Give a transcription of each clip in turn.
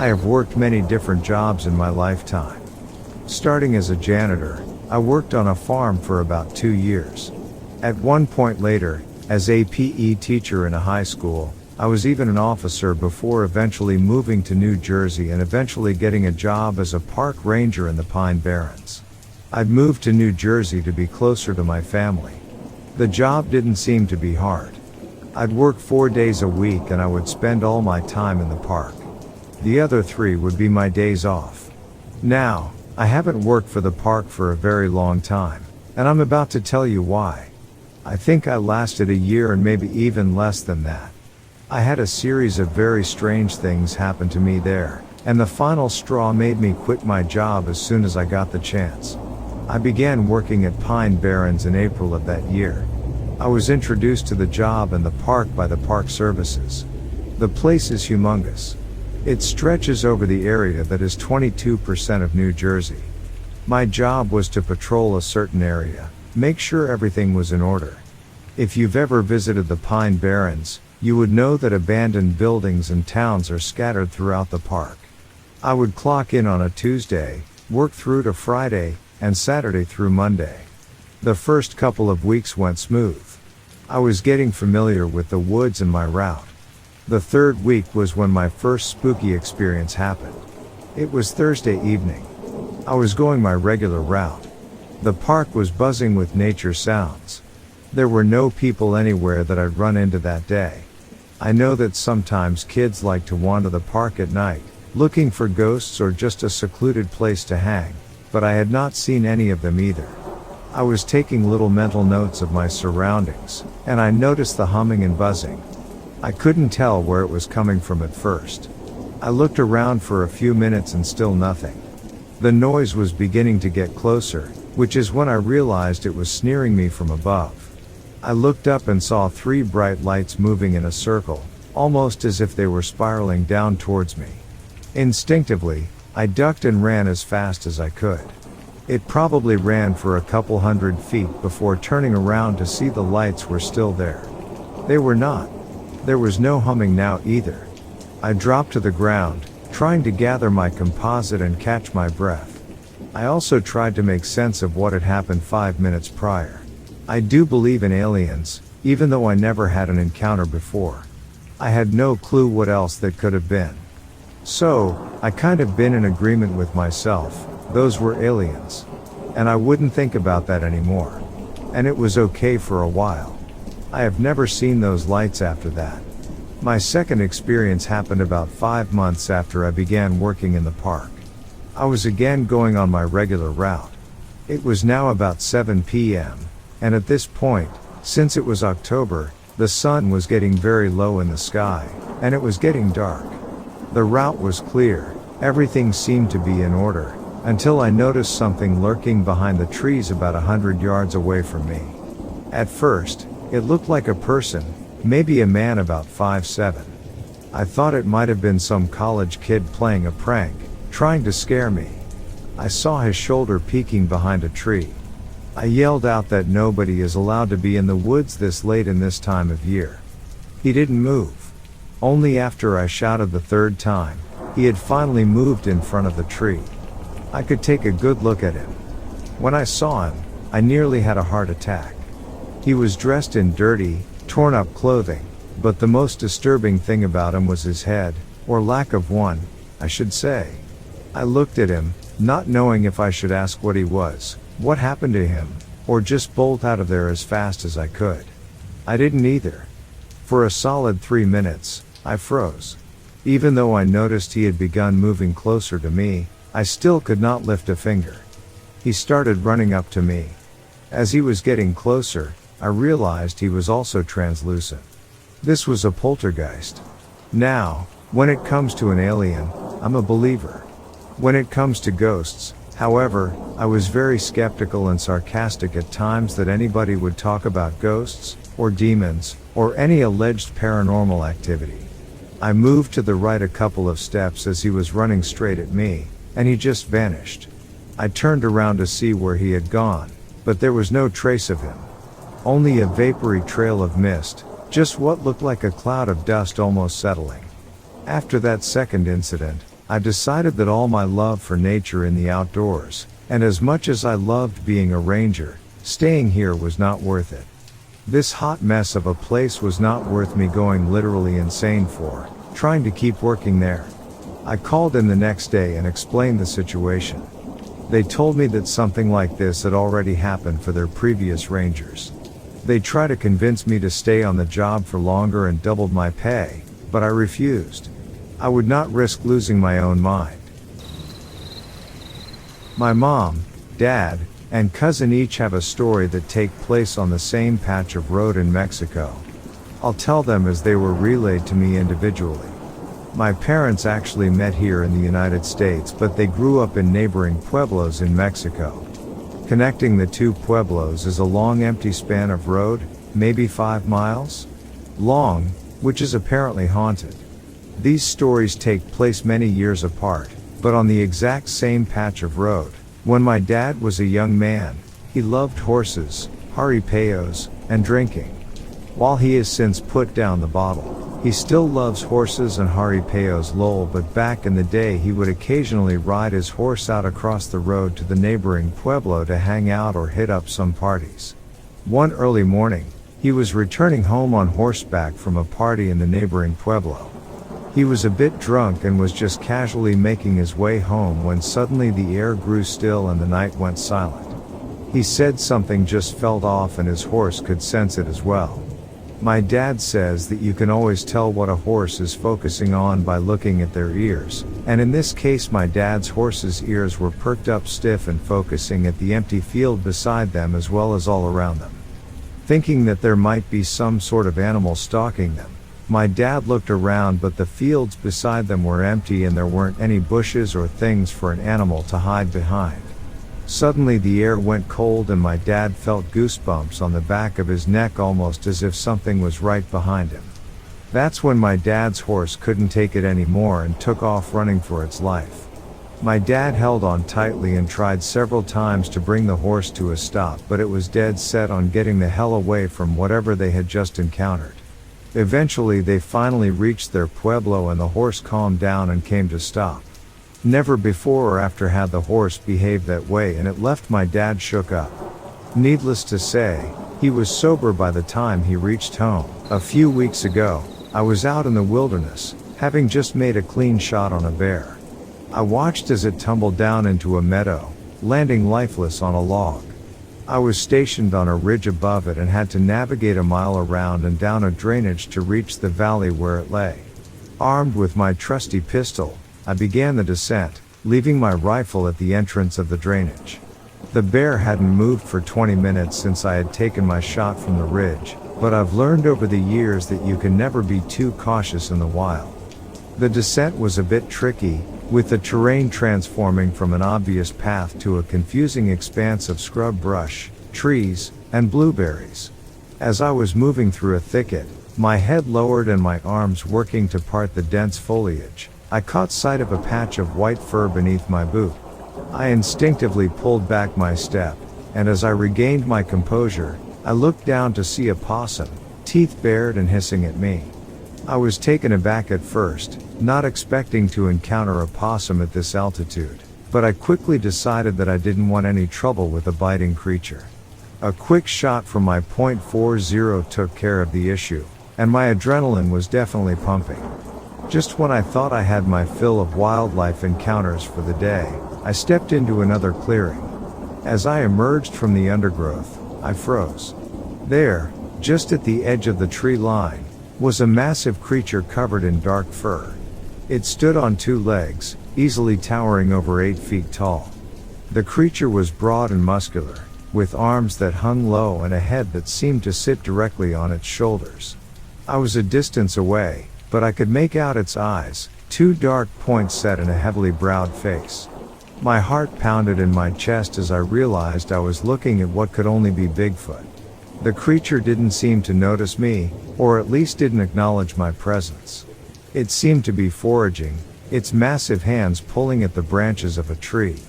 I have worked many different jobs in my lifetime. Starting as a janitor, I worked on a farm for about 2 years. At one point later, as a PE teacher in a high school, I was even an officer before eventually moving to New Jersey and eventually getting a job as a park ranger in the Pine Barrens. I'd moved to New Jersey to be closer to my family. The job didn't seem to be hard. I'd work 4 days a week and I would spend all my time in the park. The other 3 would be my days off. Now, I haven't worked for the park for a very long time, and I'm about to tell you why. I think I lasted a year and maybe even less than that. I had a series of very strange things happen to me there, and the final straw made me quit my job as soon as I got the chance. I began working at Pine Barrens in April of that year. I was introduced to the job and the park by the park services. The place is humongous. It stretches over the area that is 22% of New Jersey. My job was to patrol a certain area, make sure everything was in order. If you've ever visited the Pine Barrens, you would know that abandoned buildings and towns are scattered throughout the park. I would clock in on a Tuesday, work through to Friday, and Saturday through Monday. The first couple of weeks went smooth. I was getting familiar with the woods and my route. The third week was when my first spooky experience happened. It was Thursday evening. I was going my regular route. The park was buzzing with nature sounds. There were no people anywhere that I'd run into that day. I know that sometimes kids like to wander the park at night, looking for ghosts or just a secluded place to hang, but I had not seen any of them either. I was taking little mental notes of my surroundings, and I noticed the humming and buzzing. I couldn't tell where it was coming from at first. I looked around for a few minutes and still nothing. The noise was beginning to get closer, which is when I realized it was sneering me from above. I looked up and saw 3 bright lights moving in a circle, almost as if they were spiraling down towards me. Instinctively, I ducked and ran as fast as I could. It probably ran for a couple 100 feet before turning around to see the lights were still there. They were not. There was no humming now either. I dropped to the ground, trying to gather my composite and catch my breath. I also tried to make sense of what had happened 5 minutes prior. I do believe in aliens, even though I never had an encounter before. I had no clue what else that could have been. So, I kind of been in agreement with myself, those were aliens. And I wouldn't think about that anymore. And it was okay for a while. I have never seen those lights after that. My second experience happened about 5 months after I began working in the park. I was again going on my regular route. It was now about 7 p.m., and at this point, since it was October, the sun was getting very low in the sky, and it was getting dark. The route was clear, everything seemed to be in order, until I noticed something lurking behind the trees about 100 yards away from me. At first, it looked like a person, maybe a man about 5'7". I thought it might have been some college kid playing a prank, trying to scare me. I saw his shoulder peeking behind a tree. I yelled out that nobody is allowed to be in the woods this late in this time of year. He didn't move. Only after I shouted the third time, he had finally moved in front of the tree. I could take a good look at him. When I saw him, I nearly had a heart attack. He was dressed in dirty, torn up clothing, but the most disturbing thing about him was his head, or lack of one, I should say. I looked at him, not knowing if I should ask what he was, what happened to him, or just bolt out of there as fast as I could. I didn't either. For a solid 3 minutes, I froze. Even though I noticed he had begun moving closer to me, I still could not lift a finger. He started running up to me. As he was getting closer, I realized he was also translucent. This was a poltergeist. Now, when it comes to an alien, I'm a believer. When it comes to ghosts, however, I was very skeptical and sarcastic at times that anybody would talk about ghosts, or demons, or any alleged paranormal activity. I moved to the right a couple of steps as he was running straight at me, and he just vanished. I turned around to see where he had gone, but there was no trace of him. Only a vapory trail of mist, just what looked like a cloud of dust almost settling. After that second incident, I decided that all my love for nature in the outdoors, and as much as I loved being a ranger, staying here was not worth it. This hot mess of a place was not worth me going literally insane for, trying to keep working there. I called in the next day and explained the situation. They told me that something like this had already happened for their previous rangers. They tried to convince me to stay on the job for longer and doubled my pay, but I refused. I would not risk losing my own mind. My mom, dad, and cousin each have a story that take place on the same patch of road in Mexico. I'll tell them as they were relayed to me individually. My parents actually met here in the United States, but they grew up in neighboring pueblos in Mexico. Connecting the two pueblos is a long empty span of road, maybe 5 miles long, which is apparently haunted. These stories take place many years apart, but on the exact same patch of road. When my dad was a young man, he loved horses, jaripeos, and drinking. While he has since put down the bottle, he still loves horses and jaripeos lol, but back in the day he would occasionally ride his horse out across the road to the neighboring pueblo to hang out or hit up some parties. One early morning, he was returning home on horseback from a party in the neighboring pueblo. He was a bit drunk and was just casually making his way home when suddenly the air grew still and the night went silent. He said something just felt off and his horse could sense it as well. My dad says that you can always tell what a horse is focusing on by looking at their ears, and in this case my dad's horse's ears were perked up stiff and focusing at the empty field beside them as well as all around them. Thinking that there might be some sort of animal stalking them, my dad looked around, but the fields beside them were empty and there weren't any bushes or things for an animal to hide behind. Suddenly the air went cold and my dad felt goosebumps on the back of his neck, almost as if something was right behind him. That's when my dad's horse couldn't take it anymore and took off running for its life. My dad held on tightly and tried several times to bring the horse to a stop, but it was dead set on getting the hell away from whatever they had just encountered. Eventually they finally reached their pueblo and the horse calmed down and came to stop. Never before or after had the horse behaved that way, and it left my dad shook up. Needless to say, he was sober by the time he reached home. A few weeks ago, I was out in the wilderness, having just made a clean shot on a bear. I watched as it tumbled down into a meadow, landing lifeless on a log. I was stationed on a ridge above it and had to navigate a mile around and down a drainage to reach the valley where it lay. Armed with my trusty pistol, I began the descent, leaving my rifle at the entrance of the drainage. The bear hadn't moved for 20 minutes since I had taken my shot from the ridge, but I've learned over the years that you can never be too cautious in the wild. The descent was a bit tricky, with the terrain transforming from an obvious path to a confusing expanse of scrub brush, trees, and blueberries. As I was moving through a thicket, my head lowered and my arms working to part the dense foliage, I caught sight of a patch of white fur beneath my boot. I instinctively pulled back my step, and as I regained my composure, I looked down to see a possum, teeth bared and hissing at me. I was taken aback at first, not expecting to encounter a possum at this altitude, but I quickly decided that I didn't want any trouble with a biting creature. A quick shot from my .40 took care of the issue, and my adrenaline was definitely pumping. Just when I thought I had my fill of wildlife encounters for the day, I stepped into another clearing. As I emerged from the undergrowth, I froze. There, just at the edge of the tree line, was a massive creature covered in dark fur. It stood on 2 legs, easily towering over 8 feet tall. The creature was broad and muscular, with arms that hung low and a head that seemed to sit directly on its shoulders. I was a distance away, but I could make out its eyes, 2 dark points set in a heavily browed face. My heart pounded in my chest as I realized I was looking at what could only be Bigfoot. The creature didn't seem to notice me, or at least didn't acknowledge my presence. It seemed to be foraging, its massive hands pulling at the branches of a tree.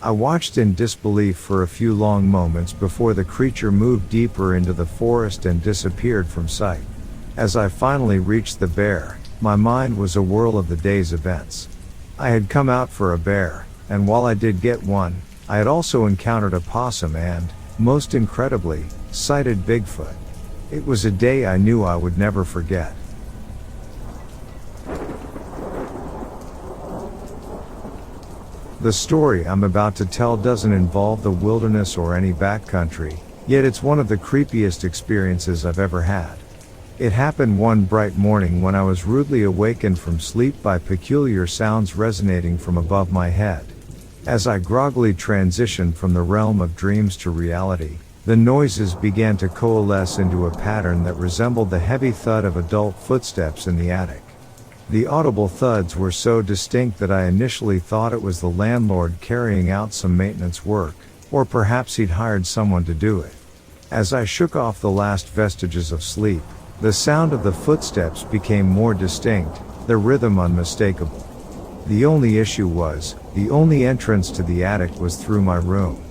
I watched in disbelief for a few long moments before the creature moved deeper into the forest and disappeared from sight. As I finally reached the bear, my mind was a whirl of the day's events. I had come out for a bear, and while I did get one, I had also encountered a possum and, most incredibly, sighted Bigfoot. It was a day I knew I would never forget. The story I'm about to tell doesn't involve the wilderness or any backcountry, yet it's one of the creepiest experiences I've ever had. It happened one bright morning when I was rudely awakened from sleep by peculiar sounds resonating from above my head. As I groggily transitioned from the realm of dreams to reality, the noises began to coalesce into a pattern that resembled the heavy thud of adult footsteps in the attic. The audible thuds were so distinct that I initially thought it was the landlord carrying out some maintenance work, or perhaps he'd hired someone to do it. As I shook off the last vestiges of sleep, the sound of the footsteps became more distinct, their rhythm unmistakable. The only issue was, the only entrance to the attic was through my room.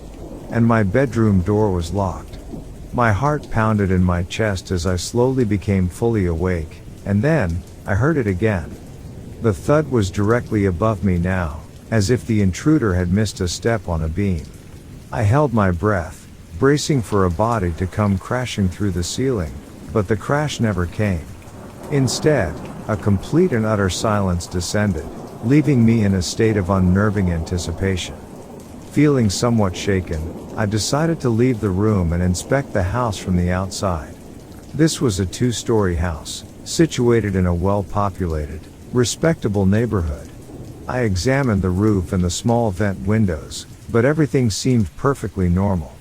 And my bedroom door was locked. My heart pounded in my chest as I slowly became fully awake, and then, I heard it again. The thud was directly above me now, as if the intruder had missed a step on a beam. I held my breath, bracing for a body to come crashing through the ceiling, but the crash never came. Instead, a complete and utter silence descended, leaving me in a state of unnerving anticipation. Feeling somewhat shaken, I decided to leave the room and inspect the house from the outside. This was a 2-story house, situated in a well-populated, respectable neighborhood. I examined the roof and the small vent windows, but everything seemed perfectly normal.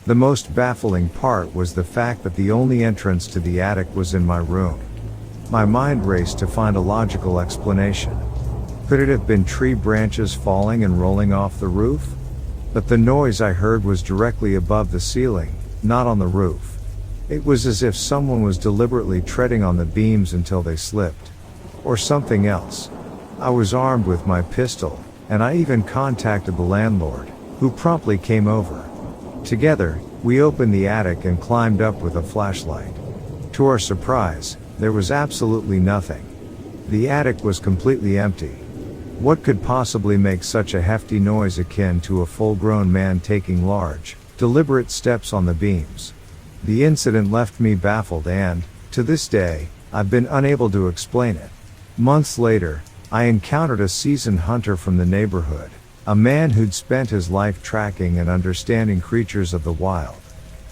The most baffling part was the fact that the only entrance to the attic was in my room. My mind raced to find a logical explanation. Could it have been tree branches falling and rolling off the roof? But the noise I heard was directly above the ceiling, not on the roof. It was as if someone was deliberately treading on the beams until they slipped. Or something else. I was armed with my pistol, and I even contacted the landlord, who promptly came over. Together, we opened the attic and climbed up with a flashlight. To our surprise, there was absolutely nothing. The attic was completely empty. What could possibly make such a hefty noise akin to a full-grown man taking large, deliberate steps on the beams? The incident left me baffled and, to this day, I've been unable to explain it. Months later, I encountered a seasoned hunter from the neighborhood, a man who'd spent his life tracking and understanding creatures of the wild.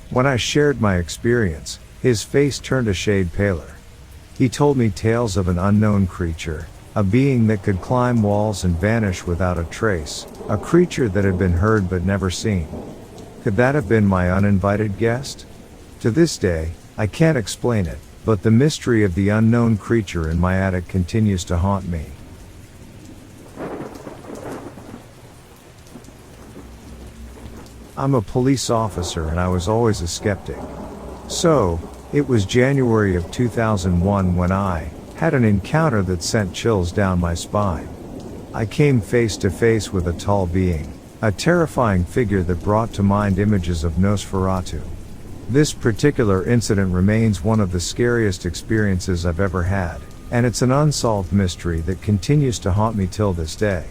When I shared my experience, his face turned a shade paler. He told me tales of an unknown creature, a being that could climb walls and vanish without a trace, a creature that had been heard but never seen. Could that have been my uninvited guest? To this day, I can't explain it, but the mystery of the unknown creature in my attic continues to haunt me. I'm a police officer and I was always a skeptic. So, it was January of 2001 when I had an encounter that sent chills down my spine. I came face to face with a tall being, a terrifying figure that brought to mind images of Nosferatu. This particular incident remains one of the scariest experiences I've ever had, and it's an unsolved mystery that continues to haunt me till this day.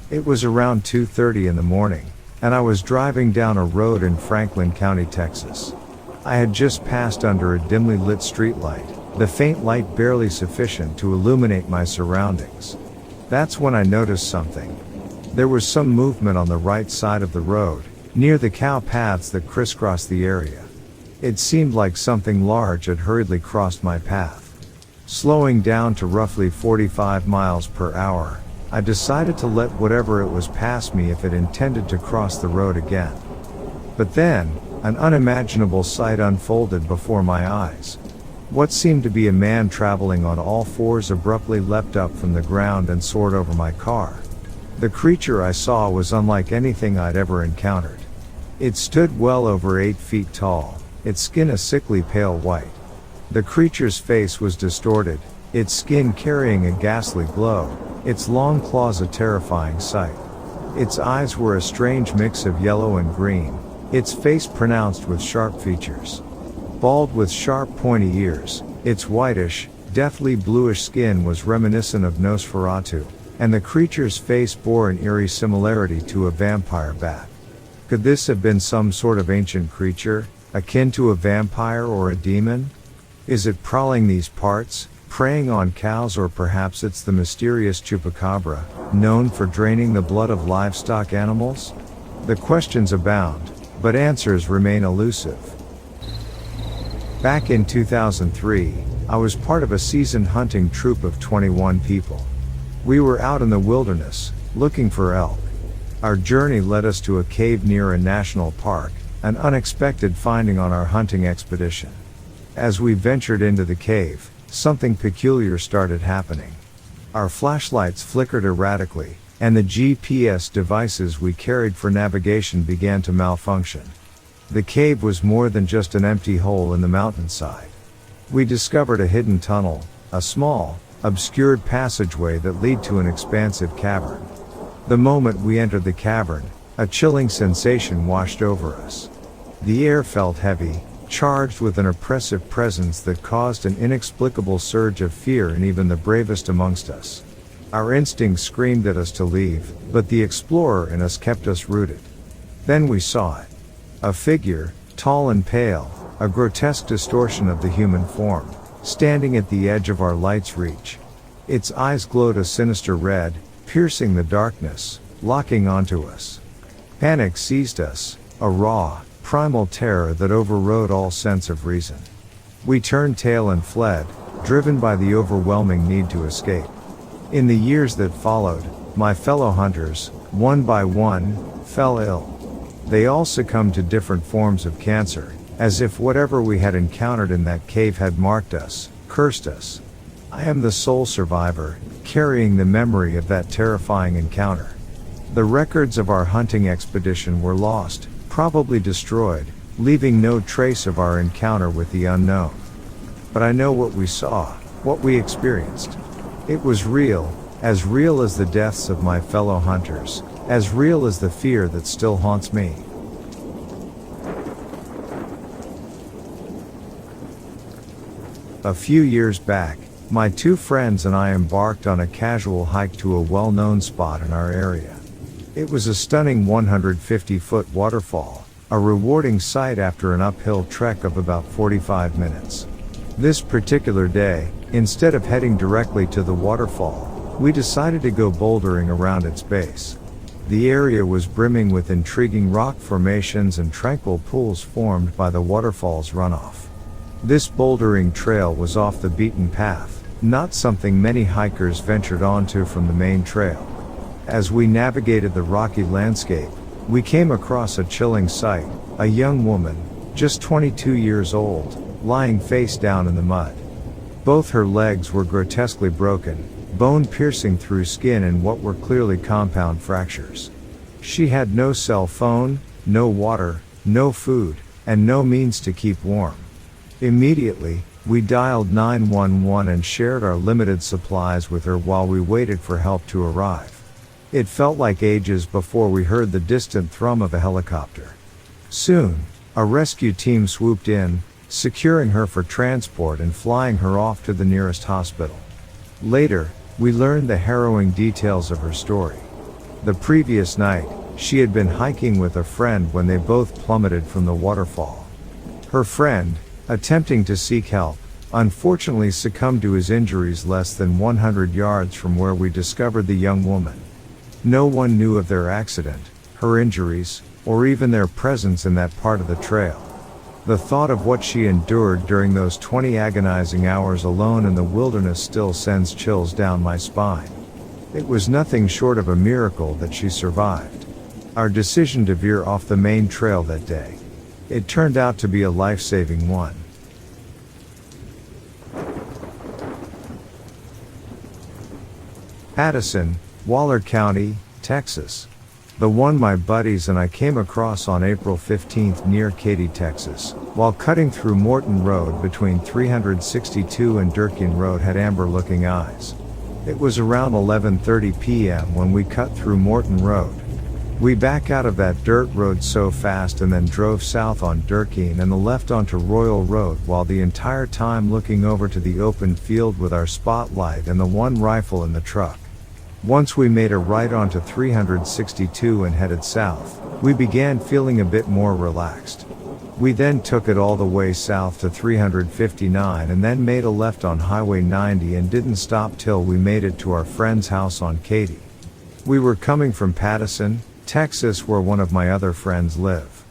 It was around 2:30 in the morning, and I was driving down a road in Franklin County, Texas. I had just passed under a dimly lit streetlight, the faint light barely sufficient to illuminate my surroundings. That's when I noticed something. There was some movement on the right side of the road, near the cow paths that crisscross the area. It seemed like something large had hurriedly crossed my path. Slowing down to roughly 45 miles per hour, I decided to let whatever it was pass me if it intended to cross the road again. But then, an unimaginable sight unfolded before my eyes. What seemed to be a man traveling on all fours abruptly leapt up from the ground and soared over my car. The creature I saw was unlike anything I'd ever encountered. It stood well over 8 feet tall, its skin a sickly pale white. The creature's face was distorted, its skin carrying a ghastly glow, its long claws a terrifying sight. Its eyes were a strange mix of yellow and green, its face pronounced with sharp features. Bald with sharp pointy ears, its whitish, deathly bluish skin was reminiscent of Nosferatu. and the creature's face bore an eerie similarity to a vampire bat. Could this have been some sort of ancient creature, akin to a vampire or a demon? Is it prowling these parts, preying on cows, or perhaps it's the mysterious chupacabra, known for draining the blood of livestock animals? The questions abound, but answers remain elusive. Back in 2003, I was part of a seasoned hunting troop of 21 people. We were out in the wilderness, looking for elk. Our journey led us to a cave near a national park, an unexpected finding on our hunting expedition. As we ventured into the cave, something peculiar started happening. Our flashlights flickered erratically, and the GPS devices we carried for navigation began to malfunction. The cave was more than just an empty hole in the mountainside. We discovered a hidden tunnel, a small, obscured passageway that led to an expansive cavern. The moment we entered the cavern, a chilling sensation washed over us. The air felt heavy, charged with an oppressive presence that caused an inexplicable surge of fear in even the bravest amongst us. Our instincts screamed at us to leave, but the explorer in us kept us rooted. Then we saw it. A figure, tall and pale, a grotesque distortion of the human form, standing at the edge of our light's reach. Its eyes glowed a sinister red, piercing the darkness, locking onto us. Panic seized us, a raw, primal terror that overrode all sense of reason. We turned tail and fled, driven by the overwhelming need to escape. In the years that followed, my fellow hunters, one by one, fell ill. They all succumbed to different forms of cancer, as if whatever we had encountered in that cave had marked us, cursed us. I am the sole survivor, carrying the memory of that terrifying encounter. The records of our hunting expedition were lost, probably destroyed, leaving no trace of our encounter with the unknown. But I know what we saw, what we experienced. It was real as the deaths of my fellow hunters, as real as the fear that still haunts me. A few years back, my two friends and I embarked on a casual hike to a well-known spot in our area. It was a stunning 150-foot waterfall, a rewarding sight after an uphill trek of about 45 minutes. This particular day, instead of heading directly to the waterfall, we decided to go bouldering around its base. The area was brimming with intriguing rock formations and tranquil pools formed by the waterfall's runoff. This bouldering trail was off the beaten path, not something many hikers ventured onto from the main trail. As we navigated the rocky landscape, we came across a chilling sight, a young woman, just 22 years old, lying face down in the mud. Both her legs were grotesquely broken, bone piercing through skin in what were clearly compound fractures. She had no cell phone, no water, no food, and no means to keep warm. Immediately, we dialed 911 and shared our limited supplies with her while we waited for help to arrive. It felt like ages before we heard the distant thrum of a helicopter. Soon, a rescue team swooped in, securing her for transport and flying her off to the nearest hospital. Later, we learned the harrowing details of her story. The previous night, she had been hiking with a friend when they both plummeted from the waterfall. Her friend, attempting to seek help, unfortunately succumbed to his injuries less than 100 yards from where we discovered the young woman. No one knew of their accident, her injuries, or even their presence in that part of the trail. The thought of what she endured during those 20 agonizing hours alone in the wilderness still sends chills down my spine. It was nothing short of a miracle that she survived. Our decision to veer off the main trail that day. It turned out to be a life-saving one. Addison, Waller County, Texas. The one my buddies and I came across on April 15th near Katy, Texas, while cutting through Morton Road between 362 and Durkin Road had amber-looking eyes. It was around 11:30 p.m. when we cut through Morton Road. We back out of that dirt road so fast and then drove south on Durkin and the left onto Royal Road while the entire time looking over to the open field with our spotlight and the one rifle in the truck. Once we made a right onto 362 and headed south, we began feeling a bit more relaxed. We then took it all the way south to 359 and then made a left on Highway 90 and didn't stop till we made it to our friend's house on Katy. We were coming from Pattison, Texas, where one of my other friends live.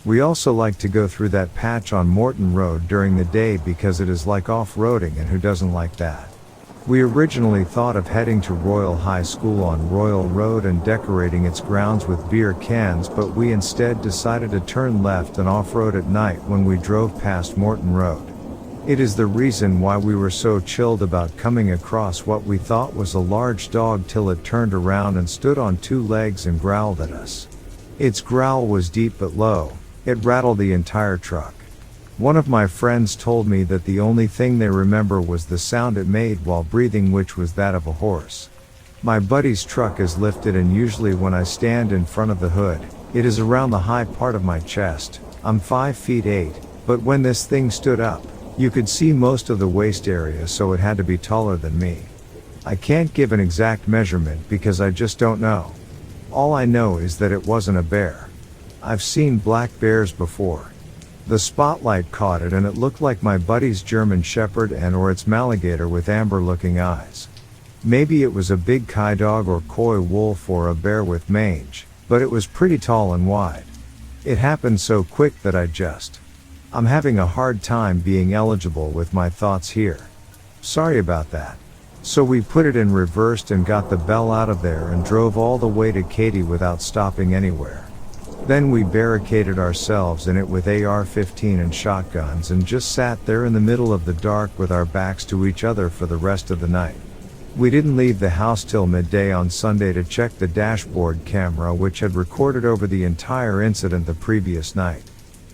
We also like to go through that patch on Morton Road during the day because it is like off-roading, and who doesn't like that? We originally thought of heading to Royal High School on Royal Road and decorating its grounds with beer cans, but we instead decided to turn left and off-road at night when we drove past Morton Road. It is the reason why we were so chilled about coming across what we thought was a large dog till it turned around and stood on two legs and growled at us. Its growl was deep but low. It rattled the entire truck. One of my friends told me that the only thing they remember was the sound it made while breathing, which was that of a horse. My buddy's truck is lifted, and usually when I stand in front of the hood, it is around the high part of my chest. I'm 5 feet 8, but when this thing stood up, you could see most of the waist area, so it had to be taller than me. I can't give an exact measurement because I just don't know. All I know is that it wasn't a bear. I've seen black bears before. The spotlight caught it and it looked like my buddy's German Shepherd or its Maligator with amber-looking eyes. Maybe it was a big Kai dog or coy wolf or a bear with mange, but it was pretty tall and wide. It happened so quick that I'm having a hard time being eligible with my thoughts here. Sorry about that. So we put it in reversed and got the bell out of there and drove all the way to Katy without stopping anywhere. Then we barricaded ourselves in it with AR-15 and shotguns and just sat there in the middle of the dark with our backs to each other for the rest of the night. We didn't leave the house till midday on Sunday to check the dashboard camera, which had recorded over the entire incident the previous night.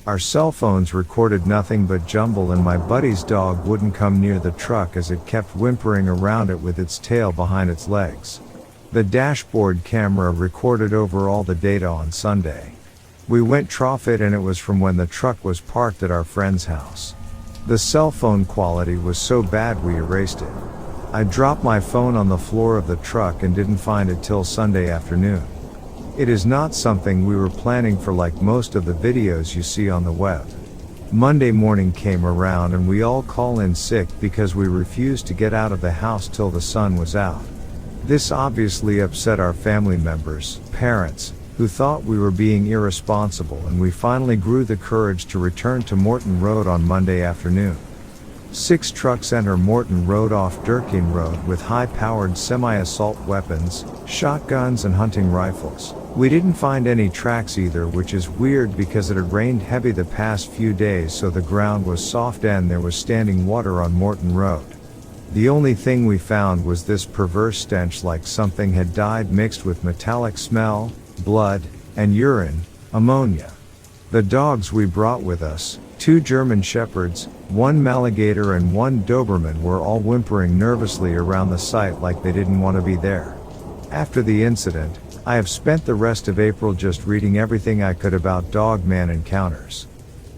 Our cell phones recorded nothing but jumble, and my buddy's dog wouldn't come near the truck as it kept whimpering around it with its tail behind its legs. The dashboard camera recorded over all the data on Sunday. We went trough it, and it was from when the truck was parked at our friend's house. The cell phone quality was so bad we erased it. I dropped my phone on the floor of the truck and didn't find it till Sunday afternoon. It is not something we were planning for, like most of the videos you see on the web. Monday morning came around and we all call in sick because we refused to get out of the house till the sun was out. This obviously upset our family members, parents, who thought we were being irresponsible, and we finally grew the courage to return to Morton Road on Monday afternoon. 6 trucks enter Morton Road off Durkin Road with high-powered semi-assault weapons, shotguns and hunting rifles. We didn't find any tracks either, which is weird because it had rained heavy the past few days, so the ground was soft and there was standing water on Morton Road. The only thing we found was this perverse stench, like something had died mixed with metallic smell, blood, and urine, ammonia. The dogs we brought with us, 2 German Shepherds, 1 Maligator and 1 Doberman, were all whimpering nervously around the site like they didn't want to be there. After the incident, I have spent the rest of April just reading everything I could about dog-man encounters.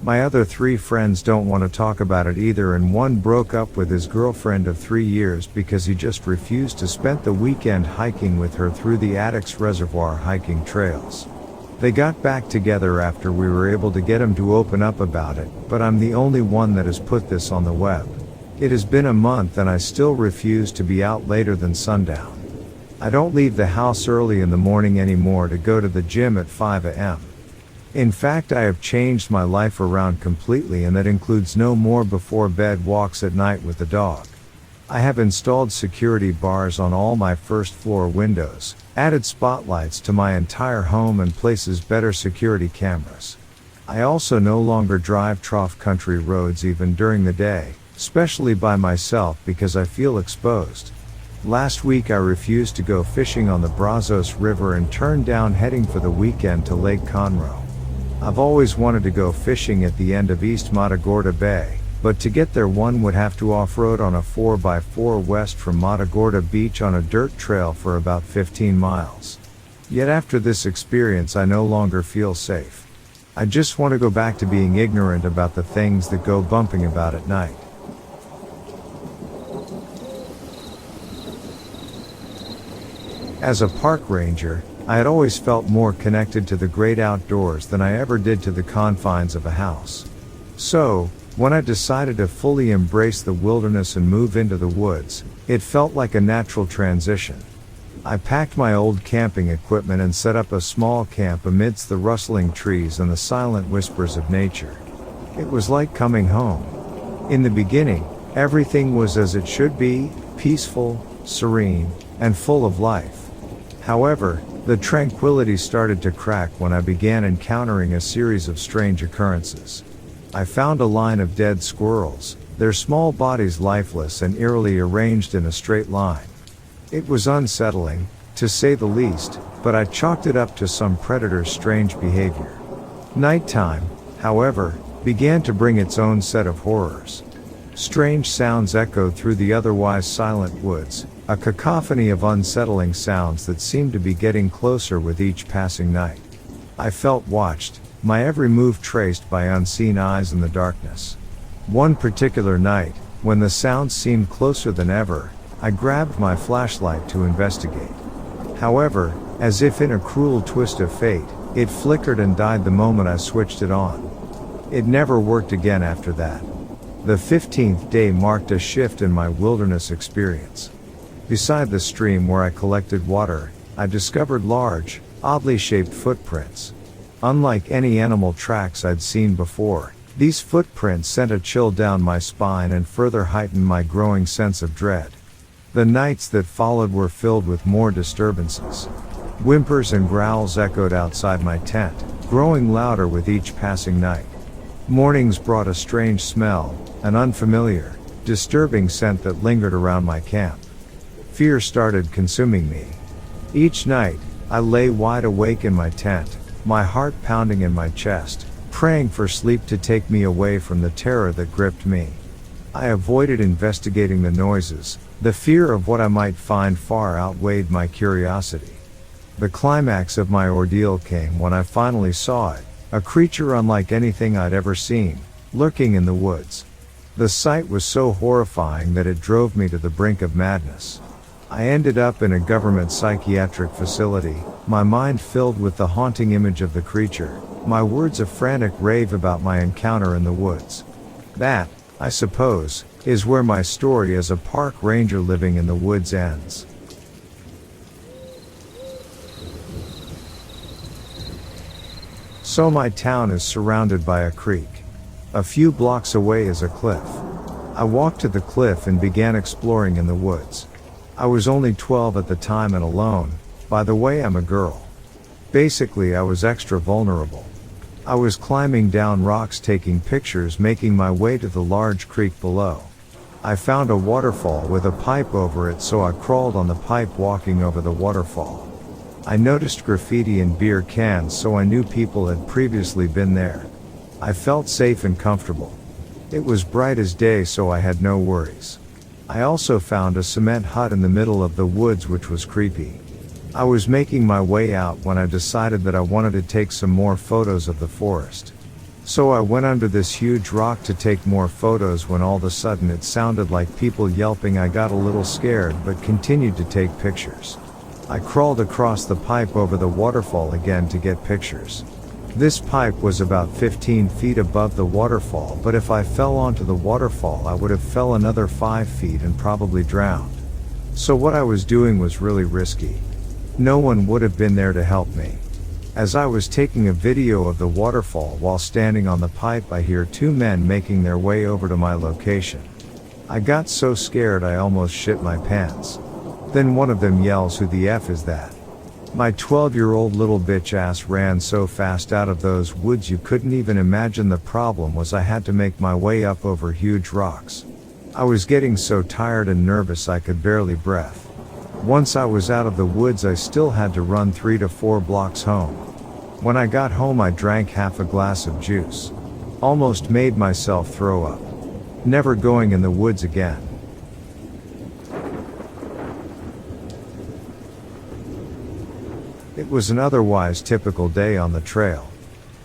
My other 3 friends don't want to talk about it either, and one broke up with his girlfriend of 3 years because he just refused to spend the weekend hiking with her through the Addicks Reservoir hiking trails. They got back together after we were able to get him to open up about it, but I'm the only one that has put this on the web. It has been a month and I still refuse to be out later than sundown. I don't leave the house early in the morning anymore to go to the gym at 5 a.m. In fact, I have changed my life around completely, and that includes no more before bed walks at night with the dog. I have installed security bars on all my first floor windows, added spotlights to my entire home, and places better security cameras. I also no longer drive trough country roads even during the day, especially by myself, because I feel exposed. Last week I refused to go fishing on the Brazos River and turned down heading for the weekend to Lake Conroe. I've always wanted to go fishing at the end of East Matagorda Bay, but to get there one would have to off-road on a 4x4 west from Matagorda Beach on a dirt trail for about 15 miles. Yet after this experience I no longer feel safe. I just want to go back to being ignorant about the things that go bumping about at night. As a park ranger, I had always felt more connected to the great outdoors than I ever did to the confines of a house. So, when I decided to fully embrace the wilderness and move into the woods, it felt like a natural transition. I packed my old camping equipment and set up a small camp amidst the rustling trees and the silent whispers of nature. It was like coming home. In the beginning, everything was as it should be, peaceful, serene, and full of life. However, the tranquility started to crack when I began encountering a series of strange occurrences. I found a line of dead squirrels, their small bodies lifeless and eerily arranged in a straight line. It was unsettling, to say the least, but I chalked it up to some predator's strange behavior. Nighttime, however, began to bring its own set of horrors. Strange sounds echoed through the otherwise silent woods, a cacophony of unsettling sounds that seemed to be getting closer with each passing night. I felt watched, my every move traced by unseen eyes in the darkness. One particular night, when the sounds seemed closer than ever, I grabbed my flashlight to investigate. However, as if in a cruel twist of fate, it flickered and died the moment I switched it on. It never worked again after that. The 15th day marked a shift in my wilderness experience. Beside the stream where I collected water, I discovered large, oddly shaped footprints. Unlike any animal tracks I'd seen before, these footprints sent a chill down my spine and further heightened my growing sense of dread. The nights that followed were filled with more disturbances. Whimpers and growls echoed outside my tent, growing louder with each passing night. Mornings brought a strange smell, an unfamiliar, disturbing scent that lingered around my camp. Fear started consuming me. Each night, I lay wide awake in my tent, my heart pounding in my chest, praying for sleep to take me away from the terror that gripped me. I avoided investigating the noises. The fear of what I might find far outweighed my curiosity. The climax of my ordeal came when I finally saw it, a creature unlike anything I'd ever seen, lurking in the woods. The sight was so horrifying that it drove me to the brink of madness. I ended up in a government psychiatric facility, my mind filled with the haunting image of the creature, my words a frantic rave about my encounter in the woods. That, I suppose, is where my story as a park ranger living in the woods ends. So my town is surrounded by a creek. A few blocks away is a cliff. I walked to the cliff and began exploring in the woods. I was only 12 at the time and alone. By the way, I'm a girl. Basically, I was extra vulnerable. I was climbing down rocks, taking pictures, making my way to the large creek below. I found a waterfall with a pipe over it, so I crawled on the pipe, walking over the waterfall. I noticed graffiti and beer cans, so I knew people had previously been there. I felt safe and comfortable. It was bright as day, so I had no worries. I also found a cement hut in the middle of the woods, which was creepy. I was making my way out when I decided that I wanted to take some more photos of the forest. So I went under this huge rock to take more photos when all of a sudden it sounded like people yelping. I got a little scared but continued to take pictures. I crawled across the pipe over the waterfall again to get pictures. This pipe was about 15 feet above the waterfall, but if I fell onto the waterfall I would have fell another 5 feet and probably drowned. So what I was doing was really risky. No one would have been there to help me. As I was taking a video of the waterfall while standing on the pipe, I hear two men making their way over to my location. I got so scared I almost shit my pants. Then one of them yells, "Who the F is that?" My 12-year-old little bitch ass ran so fast out of those woods you couldn't even imagine. The problem was I had to make my way up over huge rocks. I was getting so tired and nervous I could barely breathe. Once I was out of the woods I still had to run 3 to 4 blocks home. When I got home I drank half a glass of juice. Almost made myself throw up. Never going in the woods again. It was an otherwise typical day on the trail.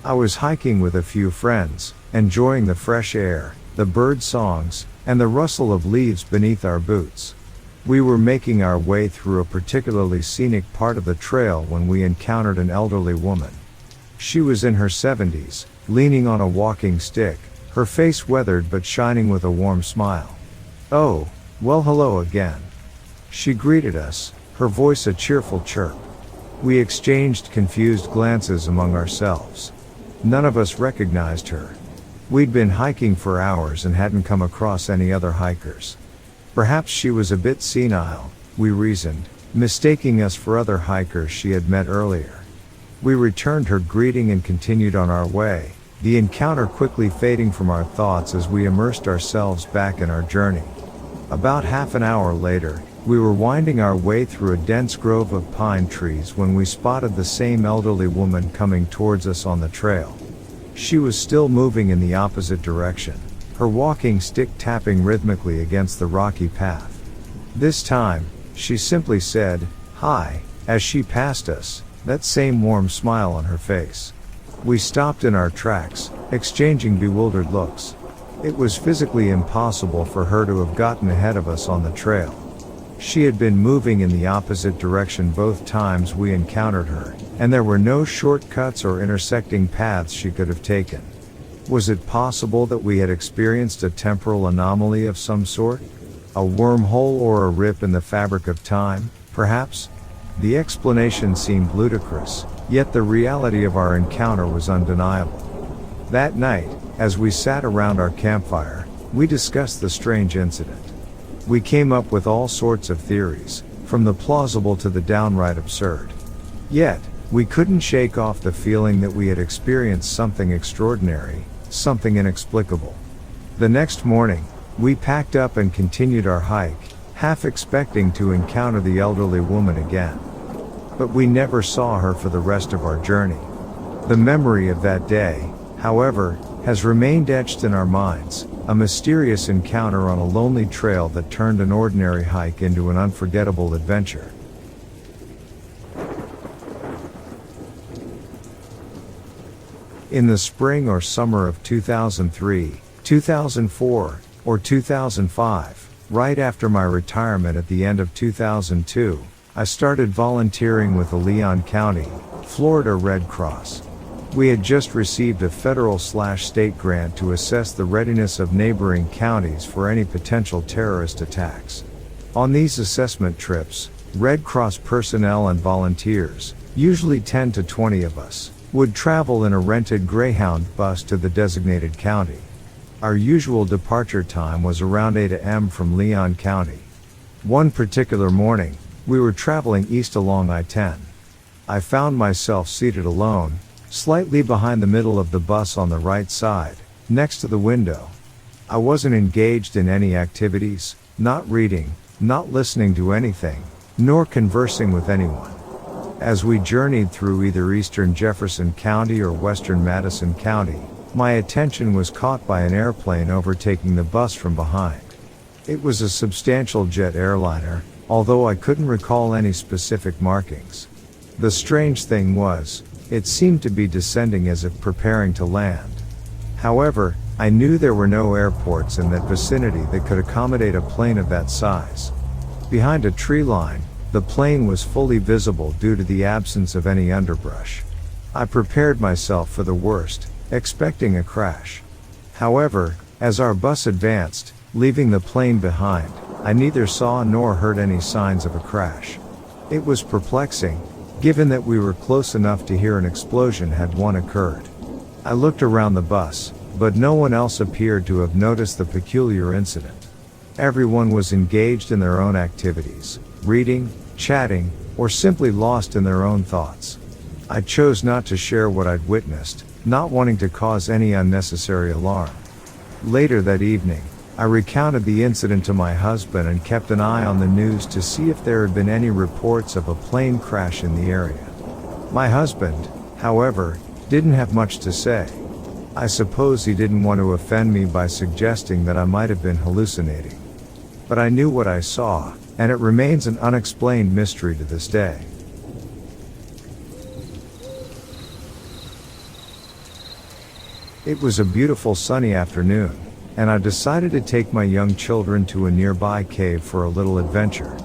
I was hiking with a few friends, enjoying the fresh air, the bird songs, and the rustle of leaves beneath our boots. We were making our way through a particularly scenic part of the trail when we encountered an elderly woman. She was in her 70s, leaning on a walking stick, her face weathered but shining with a warm smile. "Oh, well, hello again." She greeted us, her voice a cheerful chirp. We exchanged confused glances among ourselves. None of us recognized her. We'd been hiking for hours and hadn't come across any other hikers. Perhaps she was a bit senile, we reasoned, mistaking us for other hikers she had met earlier. We returned her greeting and continued on our way, the encounter quickly fading from our thoughts as we immersed ourselves back in our journey. About half an hour later, we were winding our way through a dense grove of pine trees when we spotted the same elderly woman coming towards us on the trail. She was still moving in the opposite direction, her walking stick tapping rhythmically against the rocky path. This time, she simply said, "Hi," as she passed us, that same warm smile on her face. We stopped in our tracks, exchanging bewildered looks. It was physically impossible for her to have gotten ahead of us on the trail. She had been moving in the opposite direction both times we encountered her, and there were no shortcuts or intersecting paths she could have taken. Was it possible that we had experienced a temporal anomaly of some sort? A wormhole or a rip in the fabric of time, perhaps? The explanation seemed ludicrous, yet the reality of our encounter was undeniable. That night, as we sat around our campfire, we discussed the strange incident. We came up with all sorts of theories, from the plausible to the downright absurd. Yet, we couldn't shake off the feeling that we had experienced something extraordinary, something inexplicable. The next morning, we packed up and continued our hike, half expecting to encounter the elderly woman again. But we never saw her for the rest of our journey. The memory of that day, however, has remained etched in our minds, a mysterious encounter on a lonely trail that turned an ordinary hike into an unforgettable adventure. In the spring or summer of 2003, 2004, or 2005, right after my retirement at the end of 2002, I started volunteering with the Leon County, Florida Red Cross. We had just received a federal/state grant to assess the readiness of neighboring counties for any potential terrorist attacks. On these assessment trips, Red Cross personnel and volunteers, usually 10 to 20 of us, would travel in a rented Greyhound bus to the designated county. Our usual departure time was around 8 a.m. from Leon County. One particular morning, we were traveling east along I-10. I found myself seated alone, slightly behind the middle of the bus on the right side, next to the window. I wasn't engaged in any activities, not reading, not listening to anything, nor conversing with anyone. As we journeyed through either eastern Jefferson County or western Madison County, my attention was caught by an airplane overtaking the bus from behind. It was a substantial jet airliner, although I couldn't recall any specific markings. The strange thing was, it seemed to be descending as if preparing to land. However, I knew there were no airports in that vicinity that could accommodate a plane of that size. Behind a tree line, the plane was fully visible due to the absence of any underbrush. I prepared myself for the worst, expecting a crash. However, as our bus advanced, leaving the plane behind, I neither saw nor heard any signs of a crash. It was perplexing, given that we were close enough to hear an explosion had one occurred. I looked around the bus, but no one else appeared to have noticed the peculiar incident. Everyone was engaged in their own activities, reading, chatting, or simply lost in their own thoughts. I chose not to share what I'd witnessed, not wanting to cause any unnecessary alarm. Later that evening, I recounted the incident to my husband and kept an eye on the news to see if there had been any reports of a plane crash in the area. My husband, however, didn't have much to say. I suppose he didn't want to offend me by suggesting that I might have been hallucinating. But I knew what I saw, and it remains an unexplained mystery to this day. It was a beautiful sunny afternoon. and I decided to take my young children to a nearby cave for a little adventure.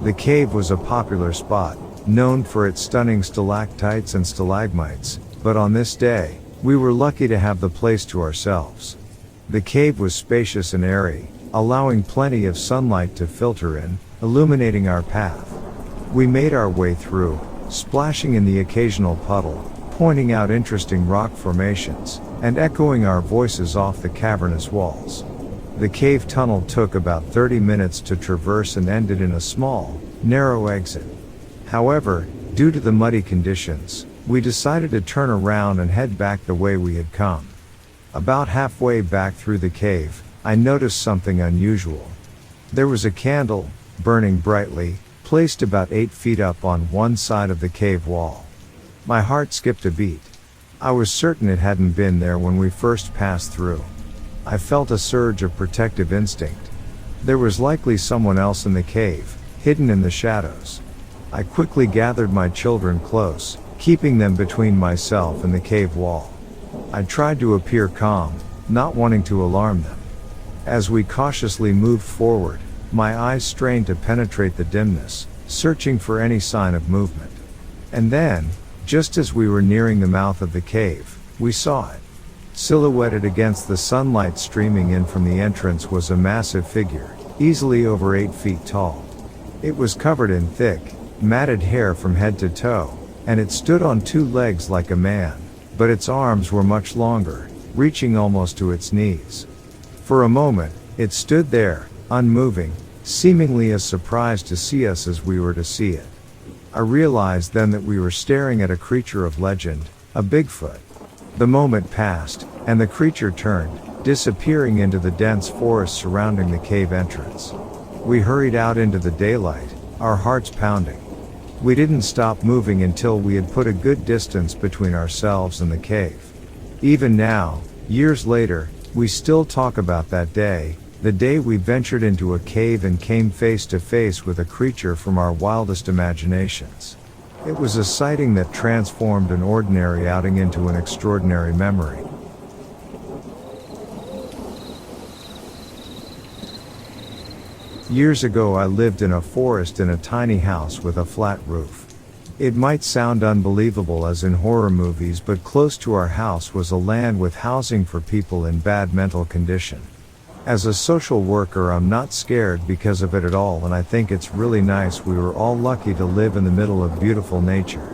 The cave was a popular spot, known for its stunning stalactites and stalagmites, but on this day, we were lucky to have the place to ourselves. The cave was spacious and airy, allowing plenty of sunlight to filter in, illuminating our path. We made our way through, splashing in the occasional puddle, pointing out interesting rock formations, and echoing our voices off the cavernous walls. The cave tunnel took about 30 minutes to traverse and ended in a small, narrow exit. However, due to the muddy conditions, we decided to turn around and head back the way we had come. About halfway back through the cave, I noticed something unusual. There was a candle, burning brightly, placed about 8 feet up on one side of the cave wall. My heart skipped a beat. I was certain it hadn't been there when we first passed through. I felt a surge of protective instinct. There was likely someone else in the cave, hidden in the shadows. I quickly gathered my children close, keeping them between myself and the cave wall. I tried to appear calm, not wanting to alarm them. As we cautiously moved forward, my eyes strained to penetrate the dimness, searching for any sign of movement. And then, just as we were nearing the mouth of the cave, we saw it. Silhouetted against the sunlight streaming in from the entrance was a massive figure, easily over 8 feet tall. It was covered in thick, matted hair from head to toe, and it stood on 2 legs like a man, but its arms were much longer, reaching almost to its knees. For a moment, it stood there, unmoving, seemingly as surprised to see us as we were to see it. I realized then that we were staring at a creature of legend, a Bigfoot. The moment passed, and the creature turned, disappearing into the dense forest surrounding the cave entrance. We hurried out into the daylight, our hearts pounding. We didn't stop moving until we had put a good distance between ourselves and the cave. Even now, years later, we still talk about that day, the day we ventured into a cave and came face to face with a creature from our wildest imaginations. It was a sighting that transformed an ordinary outing into an extraordinary memory. Years ago I lived in a forest in a tiny house with a flat roof. It might sound unbelievable as in horror movies, but close to our house was a land with housing for people in bad mental condition. As a social worker, I'm not scared because of it at all, and I think it's really nice. We were all lucky to live in the middle of beautiful nature.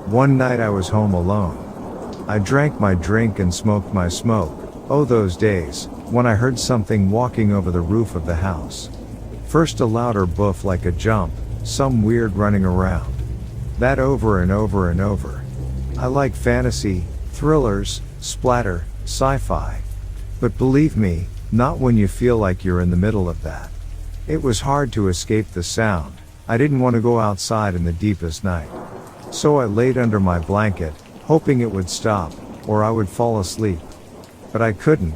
One night I was home alone. I drank my drink and smoked my smoke. Oh, those days, when I heard something walking over the roof of the house. First a louder boof like a jump, some weird running around. That over and over and over. I like fantasy, thrillers, splatter, sci-fi. But believe me, not when you feel like you're in the middle of that. It was hard to escape the sound. I didn't want to go outside in the deepest night. So I laid under my blanket, hoping it would stop, or I would fall asleep. But I couldn't.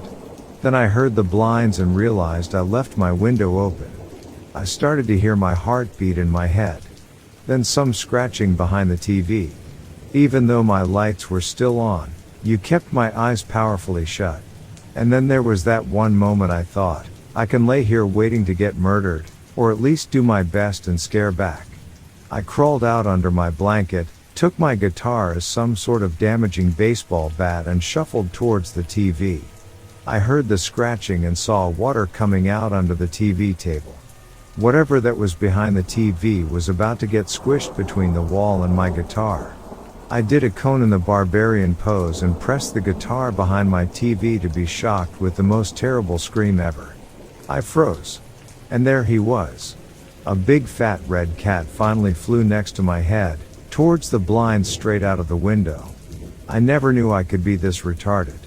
Then I heard the blinds and realized I left my window open. I started to hear my heart beat in my head. Then some scratching behind the TV. Even though my lights were still on, you kept my eyes powerfully shut. And then there was that one moment I thought, I can lay here waiting to get murdered, or at least do my best and scare back. I crawled out under my blanket, took my guitar as some sort of damaging baseball bat and shuffled towards the TV. I heard the scratching and saw water coming out under the TV table. Whatever that was behind the TV was about to get squished between the wall and my guitar. I did a Conan the Barbarian pose and pressed the guitar behind my TV to be shocked with the most terrible scream ever. I froze. And there he was. A big fat red cat finally flew next to my head, towards the blinds straight out of the window. I never knew I could be this retarded.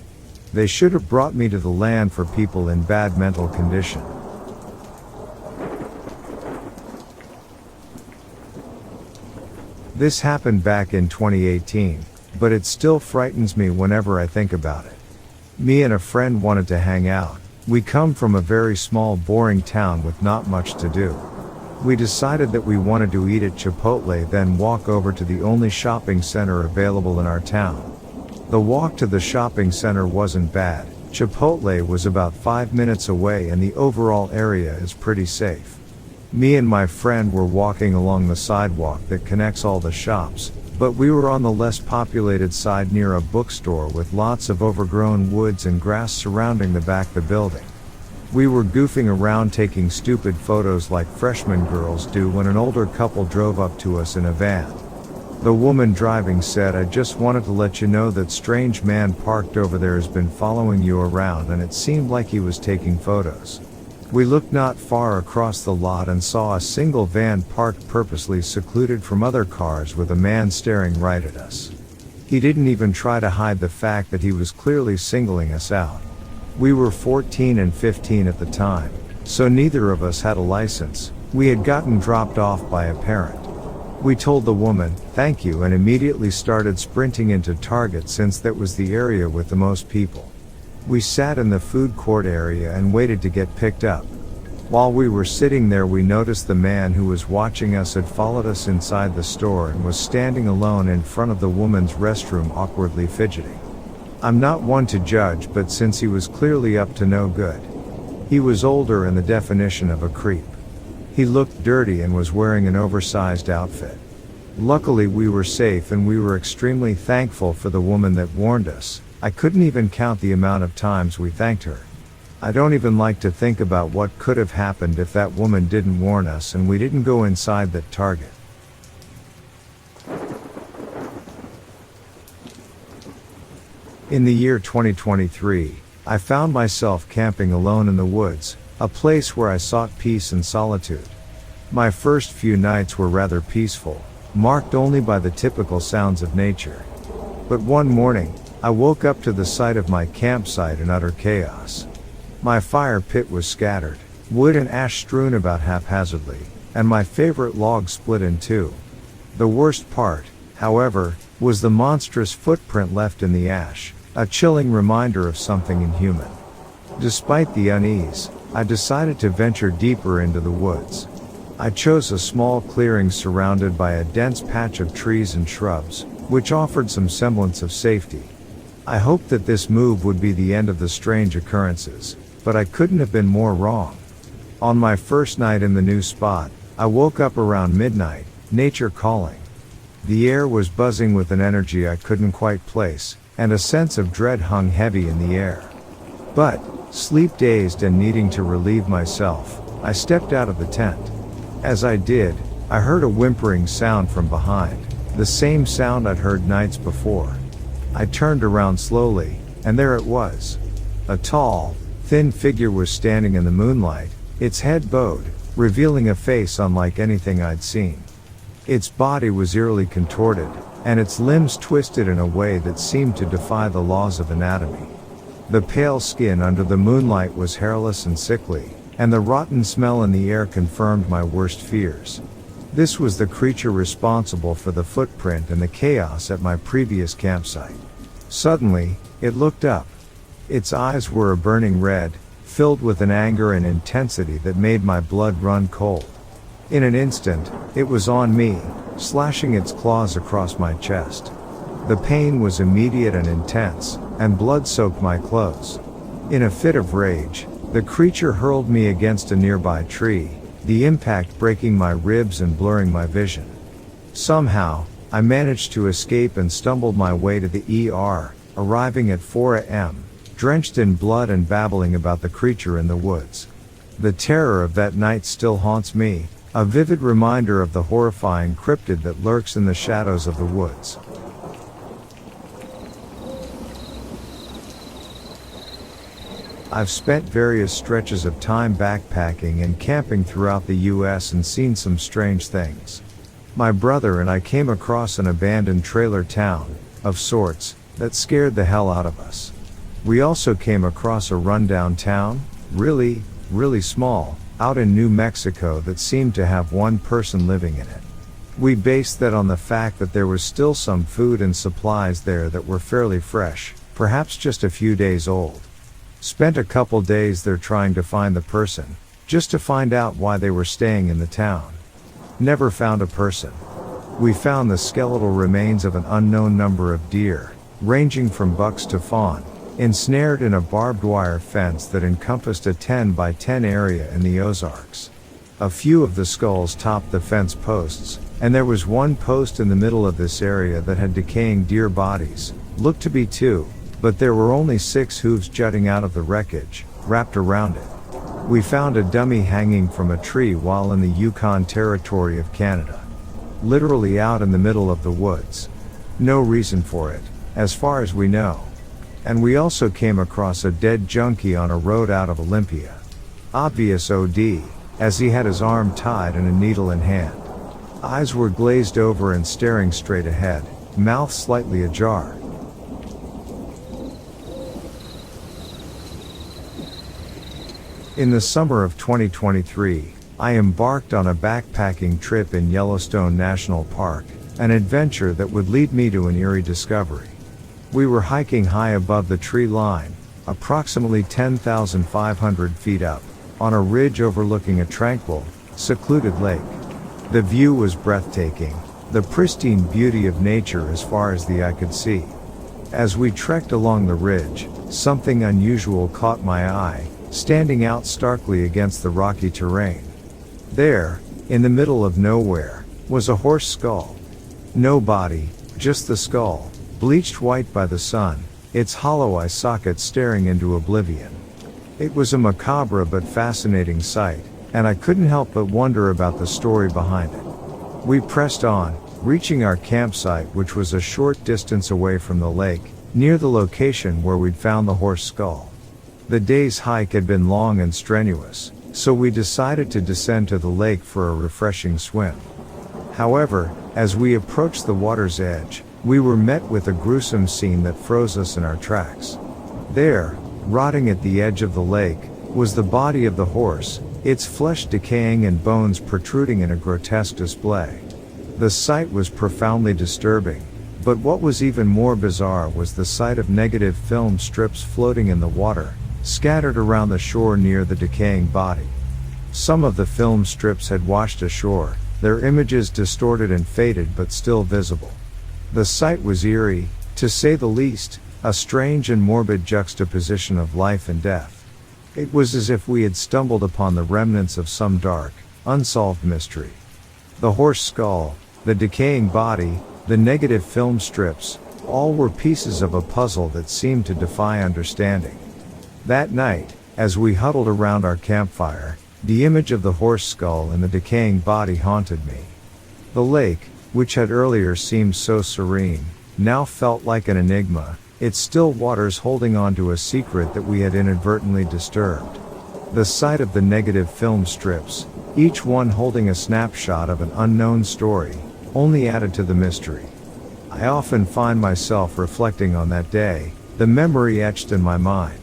They should have brought me to the land for people in bad mental condition. This happened back in 2018, but it still frightens me whenever I think about it. Me and a friend wanted to hang out. We come from a very small, boring town with not much to do. We decided that we wanted to eat at Chipotle, then walk over to the only shopping center available in our town. The walk to the shopping center wasn't bad, Chipotle was about 5 minutes away and the overall area is pretty safe. Me and my friend were walking along the sidewalk that connects all the shops, but we were on the less populated side near a bookstore with lots of overgrown woods and grass surrounding the back of the building. We were goofing around taking stupid photos like freshman girls do when an older couple drove up to us in a van. The woman driving said, "I just wanted to let you know that strange man parked over there has been following you around, and it seemed like he was taking photos." We looked not far across the lot and saw a single van parked purposely secluded from other cars with a man staring right at us. He didn't even try to hide the fact that he was clearly singling us out. We were 14 and 15 at the time, so neither of us had a license. We had gotten dropped off by a parent. We told the woman, "Thank you," and immediately started sprinting into Target since that was the area with the most people. We sat in the food court area and waited to get picked up. While we were sitting there, we noticed the man who was watching us had followed us inside the store and was standing alone in front of the woman's restroom awkwardly fidgeting. I'm not one to judge, but since he was clearly up to no good. He was older and the definition of a creep. He looked dirty and was wearing an oversized outfit. Luckily we were safe and we were extremely thankful for the woman that warned us. I couldn't even count the amount of times we thanked her. I don't even like to think about what could have happened if that woman didn't warn us and we didn't go inside that Target. In the year 2023, I found myself camping alone in the woods, a place where I sought peace and solitude. My first few nights were rather peaceful, marked only by the typical sounds of nature. But one morning, I woke up to the sight of my campsite in utter chaos. My fire pit was scattered, wood and ash strewn about haphazardly, and my favorite log split in two. The worst part, however, was the monstrous footprint left in the ash, a chilling reminder of something inhuman. Despite the unease, I decided to venture deeper into the woods. I chose a small clearing surrounded by a dense patch of trees and shrubs, which offered some semblance of safety. I hoped that this move would be the end of the strange occurrences, but I couldn't have been more wrong. On my first night in the new spot, I woke up around midnight, nature calling. The air was buzzing with an energy I couldn't quite place, and a sense of dread hung heavy in the air. But, sleep-dazed and needing to relieve myself, I stepped out of the tent. As I did, I heard a whimpering sound from behind, the same sound I'd heard nights before. I turned around slowly, and there it was. A tall, thin figure was standing in the moonlight, its head bowed, revealing a face unlike anything I'd seen. Its body was eerily contorted, and its limbs twisted in a way that seemed to defy the laws of anatomy. The pale skin under the moonlight was hairless and sickly, and the rotten smell in the air confirmed my worst fears. This was the creature responsible for the footprint and the chaos at my previous campsite. Suddenly, it looked up. Its eyes were a burning red, filled with an anger and intensity that made my blood run cold. In an instant, it was on me, slashing its claws across my chest. The pain was immediate and intense, and blood soaked my clothes. In a fit of rage, the creature hurled me against a nearby tree, the impact breaking my ribs and blurring my vision. Somehow, I managed to escape and stumbled my way to the ER, arriving at 4 a.m., drenched in blood and babbling about the creature in the woods. The terror of that night still haunts me, a vivid reminder of the horrifying cryptid that lurks in the shadows of the woods. I've spent various stretches of time backpacking and camping throughout the US and seen some strange things. My brother and I came across an abandoned trailer town, of sorts, that scared the hell out of us. We also came across a rundown town, really small, out in New Mexico that seemed to have one person living in it. We based that on the fact that there was still some food and supplies there that were fairly fresh, perhaps just a few days old. Spent a couple days there trying to find the person, just to find out why they were staying in the town. Never found a person. We found the skeletal remains of an unknown number of deer, ranging from bucks to fawn, ensnared in a barbed wire fence that encompassed a 10 by 10 area in the Ozarks. A few of the skulls topped the fence posts, and there was one post in the middle of this area that had decaying deer bodies, looked to be 2, but there were only 6 hooves jutting out of the wreckage, wrapped around it. We found a dummy hanging from a tree while in the Yukon Territory of Canada. Literally out in the middle of the woods. No reason for it, as far as we know. And we also came across a dead junkie on a road out of Olympia. Obvious OD, as he had his arm tied and a needle in hand. Eyes were glazed over and staring straight ahead, mouth slightly ajar. In the summer of 2023, I embarked on a backpacking trip in Yellowstone National Park, an adventure that would lead me to an eerie discovery. We were hiking high above the tree line, approximately 10,500 feet up, on a ridge overlooking a tranquil, secluded lake. The view was breathtaking, the pristine beauty of nature as far as the eye could see. As we trekked along the ridge, something unusual caught my eye, standing out starkly against the rocky terrain. There, in the middle of nowhere, was a horse skull. No body, just the skull, bleached white by the sun, its hollow eye socket staring into oblivion. It was a macabre but fascinating sight, and I couldn't help but wonder about the story behind it. We pressed on, reaching our campsite, which was a short distance away from the lake, near the location where we'd found the horse skull. The day's hike had been long and strenuous, so we decided to descend to the lake for a refreshing swim. However, as we approached the water's edge, we were met with a gruesome scene that froze us in our tracks. There, rotting at the edge of the lake, was the body of the horse, its flesh decaying and bones protruding in a grotesque display. The sight was profoundly disturbing, but what was even more bizarre was the sight of negative film strips floating in the water, scattered around the shore near the decaying body. Some of the film strips had washed ashore, their images distorted and faded but still visible. The sight was eerie, to say the least, a strange and morbid juxtaposition of life and death. It was as if we had stumbled upon the remnants of some dark, unsolved mystery. The horse skull, the decaying body, the negative film strips, all were pieces of a puzzle that seemed to defy understanding. That night, as we huddled around our campfire, the image of the horse skull and the decaying body haunted me. The lake, which had earlier seemed so serene, now felt like an enigma, its still waters holding on to a secret that we had inadvertently disturbed. The sight of the negative film strips, each one holding a snapshot of an unknown story, only added to the mystery. I often find myself reflecting on that day, the memory etched in my mind.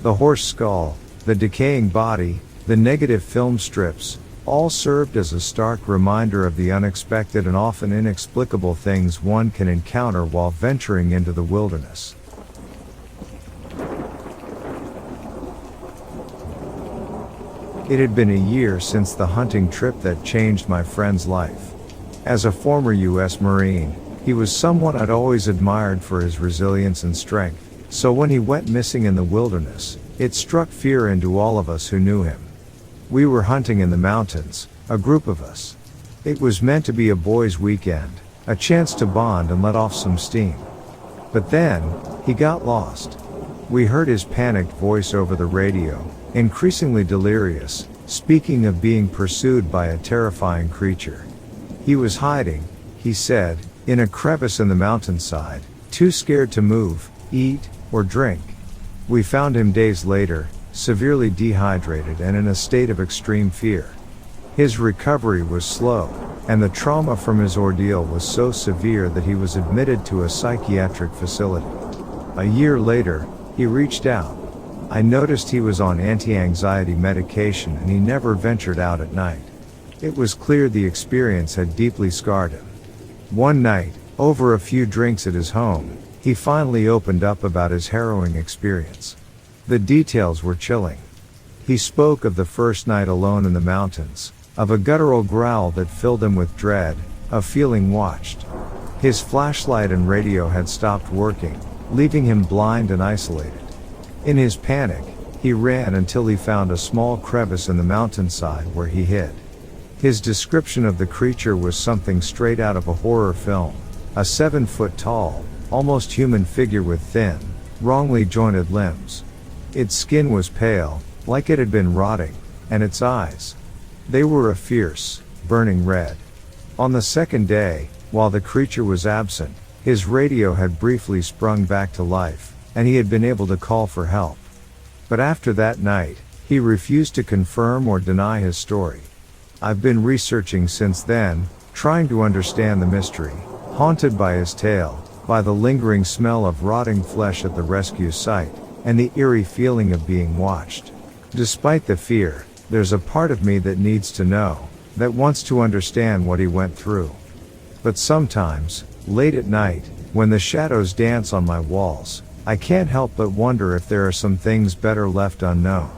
The horse skull, the decaying body, the negative film strips, all served as a stark reminder of the unexpected and often inexplicable things one can encounter while venturing into the wilderness. It had been a year since the hunting trip that changed my friend's life. As a former U.S. Marine, he was someone I'd always admired for his resilience and strength, so when he went missing in the wilderness, it struck fear into all of us who knew him. We were hunting in the mountains, a group of us. It was meant to be a boys' weekend, a chance to bond and let off some steam. But then, he got lost. We heard his panicked voice over the radio, increasingly delirious, speaking of being pursued by a terrifying creature. He was hiding, he said, in a crevice in the mountainside, too scared to move, eat, or drink. We found him days later, severely dehydrated and in a state of extreme fear. His recovery was slow, and the trauma from his ordeal was so severe that he was admitted to a psychiatric facility. A year later, he reached out. I noticed he was on anti-anxiety medication and he never ventured out at night. It was clear the experience had deeply scarred him. One night, over a few drinks at his home, he finally opened up about his harrowing experience. The details were chilling. He spoke of the first night alone in the mountains, of a guttural growl that filled him with dread, of feeling watched. His flashlight and radio had stopped working, leaving him blind and isolated. In his panic, he ran until he found a small crevice in the mountainside where he hid. His description of the creature was something straight out of a horror film. A 7-foot tall, almost human figure with thin, wrongly jointed limbs. Its skin was pale, like it had been rotting, and its eyes, they were a fierce, burning red. On the second day, while the creature was absent, his radio had briefly sprung back to life, and he had been able to call for help. But after that night, he refused to confirm or deny his story. I've been researching since then, trying to understand the mystery, haunted by his tale, by the lingering smell of rotting flesh at the rescue site, and the eerie feeling of being watched. Despite the fear, there's a part of me that needs to know, that wants to understand what he went through. But sometimes, late at night, when the shadows dance on my walls, I can't help but wonder if there are some things better left unknown.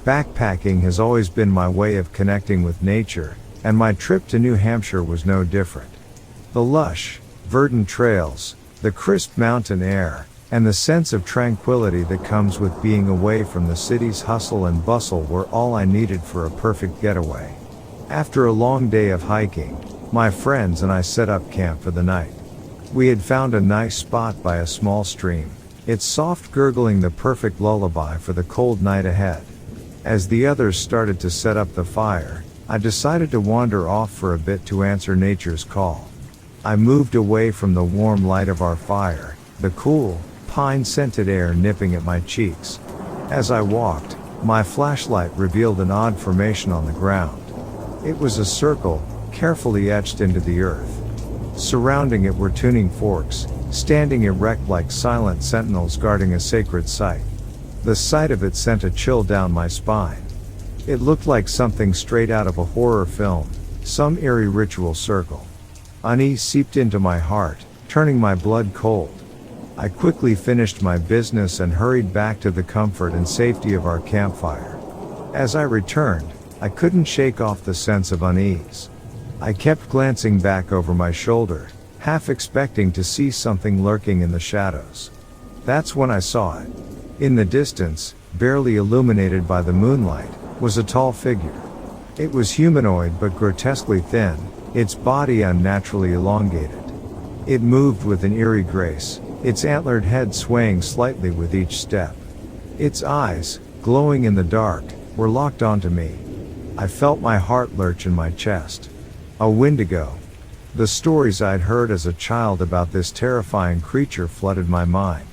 Backpacking has always been my way of connecting with nature, and my trip to New Hampshire was no different. The lush, verdant trails, the crisp mountain air, and the sense of tranquility that comes with being away from the city's hustle and bustle were all I needed for a perfect getaway. After a long day of hiking, my friends and I set up camp for the night. We had found a nice spot by a small stream, its soft gurgling the perfect lullaby for the cold night ahead. As the others started to set up the fire, I decided to wander off for a bit to answer nature's call. I moved away from the warm light of our fire, the cool, pine-scented air nipping at my cheeks. As I walked, my flashlight revealed an odd formation on the ground. It was a circle, carefully etched into the earth. Surrounding it were tuning forks, standing erect like silent sentinels guarding a sacred site. The sight of it sent a chill down my spine. It looked like something straight out of a horror film, some eerie ritual circle. Unease seeped into my heart, turning my blood cold. I quickly finished my business and hurried back to the comfort and safety of our campfire. As I returned, I couldn't shake off the sense of unease. I kept glancing back over my shoulder, half expecting to see something lurking in the shadows. That's when I saw it. In the distance, barely illuminated by the moonlight, was a tall figure. It was humanoid but grotesquely thin, its body unnaturally elongated. It moved with an eerie grace, its antlered head swaying slightly with each step. Its eyes, glowing in the dark, were locked onto me. I felt my heart lurch in my chest. A Wendigo. The stories I'd heard as a child about this terrifying creature flooded my mind.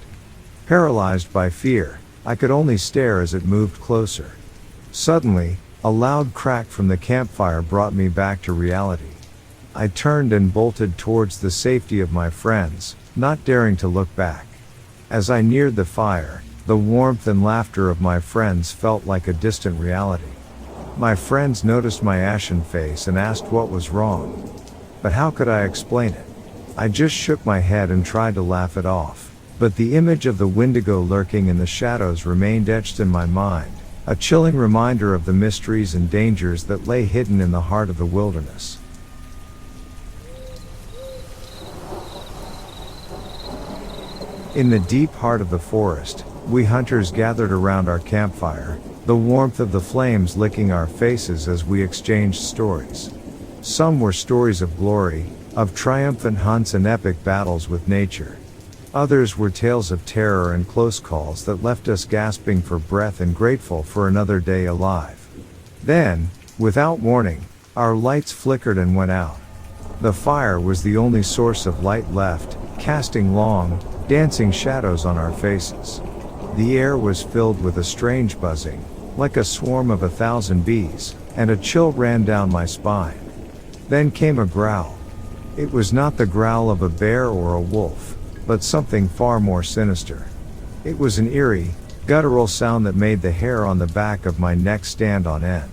Paralyzed by fear, I could only stare as it moved closer. Suddenly, a loud crack from the campfire brought me back to reality. I turned and bolted towards the safety of my friends, not daring to look back. As I neared the fire, the warmth and laughter of my friends felt like a distant reality. My friends noticed my ashen face and asked what was wrong. But how could I explain it? I just shook my head and tried to laugh it off. But the image of the Wendigo lurking in the shadows remained etched in my mind, a chilling reminder of the mysteries and dangers that lay hidden in the heart of the wilderness. In the deep heart of the forest, we hunters gathered around our campfire, the warmth of the flames licking our faces as we exchanged stories. Some were stories of glory, of triumphant hunts and epic battles with nature. Others were tales of terror and close calls that left us gasping for breath and grateful for another day alive. Then, without warning, our lights flickered and went out. The fire was the only source of light left, casting long, dancing shadows on our faces. The air was filled with a strange buzzing, like a swarm of 1,000 bees, and a chill ran down my spine. Then came a growl. It was not the growl of a bear or a wolf, but something far more sinister. It was an eerie, guttural sound that made the hair on the back of my neck stand on end.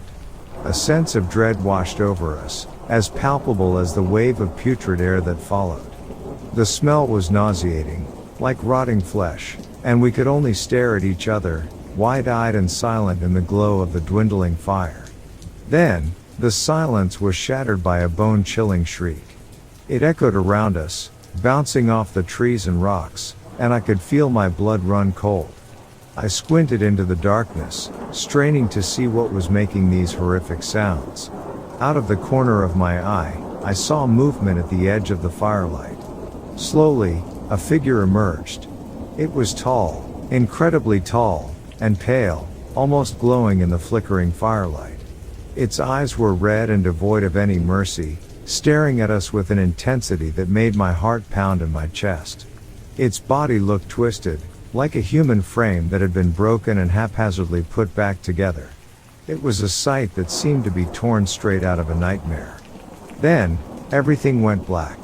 A sense of dread washed over us, as palpable as the wave of putrid air that followed. The smell was nauseating, like rotting flesh, and we could only stare at each other, wide-eyed and silent in the glow of the dwindling fire. Then, The silence was shattered by a bone-chilling shriek. It echoed around us, bouncing off the trees and rocks, and I could feel my blood run cold. I squinted into the darkness, straining to see what was making these horrific sounds. Out of the corner of my eye, I saw movement at the edge of the firelight. Slowly, a figure emerged. It was tall, incredibly tall, and pale, almost glowing in the flickering firelight. Its eyes were red and devoid of any mercy, staring at us with an intensity that made my heart pound in my chest. Its body looked twisted, like a human frame that had been broken and haphazardly put back together. It was a sight that seemed to be torn straight out of a nightmare. Then, everything went black.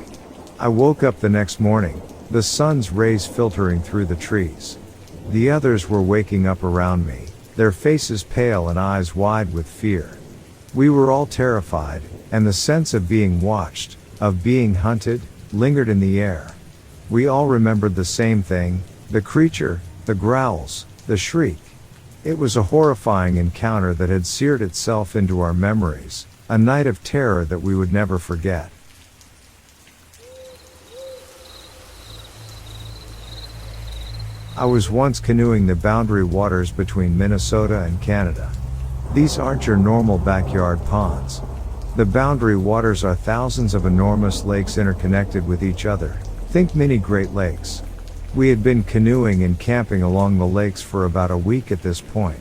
I woke up the next morning, the sun's rays filtering through the trees. The others were waking up around me, their faces pale and eyes wide with fear. We were all terrified, and the sense of being watched, of being hunted, lingered in the air. We all remembered the same thing, the creature, the growls, the shriek. It was a horrifying encounter that had seared itself into our memories, a night of terror that we would never forget. I was once canoeing the boundary waters between Minnesota and Canada. These aren't your normal backyard ponds. The boundary waters are thousands of enormous lakes interconnected with each other. Think mini Great Lakes. We had been canoeing and camping along the lakes for about a week at this point.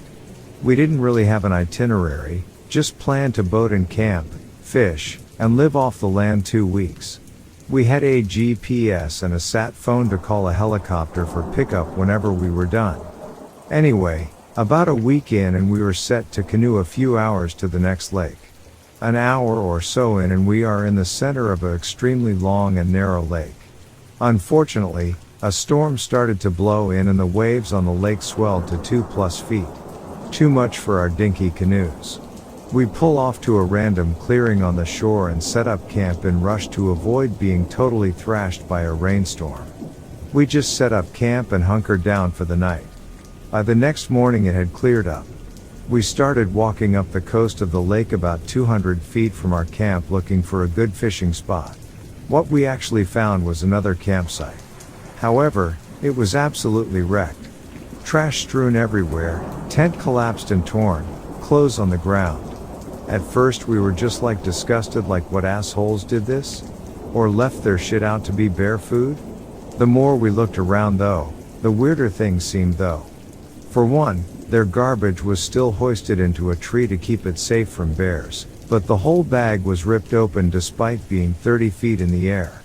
We didn't really have an itinerary, just planned to boat and camp, fish, and live off the land 2 weeks. We had a GPS and a sat phone to call a helicopter for pickup whenever we were done. Anyway, about a week in and we were set to canoe a few hours to the next lake. An hour or so in and we are in the center of an extremely long and narrow lake. Unfortunately, a storm started to blow in and the waves on the lake swelled to 2+ feet. Too much for our dinky canoes. We pull off to a random clearing on the shore and set up camp in rush to avoid being totally thrashed by a rainstorm. We just set up camp and hunkered down for the night. By the next morning it had cleared up. We started walking up the coast of the lake about 200 feet from our camp looking for a good fishing spot. What we actually found was another campsite. However, it was absolutely wrecked. Trash strewn everywhere, tent collapsed and torn, clothes on the ground. At first we were just disgusted, like what assholes did this? Or left their shit out to be bear food? The more we looked around though, the weirder things seemed though. For one, their garbage was still hoisted into a tree to keep it safe from bears, but the whole bag was ripped open despite being 30 feet in the air.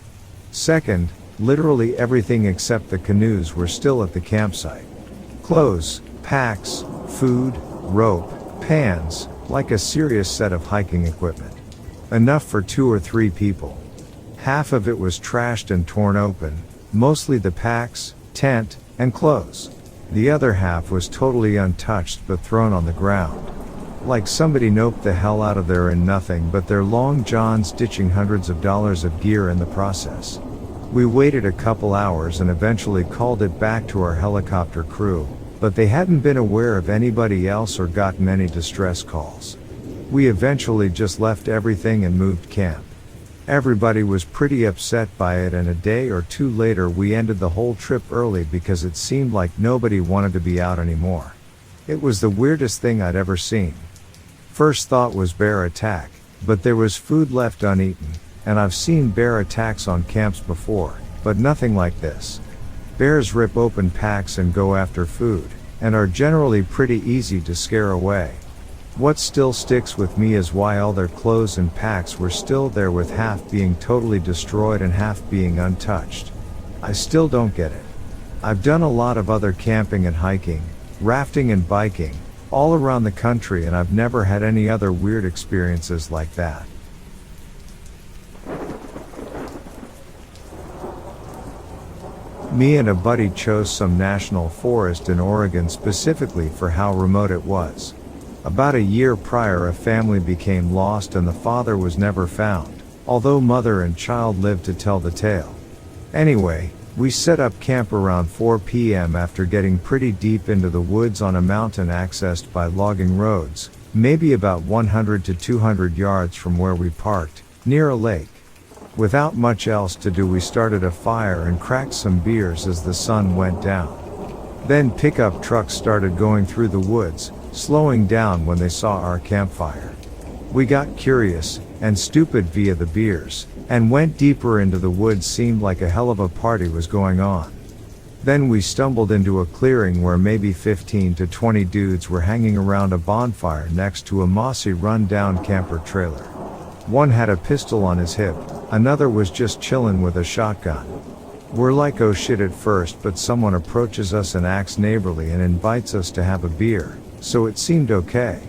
Second, literally everything except the canoes were still at the campsite. Clothes, packs, food, rope, pans, like a serious set of hiking equipment. Enough for 2 or 3 people. Half of it was trashed and torn open, mostly the packs, tent, and clothes. The other half was totally untouched but thrown on the ground. Like somebody noped the hell out of there in nothing but their long johns, ditching hundreds of dollars of gear in the process. We waited a couple hours and eventually called it back to our helicopter crew, but they hadn't been aware of anybody else or gotten any distress calls. We eventually just left everything and moved camp. Everybody was pretty upset by it, and a day or 2 later we ended the whole trip early because it seemed like nobody wanted to be out anymore. It was the weirdest thing I'd ever seen. First thought was bear attack, but there was food left uneaten, and I've seen bear attacks on camps before, but nothing like this. Bears rip open packs and go after food, and are generally pretty easy to scare away. What still sticks with me is why all their clothes and packs were still there, with half being totally destroyed and half being untouched. I still don't get it. I've done a lot of other camping and hiking, rafting and biking, all around the country, and I've never had any other weird experiences like that. Me and a buddy chose some national forest in Oregon specifically for how remote it was. About a year prior, a family became lost and the father was never found, although mother and child lived to tell the tale. Anyway, we set up camp around 4 p.m. after getting pretty deep into the woods on a mountain accessed by logging roads, maybe about 100 to 200 yards from where we parked, near a lake. Without much else to do, we started a fire and cracked some beers as the sun went down. Then pickup trucks started going through the woods, slowing down when they saw our campfire. We got curious and stupid via the beers, and went deeper into the woods. Seemed like a hell of a party was going on. Then we stumbled into a clearing where maybe 15 to 20 dudes were hanging around a bonfire next to a mossy run-down camper trailer. One had a pistol on his hip, another was just chillin' with a shotgun. We're like, oh shit at first, but someone approaches us and acts neighborly and invites us to have a beer, so it seemed okay.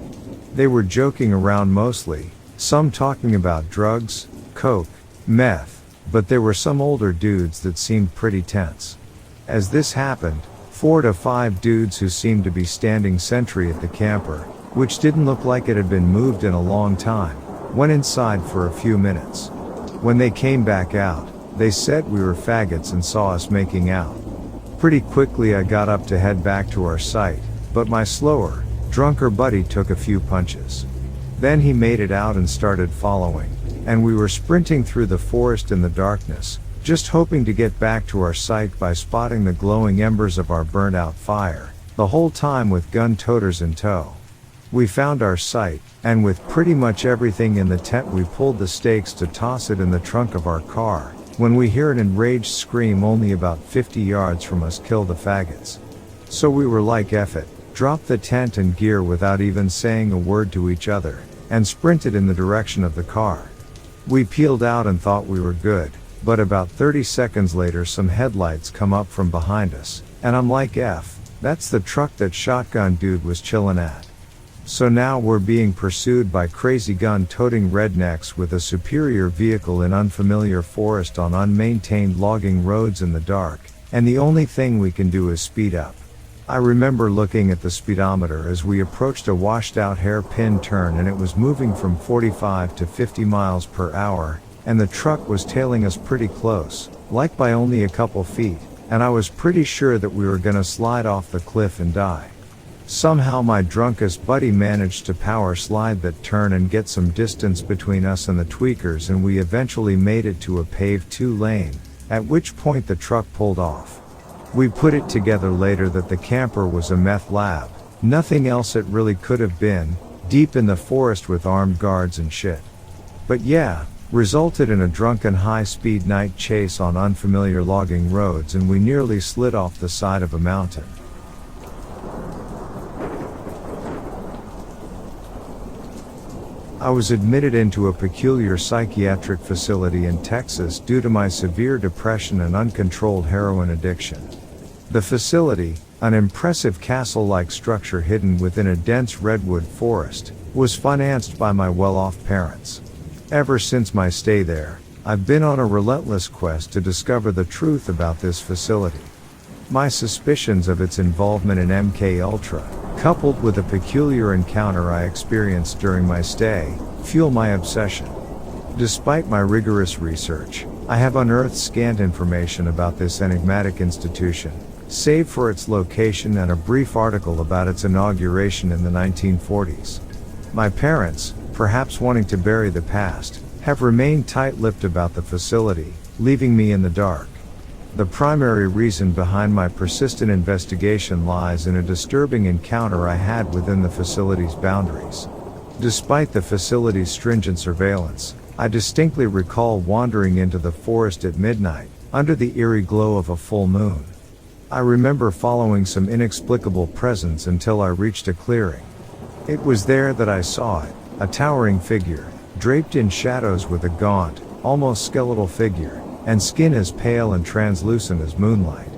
They were joking around mostly, some talking about drugs, coke, meth, but there were some older dudes that seemed pretty tense. As this happened, 4 to 5 dudes who seemed to be standing sentry at the camper, which didn't look like it had been moved in a long time, went inside for a few minutes. When they came back out, they said we were faggots and saw us making out. Pretty quickly I got up to head back to our site, but my slower, drunker buddy took a few punches. Then he made it out and started following, and we were sprinting through the forest in the darkness, just hoping to get back to our site by spotting the glowing embers of our burnt out fire, the whole time with gun toters in tow. We found our site, and with pretty much everything in the tent we pulled the stakes to toss it in the trunk of our car, when we hear an enraged scream only about 50 yards from us, "Kill the faggots." So we were like, F it, dropped the tent and gear without even saying a word to each other, and sprinted in the direction of the car. We peeled out and thought we were good, but about 30 seconds later some headlights come up from behind us, and I'm like, F, that's the truck that shotgun dude was chillin' at. So now we're being pursued by crazy gun-toting rednecks with a superior vehicle in unfamiliar forest on unmaintained logging roads in the dark, and the only thing we can do is speed up. I remember looking at the speedometer as we approached a washed-out hairpin turn, and it was moving from 45 to 50 miles per hour, and the truck was tailing us pretty close, like by only a couple feet, and I was pretty sure that we were gonna slide off the cliff and die. Somehow my drunkest buddy managed to power slide that turn and get some distance between us and the tweakers, and we eventually made it to a paved 2-lane, at which point the truck pulled off. We put it together later that the camper was a meth lab, nothing else it really could have been, deep in the forest with armed guards and shit. But yeah, resulted in a drunken high-speed night chase on unfamiliar logging roads, and we nearly slid off the side of a mountain. I was admitted into a peculiar psychiatric facility in Texas due to my severe depression and uncontrolled heroin addiction. The facility, an impressive castle-like structure hidden within a dense redwood forest, was financed by my well-off parents. Ever since my stay there, I've been on a relentless quest to discover the truth about this facility. My suspicions of its involvement in MK Ultra, coupled with a peculiar encounter I experienced during my stay, fuel my obsession. Despite my rigorous research, I have unearthed scant information about this enigmatic institution, save for its location and a brief article about its inauguration in the 1940s. My parents, perhaps wanting to bury the past, have remained tight-lipped about the facility, leaving me in the dark. The primary reason behind my persistent investigation lies in a disturbing encounter I had within the facility's boundaries. Despite the facility's stringent surveillance, I distinctly recall wandering into the forest at midnight, under the eerie glow of a full moon. I remember following some inexplicable presence until I reached a clearing. It was there that I saw it, a towering figure, draped in shadows with a gaunt, almost skeletal figure, and skin as pale and translucent as moonlight.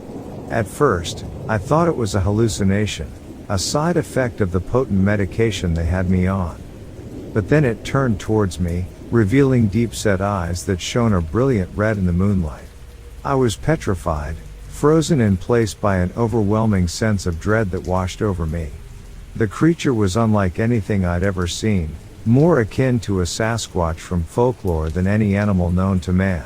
At first, I thought it was a hallucination, a side effect of the potent medication they had me on. But then it turned towards me, revealing deep-set eyes that shone a brilliant red in the moonlight. I was petrified, frozen in place by an overwhelming sense of dread that washed over me. The creature was unlike anything I'd ever seen, more akin to a Sasquatch from folklore than any animal known to man.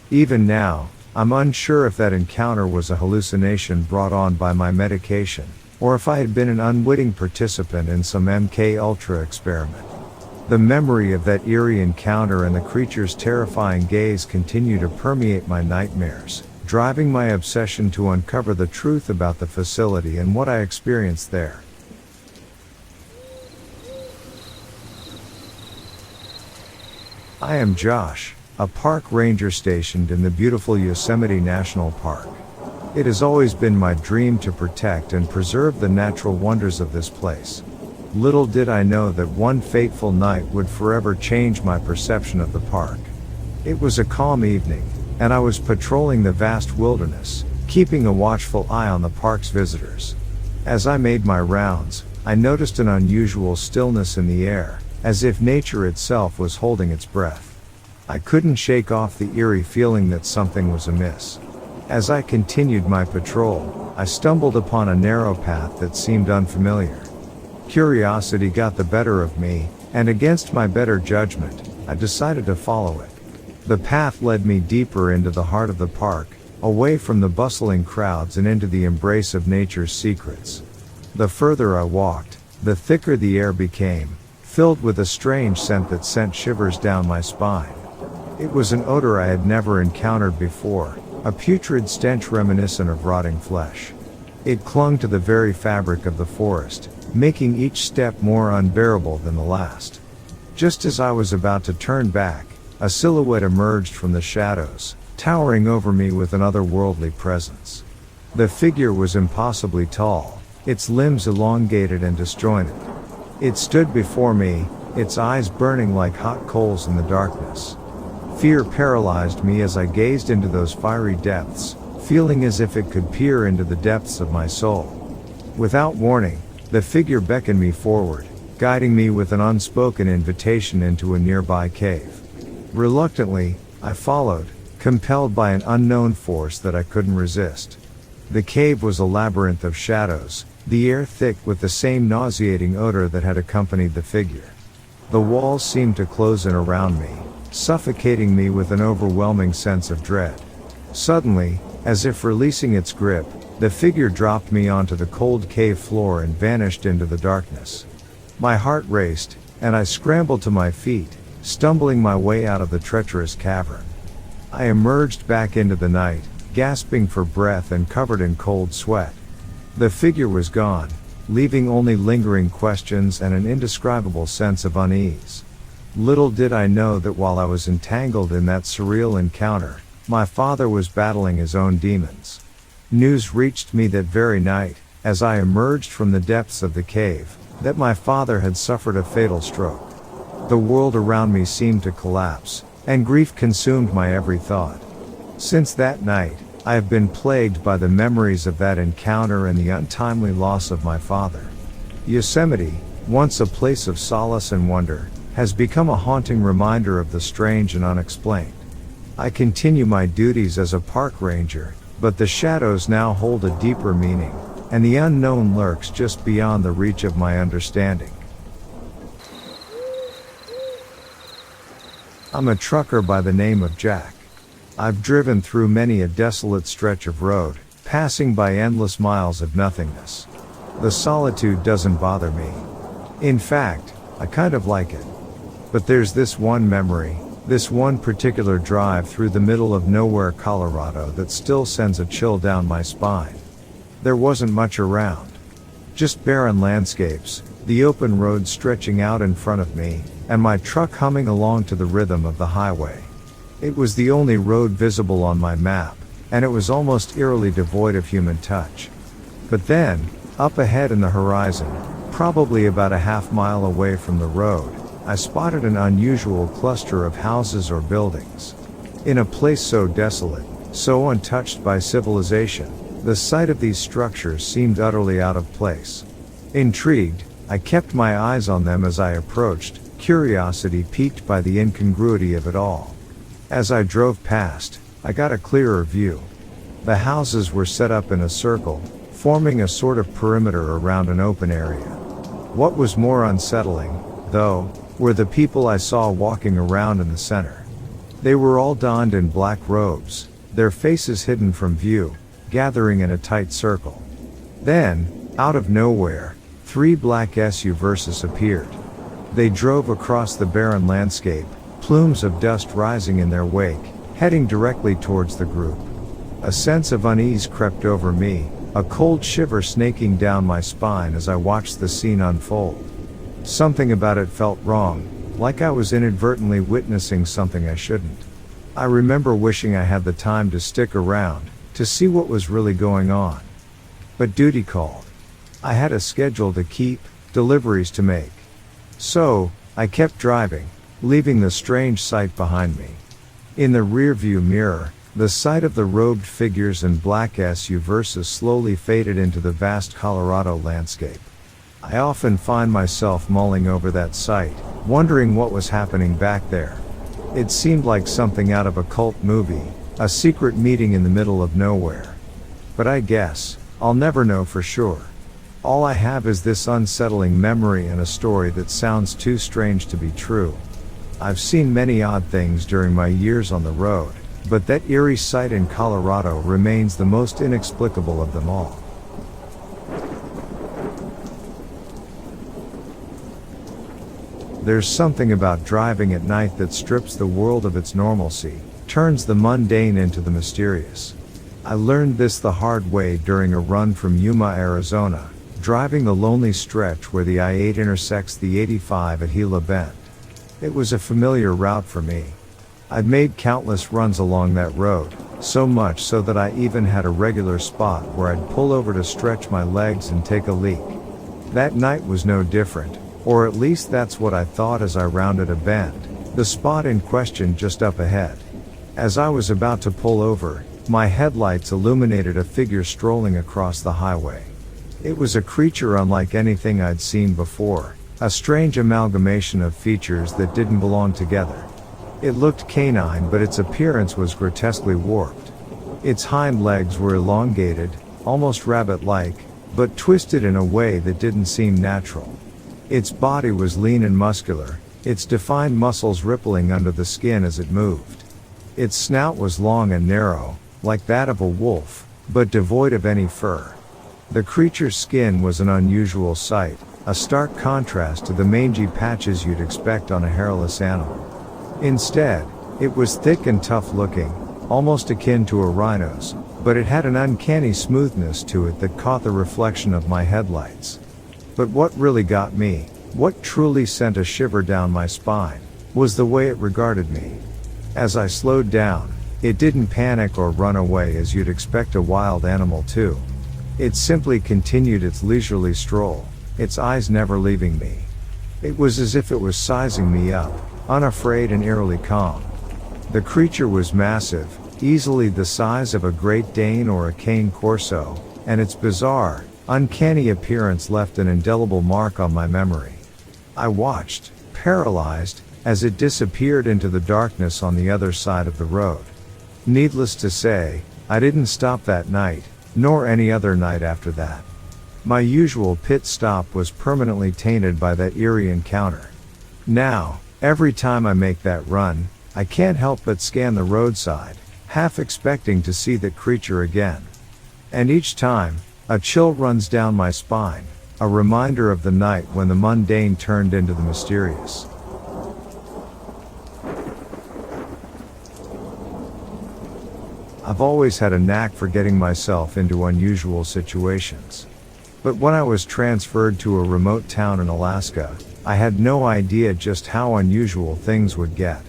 Even now, I'm unsure if that encounter was a hallucination brought on by my medication, or if I had been an unwitting participant in some MK Ultra experiment. The memory of that eerie encounter and the creature's terrifying gaze continue to permeate my nightmares, driving my obsession to uncover the truth about the facility and what I experienced there. I am Josh, a park ranger stationed in the beautiful Yosemite National Park. It has always been my dream to protect and preserve the natural wonders of this place. Little did I know that one fateful night would forever change my perception of the park. It was a calm evening, and I was patrolling the vast wilderness, keeping a watchful eye on the park's visitors. As I made my rounds, I noticed an unusual stillness in the air, as if nature itself was holding its breath. I couldn't shake off the eerie feeling that something was amiss. As I continued my patrol, I stumbled upon a narrow path that seemed unfamiliar. Curiosity got the better of me, and against my better judgment, I decided to follow it. The path led me deeper into the heart of the park, away from the bustling crowds and into the embrace of nature's secrets. The further I walked, the thicker the air became, filled with a strange scent that sent shivers down my spine. It was an odor I had never encountered before, a putrid stench reminiscent of rotting flesh. It clung to the very fabric of the forest, making each step more unbearable than the last. Just as I was about to turn back, a silhouette emerged from the shadows, towering over me with an otherworldly presence. The figure was impossibly tall, its limbs elongated and disjointed. It stood before me, its eyes burning like hot coals in the darkness. Fear paralyzed me as I gazed into those fiery depths, feeling as if it could peer into the depths of my soul. Without warning, the figure beckoned me forward, guiding me with an unspoken invitation into a nearby cave. Reluctantly, I followed, compelled by an unknown force that I couldn't resist. The cave was a labyrinth of shadows, the air thick with the same nauseating odor that had accompanied the figure. The walls seemed to close in around me, suffocating me with an overwhelming sense of dread. Suddenly, as if releasing its grip, the figure dropped me onto the cold cave floor and vanished into the darkness. My heart raced, and I scrambled to my feet, stumbling my way out of the treacherous cavern. I emerged back into the night, gasping for breath and covered in cold sweat. The figure was gone, leaving only lingering questions and an indescribable sense of unease. Little did I know that while I was entangled in that surreal encounter, my father was battling his own demons. News reached me that very night, as I emerged from the depths of the cave, that my father had suffered a fatal stroke. The world around me seemed to collapse, and grief consumed my every thought. Since that night, I have been plagued by the memories of that encounter and the untimely loss of my father. Yosemite, once a place of solace and wonder, has become a haunting reminder of the strange and unexplained. I continue my duties as a park ranger, but the shadows now hold a deeper meaning, and the unknown lurks just beyond the reach of my understanding. I'm a trucker by the name of Jack. I've driven through many a desolate stretch of road, passing by endless miles of nothingness. The solitude doesn't bother me. In fact, I kind of like it. But there's this one memory, this one particular drive through the middle of nowhere Colorado that still sends a chill down my spine. There wasn't much around. Just barren landscapes, the open road stretching out in front of me, and my truck humming along to the rhythm of the highway. It was the only road visible on my map, and it was almost eerily devoid of human touch. But then, up ahead in the horizon, probably about a half-mile away from the road, I spotted an unusual cluster of houses or buildings. In a place so desolate, so untouched by civilization, the sight of these structures seemed utterly out of place. Intrigued, I kept my eyes on them as I approached, curiosity piqued by the incongruity of it all. As I drove past, I got a clearer view. The houses were set up in a circle, forming a sort of perimeter around an open area. What was more unsettling, though, were the people I saw walking around in the center. They were all donned in black robes, their faces hidden from view, gathering in a tight circle. Then, Out of nowhere, 3 black SUVs appeared. They drove across the barren landscape, plumes of dust rising in their wake, heading directly towards the group. A sense of unease crept over me, a cold shiver snaking down my spine as I watched the scene unfold. Something about it felt wrong, like I was inadvertently witnessing something I shouldn't. I remember wishing I had the time to stick around, to see what was really going on. But duty called. I had a schedule to keep, deliveries to make. So, I kept driving, leaving the strange sight behind me. In the rearview mirror, the sight of the robed figures and black SUVs slowly faded into the vast Colorado landscape. I often find myself mulling over that sight, wondering what was happening back there. It seemed like something out of a cult movie, a secret meeting in the middle of nowhere. But I guess, I'll never know for sure. All I have is this unsettling memory and a story that sounds too strange to be true. I've seen many odd things during my years on the road, but that eerie sight in Colorado remains the most inexplicable of them all. There's something about driving at night that strips the world of its normalcy, turns the mundane into the mysterious. I learned this the hard way during a run from Yuma, Arizona, driving the lonely stretch where the I-8 intersects the 85 at Gila Bend. It was a familiar route for me. I'd made countless runs along that road, so much so that I even had a regular spot where I'd pull over to stretch my legs and take a leak. That night was no different, or at least that's what I thought as I rounded a bend, the spot in question just up ahead. As I was about to pull over, my headlights illuminated a figure strolling across the highway. It was a creature unlike anything I'd seen before, a strange amalgamation of features that didn't belong together. It looked canine, but its appearance was grotesquely warped. Its hind legs were elongated, almost rabbit-like, but twisted in a way that didn't seem natural. Its body was lean and muscular, its defined muscles rippling under the skin as it moved. Its snout was long and narrow, like that of a wolf, but devoid of any fur. The creature's skin was an unusual sight, a stark contrast to the mangy patches you'd expect on a hairless animal. Instead, it was thick and tough looking, almost akin to a rhino's, but it had an uncanny smoothness to it that caught the reflection of my headlights. But what really got me, what truly sent a shiver down my spine, was the way it regarded me. As I slowed down, it didn't panic or run away as you'd expect a wild animal to. It simply continued its leisurely stroll, its eyes never leaving me. It was as if it was sizing me up, unafraid and eerily calm. The creature was massive, easily the size of a Great Dane or a Cane Corso, and its bizarre, uncanny appearance left an indelible mark on my memory. I watched, paralyzed, as it disappeared into the darkness on the other side of the road. Needless to say, I didn't stop that night, nor any other night after that. My usual pit stop was permanently tainted by that eerie encounter. Now, every time I make that run, I can't help but scan the roadside, half expecting to see that creature again. And each time, a chill runs down my spine, a reminder of the night when the mundane turned into the mysterious. I've always had a knack for getting myself into unusual situations. But when I was transferred to a remote town in Alaska, I had no idea just how unusual things would get.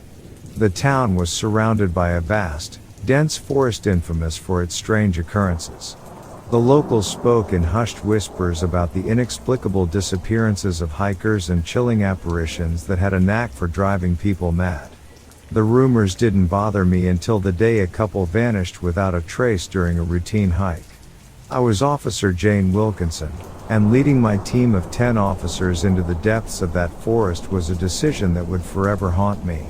The town was surrounded by a vast, dense forest infamous for its strange occurrences. The locals spoke in hushed whispers about the inexplicable disappearances of hikers and chilling apparitions that had a knack for driving people mad. The rumors didn't bother me until the day a couple vanished without a trace during a routine hike. I was Officer Jane Wilkinson, and leading my team of 10 officers into the depths of that forest was a decision that would forever haunt me.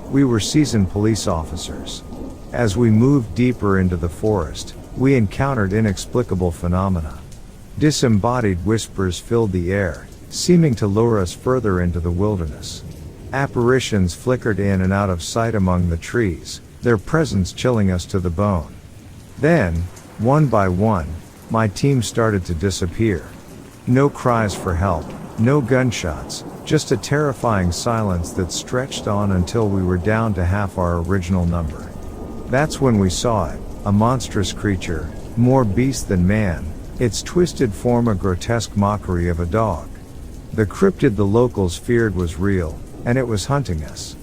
We were seasoned police officers. As we moved deeper into the forest, we encountered inexplicable phenomena. Disembodied whispers filled the air, seeming to lure us further into the wilderness. Apparitions flickered in and out of sight among the trees, their presence chilling us to the bone. Then, one by one, my team started to disappear, No cries for help, no gunshots, just a terrifying silence that stretched on until we were down to half our original number. That's when we saw it, a monstrous creature, more beast than man, its twisted form a grotesque mockery of a dog. The cryptid the locals feared was real, and it was hunting us.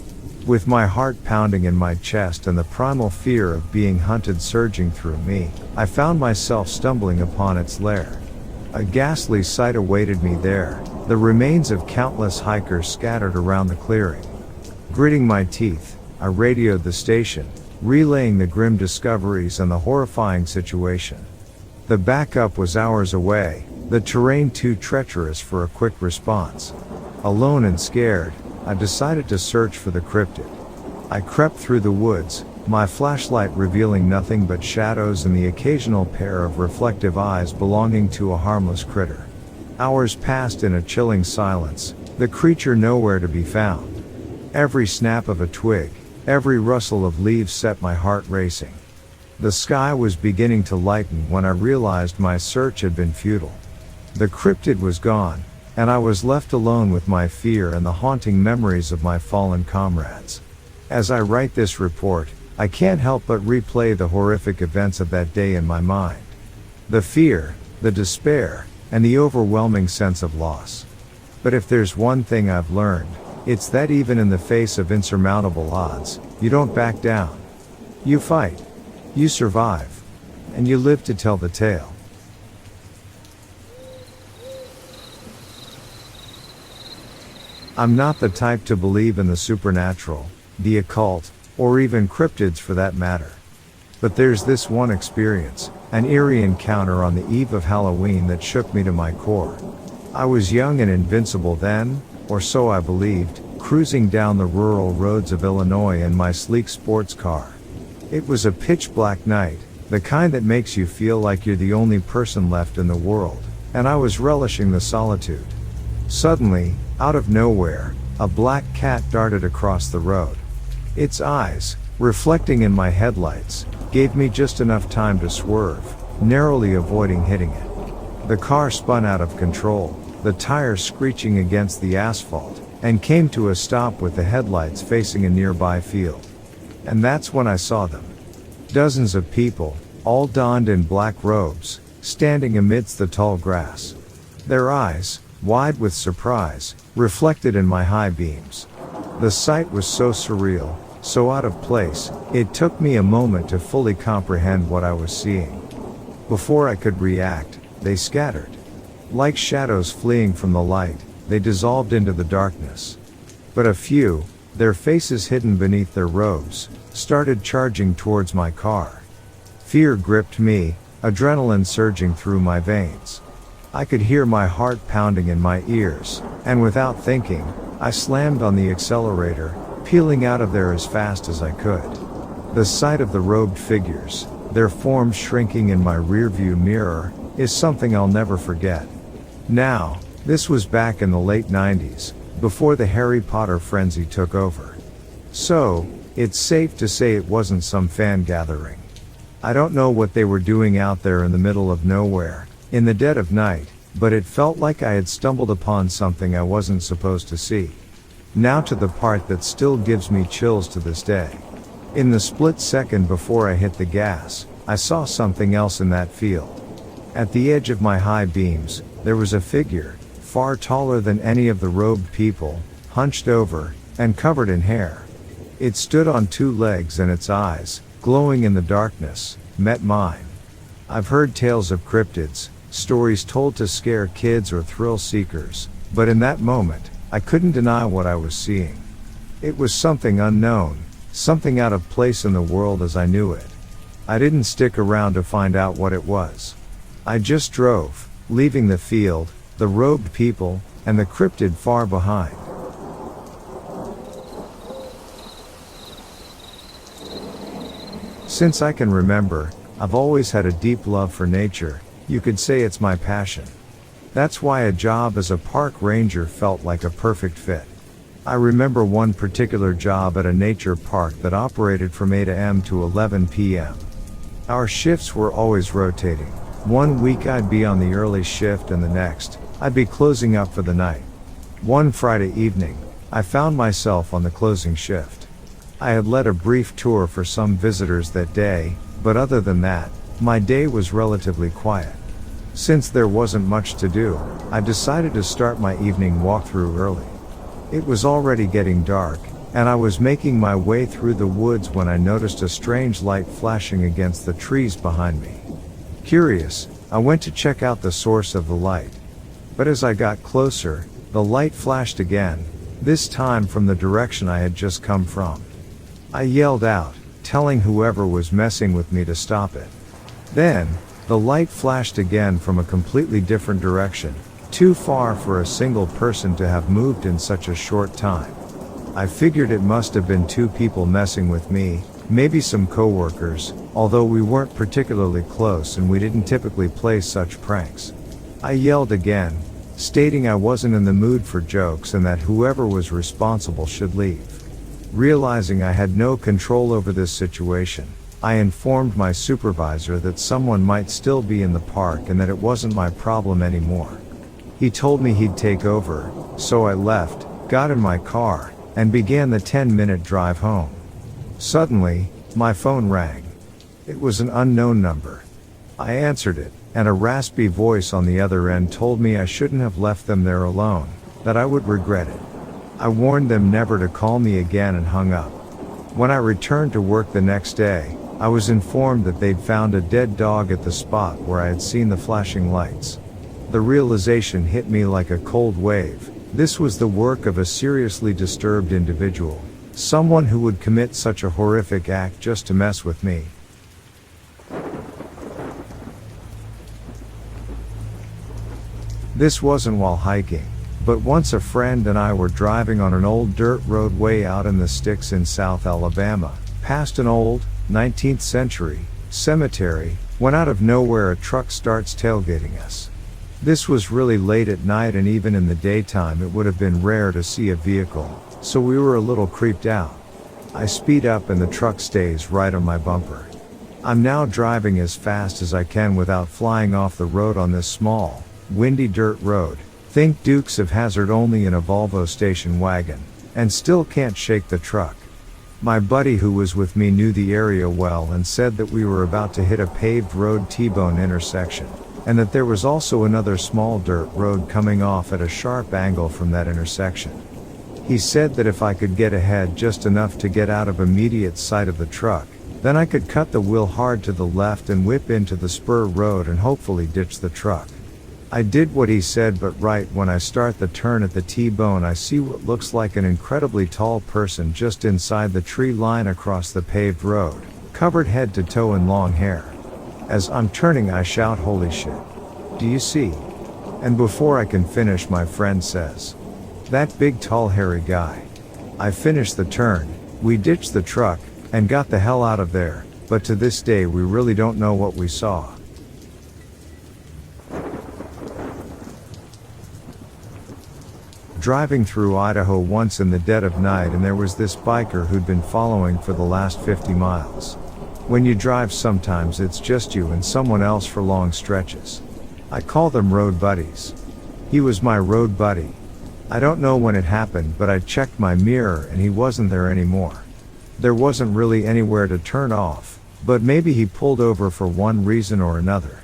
With my heart pounding in my chest and the primal fear of being hunted surging through me, I found myself stumbling upon its lair. A ghastly sight awaited me there, the remains of countless hikers scattered around the clearing. Gritting my teeth, I radioed the station, relaying the grim discoveries and the horrifying situation. The backup was hours away, the terrain too treacherous for a quick response. Alone and scared, I decided to search for the cryptid. I crept through the woods, my flashlight revealing nothing but shadows and the occasional pair of reflective eyes belonging to a harmless critter. Hours passed in a chilling silence, the creature nowhere to be found. Every snap of a twig, every rustle of leaves set my heart racing. The sky was beginning to lighten when I realized my search had been futile. The cryptid was gone, and I was left alone with my fear and the haunting memories of my fallen comrades. As I write this report, I can't help but replay the horrific events of that day in my mind. The fear, the despair, and the overwhelming sense of loss. But if there's one thing I've learned, it's that even in the face of insurmountable odds, you don't back down. You fight. You survive. And you live to tell the tale. I'm not the type to believe in the supernatural, the occult, or even cryptids for that matter. But there's this one experience, an eerie encounter on the eve of Halloween that shook me to my core. I was young and invincible then, or so I believed, cruising down the rural roads of Illinois in my sleek sports car. It was a pitch-black night, the kind that makes you feel like you're the only person left in the world, and I was relishing the solitude. Suddenly, out of nowhere, a black cat darted across the road. Its eyes, reflecting in my headlights, gave me just enough time to swerve, narrowly avoiding hitting it. The car spun out of control, the tires screeching against the asphalt, and came to a stop with the headlights facing a nearby field. And that's when I saw them. Dozens of people, all donned in black robes, standing amidst the tall grass. Their eyes, wide with surprise, reflected in my high beams. The sight was so surreal, so out of place, it took me a moment to fully comprehend what I was seeing. Before I could react, they scattered. Like shadows fleeing from the light, they dissolved into the darkness. But a few, their faces hidden beneath their robes, started charging towards my car. Fear gripped me, adrenaline surging through my veins. I could hear my heart pounding in my ears, and without thinking, I slammed on the accelerator, peeling out of there as fast as I could. The sight of the robed figures, their forms shrinking in my rearview mirror, is something I'll never forget. Now, this was back in the late 90s, before the Harry Potter frenzy took over. So, it's safe to say it wasn't some fan gathering. I don't know what they were doing out there in the middle of nowhere, in the dead of night, but it felt like I had stumbled upon something I wasn't supposed to see. Now to the part that still gives me chills to this day. In the split second before I hit the gas, I saw something else in that field. At the edge of my high beams, there was a figure, far taller than any of the robed people, hunched over, and covered in hair. It stood on two legs and its eyes, glowing in the darkness, met mine. I've heard tales of cryptids, stories told to scare kids or thrill seekers, but in that moment, I couldn't deny what I was seeing. It was something unknown, something out of place in the world as I knew it. I didn't stick around to find out what it was. I just drove, leaving the field, the robed people, and the cryptid far behind. Since I can remember, I've always had a deep love for nature. You could say it's my passion. That's why a job as a park ranger felt like a perfect fit. I remember one particular job at a nature park that operated from 8 a.m. to 11 p.m. Our shifts were always rotating. One week I'd be on the early shift and the next, I'd be closing up for the night. One Friday evening, I found myself on the closing shift. I had led a brief tour for some visitors that day, but other than that, my day was relatively quiet. Since there wasn't much to do, I decided to start my evening walkthrough early. It was already getting dark, and I was making my way through the woods when I noticed a strange light flashing against the trees behind me. Curious, I went to check out the source of the light. But as I got closer, the light flashed again, this time from the direction I had just come from. I yelled out, telling whoever was messing with me to stop it. Then, the light flashed again from a completely different direction, too far for a single person to have moved in such a short time. I figured it must have been two people messing with me, maybe some coworkers, although we weren't particularly close and we didn't typically play such pranks. I yelled again, stating I wasn't in the mood for jokes and that whoever was responsible should leave. Realizing I had no control over this situation, I informed my supervisor that someone might still be in the park and that it wasn't my problem anymore. He told me he'd take over, so I left, got in my car, and began the 10-minute drive home. Suddenly, my phone rang. It was an unknown number. I answered it, and a raspy voice on the other end told me I shouldn't have left them there alone, that I would regret it. I warned them never to call me again and hung up. When I returned to work the next day, I was informed that they'd found a dead dog at the spot where I had seen the flashing lights. The realization hit me like a cold wave. This was the work of a seriously disturbed individual, someone who would commit such a horrific act just to mess with me. This wasn't while hiking, but once a friend and I were driving on an old dirt road way out in the sticks in South Alabama, past an old, 19th century, cemetery, when out of nowhere a truck starts tailgating us. This was really late at night and even in the daytime it would have been rare to see a vehicle, so we were a little creeped out. I speed up and the truck stays right on my bumper. I'm now driving as fast as I can without flying off the road on this small, windy dirt road. Think Dukes of Hazzard only in a Volvo station wagon, and still can't shake the truck. My buddy who was with me knew the area well and said that we were about to hit a paved road T-bone intersection, and that there was also another small dirt road coming off at a sharp angle from that intersection. He said that if I could get ahead just enough to get out of immediate sight of the truck, then I could cut the wheel hard to the left and whip into the spur road and hopefully ditch the truck. I did what he said, but right when I start the turn at the T-bone I see what looks like an incredibly tall person just inside the tree line across the paved road, covered head to toe in long hair. As I'm turning I shout, "Holy shit. Do you see?" And before I can finish my friend says, "That big tall hairy guy." I finished the turn, we ditched the truck, and got the hell out of there, but to this day we really don't know what we saw. Driving through Idaho once in the dead of night and there was this biker who'd been following for the last 50 miles. When you drive sometimes it's just you and someone else for long stretches. I call them road buddies. He was my road buddy. I don't know when it happened, but I checked my mirror and he wasn't there anymore. There wasn't really anywhere to turn off, but maybe he pulled over for one reason or another.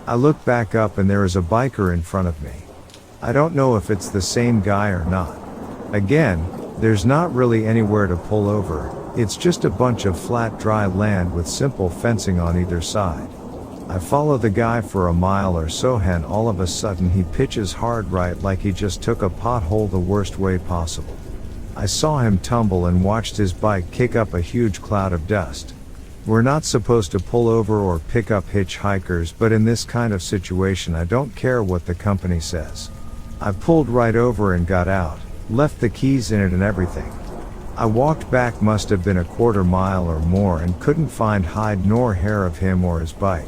I look back up and there is a biker in front of me. I don't know if it's the same guy or not. Again, there's not really anywhere to pull over, it's just a bunch of flat dry land with simple fencing on either side. I follow the guy for a mile or so and all of a sudden he pitches hard right like he just took a pothole the worst way possible. I saw him tumble and watched his bike kick up a huge cloud of dust. We're not supposed to pull over or pick up hitchhikers, but in this kind of situation I don't care what the company says. I pulled right over and got out, left the keys in it and everything. I walked back, must have been a quarter mile or more, and couldn't find hide nor hair of him or his bike.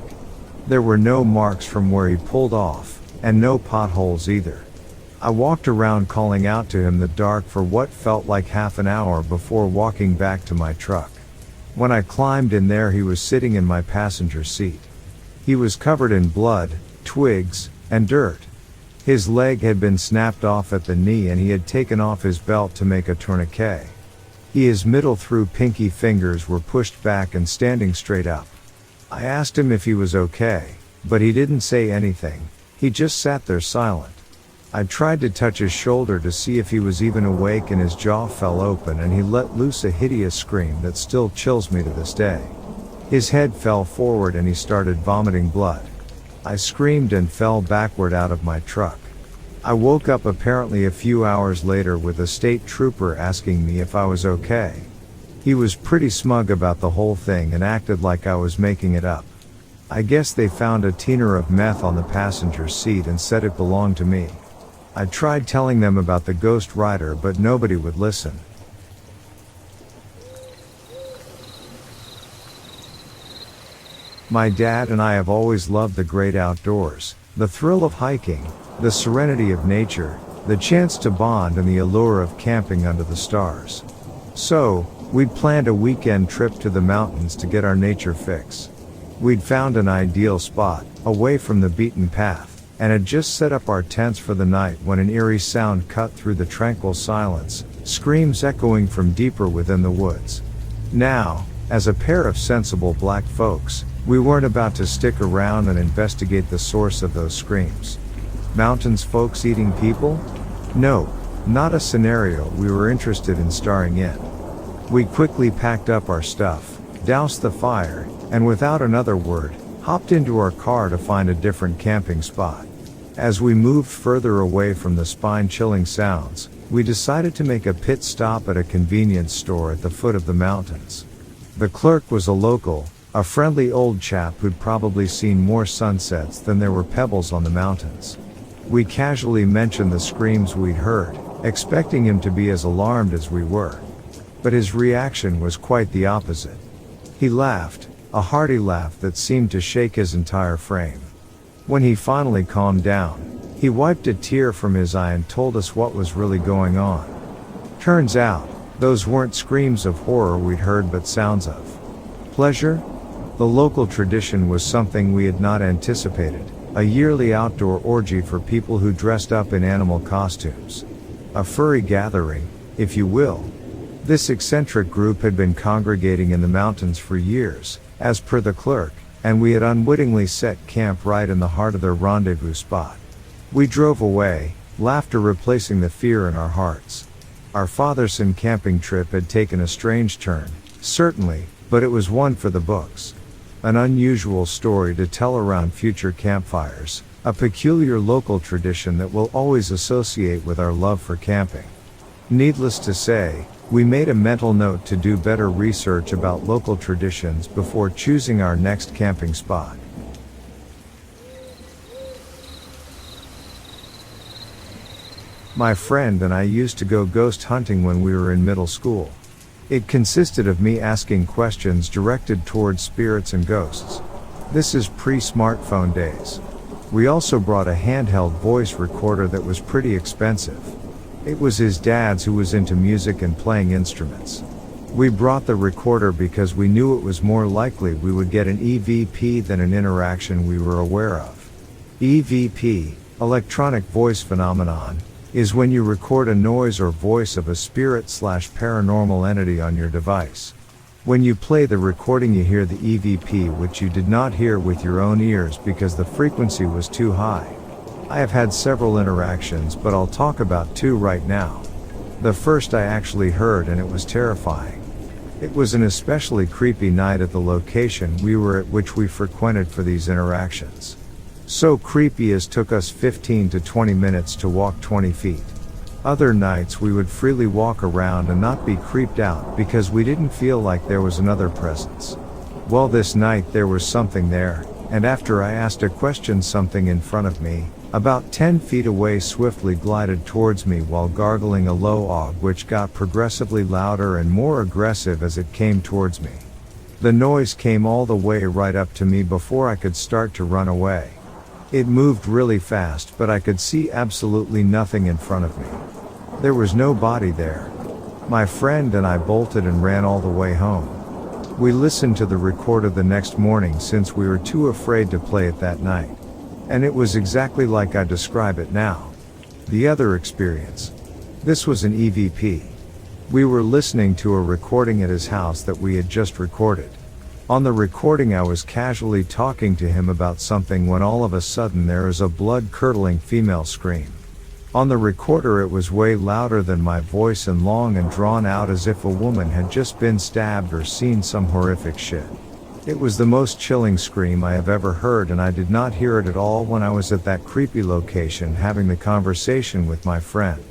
There were no marks from where he pulled off, and no potholes either. I walked around calling out to him in the dark for what felt like half an hour before walking back to my truck. When I climbed in there he was sitting in my passenger seat. He was covered in blood, twigs, and dirt. His leg had been snapped off at the knee and he had taken off his belt to make a tourniquet. His middle through pinky fingers were pushed back and standing straight up. I asked him if he was okay, but he didn't say anything, he just sat there silent. I tried to touch his shoulder to see if he was even awake and his jaw fell open and he let loose a hideous scream that still chills me to this day. His head fell forward and he started vomiting blood. I screamed and fell backward out of my truck. I woke up apparently a few hours later with a state trooper asking me if I was okay. He was pretty smug about the whole thing and acted like I was making it up. I guess they found a teener of meth on the passenger seat and said it belonged to me. I tried telling them about the ghost rider but nobody would listen. My dad and I have always loved the great outdoors, the thrill of hiking, the serenity of nature, the chance to bond and the allure of camping under the stars. So, we'd planned a weekend trip to the mountains to get our nature fix. We'd found an ideal spot, away from the beaten path, and had just set up our tents for the night when an eerie sound cut through the tranquil silence, screams echoing from deeper within the woods. Now, as a pair of sensible black folks, we weren't about to stick around and investigate the source of those screams. Mountains folks eating people? No, not a scenario we were interested in starring in. We quickly packed up our stuff, doused the fire, and without another word, hopped into our car to find a different camping spot. As we moved further away from the spine-chilling sounds, we decided to make a pit stop at a convenience store at the foot of the mountains. The clerk was a local, a friendly old chap who'd probably seen more sunsets than there were pebbles on the mountains. We casually mentioned the screams we'd heard, expecting him to be as alarmed as we were. But his reaction was quite the opposite. He laughed, a hearty laugh that seemed to shake his entire frame. When he finally calmed down, he wiped a tear from his eye and told us what was really going on. Turns out, those weren't screams of horror we'd heard but sounds of pleasure. The local tradition was something we had not anticipated, a yearly outdoor orgy for people who dressed up in animal costumes. A furry gathering, if you will. This eccentric group had been congregating in the mountains for years, as per the clerk, and we had unwittingly set camp right in the heart of their rendezvous spot. We drove away, laughter replacing the fear in our hearts. Our father-son camping trip had taken a strange turn, certainly, but it was one for the books. An unusual story to tell around future campfires, a peculiar local tradition that we'll always associate with our love for camping. Needless to say, we made a mental note to do better research about local traditions before choosing our next camping spot. My friend and I used to go ghost hunting when we were in middle school. It consisted of me asking questions directed towards spirits and ghosts. This is pre-smartphone days. We also brought a handheld voice recorder that was pretty expensive. It was his dad's, who was into music and playing instruments. We brought the recorder because we knew it was more likely we would get an EVP than an interaction we were aware of. EVP, electronic voice phenomenon, is when you record a noise or voice of a spirit/paranormal entity on your device. When you play the recording you hear the EVP, which you did not hear with your own ears because the frequency was too high. I have had several interactions, but I'll talk about two right now. The first I actually heard and it was terrifying. It was an especially creepy night at the location we were at, which we frequented for these interactions. So creepy as took us 15 to 20 minutes to walk 20 feet. Other nights we would freely walk around and not be creeped out because we didn't feel like there was another presence. Well, this night there was something there, and after I asked a question, something in front of me, about 10 feet away, swiftly glided towards me while gargling a low "og," which got progressively louder and more aggressive as it came towards me. The noise came all the way right up to me before I could start to run away. It moved really fast, but I could see absolutely nothing in front of me. There was no body there. My friend and I bolted and ran all the way home. We listened to the recorder the next morning since we were too afraid to play it that night. And it was exactly like I describe it now. The other experience. This was an EVP. We were listening to a recording at his house that we had just recorded. On the recording I was casually talking to him about something when all of a sudden there is a blood-curdling female scream. On the recorder it was way louder than my voice and long and drawn out as if a woman had just been stabbed or seen some horrific shit. It was the most chilling scream I have ever heard, and I did not hear it at all when I was at that creepy location having the conversation with my friend.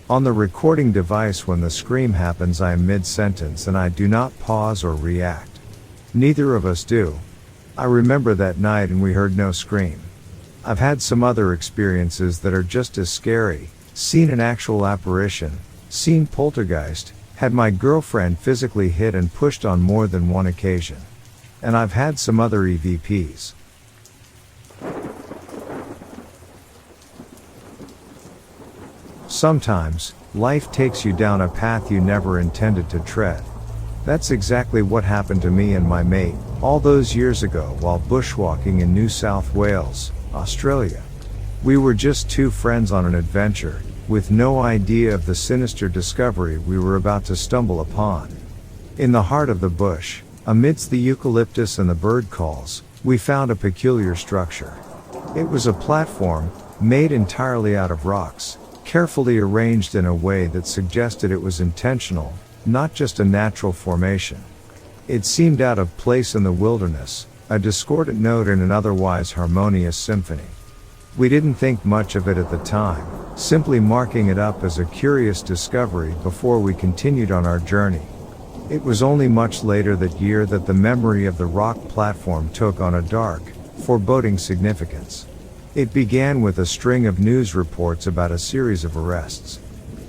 On the recording device when the scream happens I am mid-sentence and I do not pause or react. Neither of us do. I remember that night and we heard no scream. I've had some other experiences that are just as scary, seen an actual apparition, seen poltergeist, had my girlfriend physically hit and pushed on more than one occasion. And I've had some other EVPs. Sometimes, life takes you down a path you never intended to tread. That's exactly what happened to me and my mate, all those years ago while bushwalking in New South Wales, Australia. We were just two friends on an adventure, with no idea of the sinister discovery we were about to stumble upon. In the heart of the bush, amidst the eucalyptus and the bird calls, we found a peculiar structure. It was a platform, made entirely out of rocks, carefully arranged in a way that suggested it was intentional, not just a natural formation. It seemed out of place in the wilderness, a discordant note in an otherwise harmonious symphony. We didn't think much of it at the time, simply marking it up as a curious discovery before we continued on our journey. It was only much later that year that the memory of the rock platform took on a dark, foreboding significance. It began with a string of news reports about a series of arrests.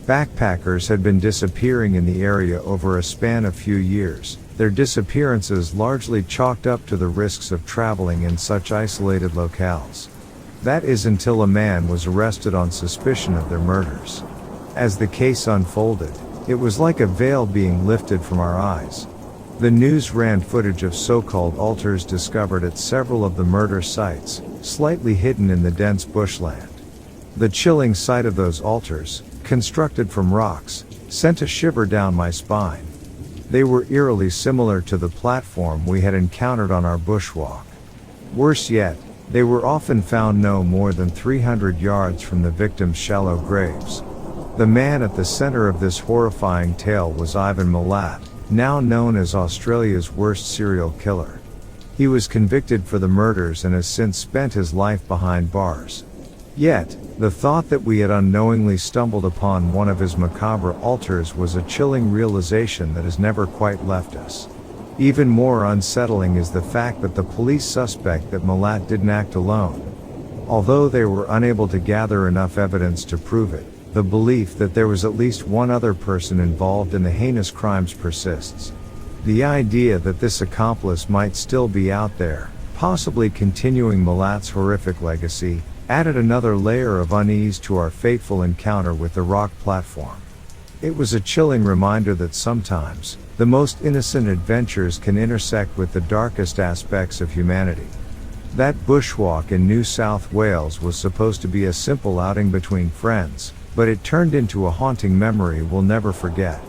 Backpackers had been disappearing in the area over a span of few years, their disappearances largely chalked up to the risks of traveling in such isolated locales. That is until a man was arrested on suspicion of their murders. As the case unfolded, it was like a veil being lifted from our eyes. The news ran footage of so-called altars discovered at several of the murder sites, slightly hidden in the dense bushland. The chilling sight of those altars, constructed from rocks, sent a shiver down my spine. They were eerily similar to the platform we had encountered on our bushwalk. Worse yet, they were often found no more than 300 yards from the victims' shallow graves. The man at the center of this horrifying tale was Ivan Milat, now known as Australia's worst serial killer. He was convicted for the murders and has since spent his life behind bars. Yet, the thought that we had unknowingly stumbled upon one of his macabre altars was a chilling realization that has never quite left us. Even more unsettling is the fact that the police suspect that Milat didn't act alone. Although they were unable to gather enough evidence to prove it, the belief that there was at least one other person involved in the heinous crimes persists. The idea that this accomplice might still be out there, possibly continuing Milat's horrific legacy, added another layer of unease to our fateful encounter with the rock platform. It was a chilling reminder that sometimes, the most innocent adventures can intersect with the darkest aspects of humanity. That bushwalk in New South Wales was supposed to be a simple outing between friends, but it turned into a haunting memory we'll never forget.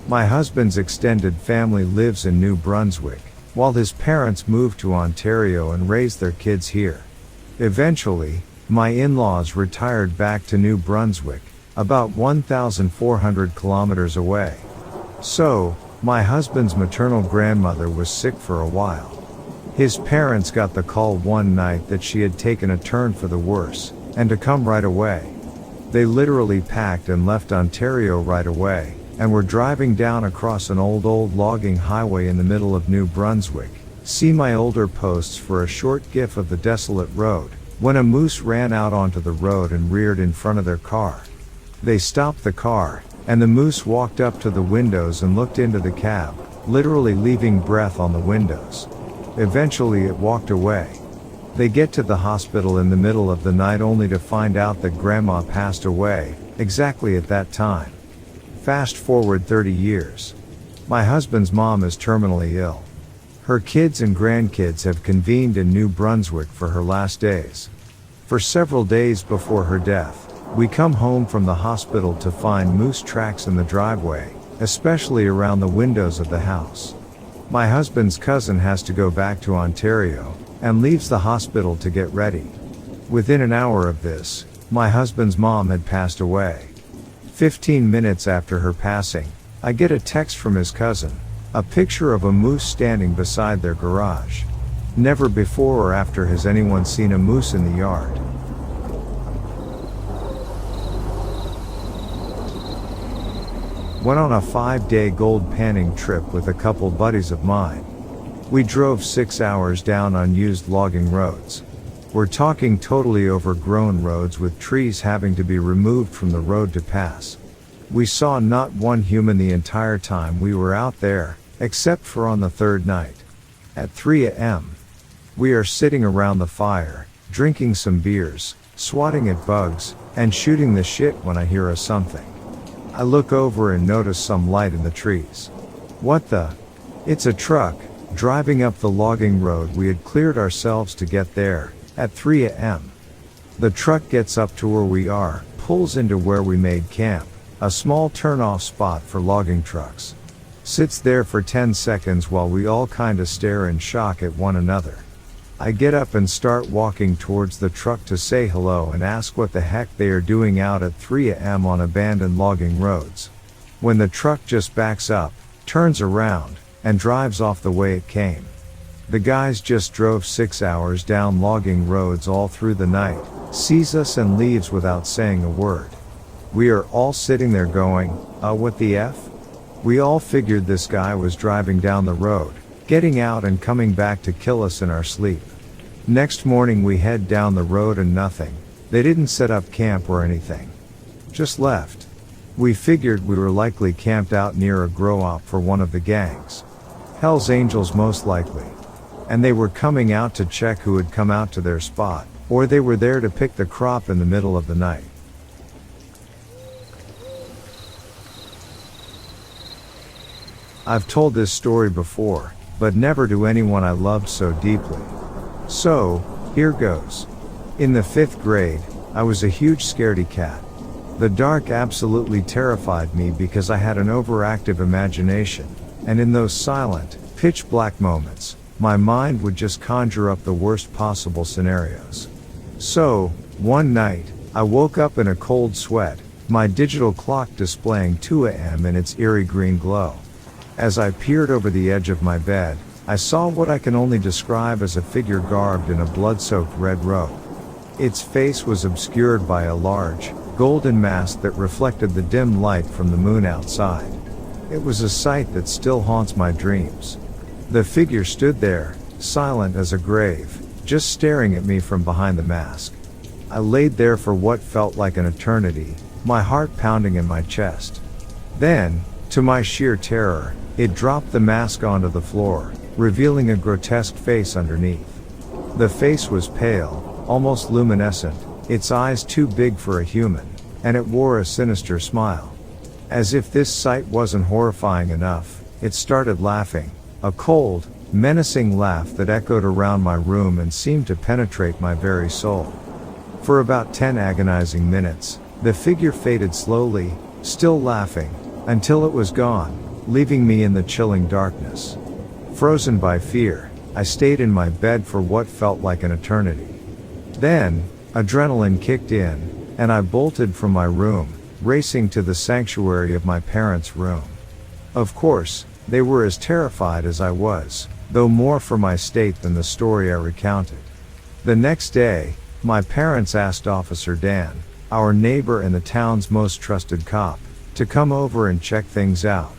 My husband's extended family lives in New Brunswick, while his parents moved to Ontario and raised their kids here. Eventually, my in-laws retired back to New Brunswick, about 1,400 kilometers away. So, my husband's maternal grandmother was sick for a while. His parents got the call one night that she had taken a turn for the worse, and to come right away. They literally packed and left Ontario right away, and were driving down across an old logging highway in the middle of New Brunswick. See my older posts for a short gif of the desolate road, when a moose ran out onto the road and reared in front of their car. They stopped the car, and the moose walked up to the windows and looked into the cab, literally leaving breath on the windows. Eventually it walked away. They get to the hospital in the middle of the night only to find out that Grandma passed away, exactly at that time. Fast forward 30 years. My husband's mom is terminally ill. Her kids and grandkids have convened in New Brunswick for her last days. For several days before her death, we come home from the hospital to find moose tracks in the driveway, especially around the windows of the house. My husband's cousin has to go back to Ontario, and leaves the hospital to get ready. Within an hour of this, my husband's mom had passed away. 15 minutes after her passing, I get a text from his cousin, a picture of a moose standing beside their garage. Never before or after has anyone seen a moose in the yard. Went on a 5-day gold panning trip with a couple buddies of mine. We drove 6 hours down unused logging roads. We're talking totally overgrown roads with trees having to be removed from the road to pass. We saw not one human the entire time we were out there, except for on the third night. At 3 a.m., we are sitting around the fire, drinking some beers, swatting at bugs, and shooting the shit when I hear a something. I look over and notice some light in the trees. What the? It's a truck, driving up the logging road we had cleared ourselves to get there, at 3 a.m. The truck gets up to where we are, pulls into where we made camp, a small turn-off spot for logging trucks. Sits there for 10 seconds while we all kinda stare in shock at one another. I get up and start walking towards the truck to say hello and ask what the heck they are doing out at 3 a.m. on abandoned logging roads. When the truck just backs up, turns around, and drives off the way it came. The guys just drove 6 hours down logging roads all through the night, sees us and leaves without saying a word. We are all sitting there going, what the F? We all figured this guy was driving down the road, getting out and coming back to kill us in our sleep. Next morning we head down the road and nothing. They didn't set up camp or anything. Just left. We figured we were likely camped out near a grow-op for one of the gangs. Hell's Angels most likely. And they were coming out to check who had come out to their spot, or they were there to pick the crop in the middle of the night. I've told this story before, but never to anyone I loved so deeply. So, here goes. In the 5th grade, I was a huge scaredy cat. The dark absolutely terrified me because I had an overactive imagination, and in those silent, pitch black moments, my mind would just conjure up the worst possible scenarios. So, one night, I woke up in a cold sweat, my digital clock displaying 2 a.m. in its eerie green glow. As I peered over the edge of my bed, I saw what I can only describe as a figure garbed in a blood-soaked red robe. Its face was obscured by a large, golden mask that reflected the dim light from the moon outside. It was a sight that still haunts my dreams. The figure stood there, silent as a grave, just staring at me from behind the mask. I laid there for what felt like an eternity, my heart pounding in my chest. Then, to my sheer terror, it dropped the mask onto the floor, revealing a grotesque face underneath. The face was pale, almost luminescent, its eyes too big for a human, and it wore a sinister smile. As if this sight wasn't horrifying enough, it started laughing, a cold, menacing laugh that echoed around my room and seemed to penetrate my very soul. For about 10 agonizing minutes, the figure faded slowly, still laughing, until it was gone, leaving me in the chilling darkness. Frozen by fear, I stayed in my bed for what felt like an eternity. Then, adrenaline kicked in, and I bolted from my room, racing to the sanctuary of my parents' room. Of course, they were as terrified as I was, though more for my state than the story I recounted. The next day, my parents asked Officer Dan, our neighbor and the town's most trusted cop, to come over and check things out.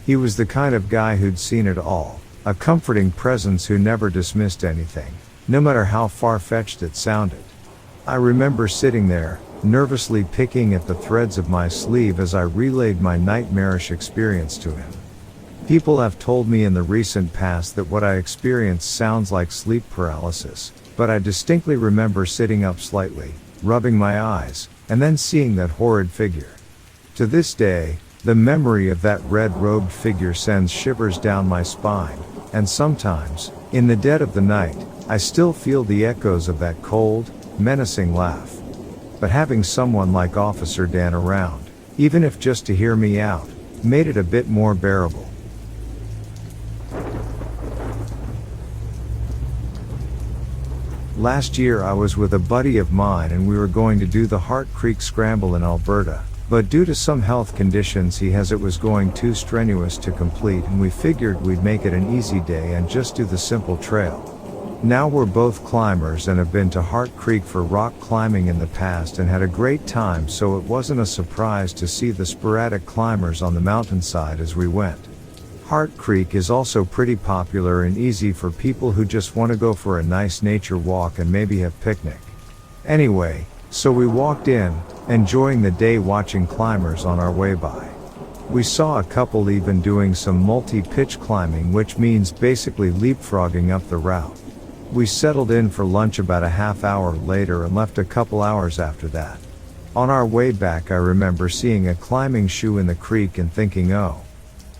He was the kind of guy who'd seen it all, a comforting presence who never dismissed anything, no matter how far-fetched it sounded. I remember sitting there, nervously picking at the threads of my sleeve as I relayed my nightmarish experience to him. People have told me in the recent past that what I experienced sounds like sleep paralysis, but I distinctly remember sitting up slightly, rubbing my eyes, and then seeing that horrid figure. To this day, the memory of that red-robed figure sends shivers down my spine, and sometimes, in the dead of the night, I still feel the echoes of that cold, menacing laugh. But having someone like Officer Dan around, even if just to hear me out, made it a bit more bearable. Last year I was with a buddy of mine and we were going to do the Hart Creek Scramble in Alberta, but due to some health conditions it was going too strenuous to complete, and we figured we'd make it an easy day and just do the simple trail. Now we're both climbers and have been to Hart Creek for rock climbing in the past and had a great time, so it wasn't a surprise to see the sporadic climbers on the mountainside as we went. Hart Creek is also pretty popular and easy for people who just want to go for a nice nature walk and maybe have picnic. Anyway, so we walked in, enjoying the day watching climbers on our way by. We saw a couple even doing some multi-pitch climbing, which means basically leapfrogging up the route. We settled in for lunch about a half hour later and left a couple hours after that. On our way back I remember seeing a climbing shoe in the creek and thinking, oh,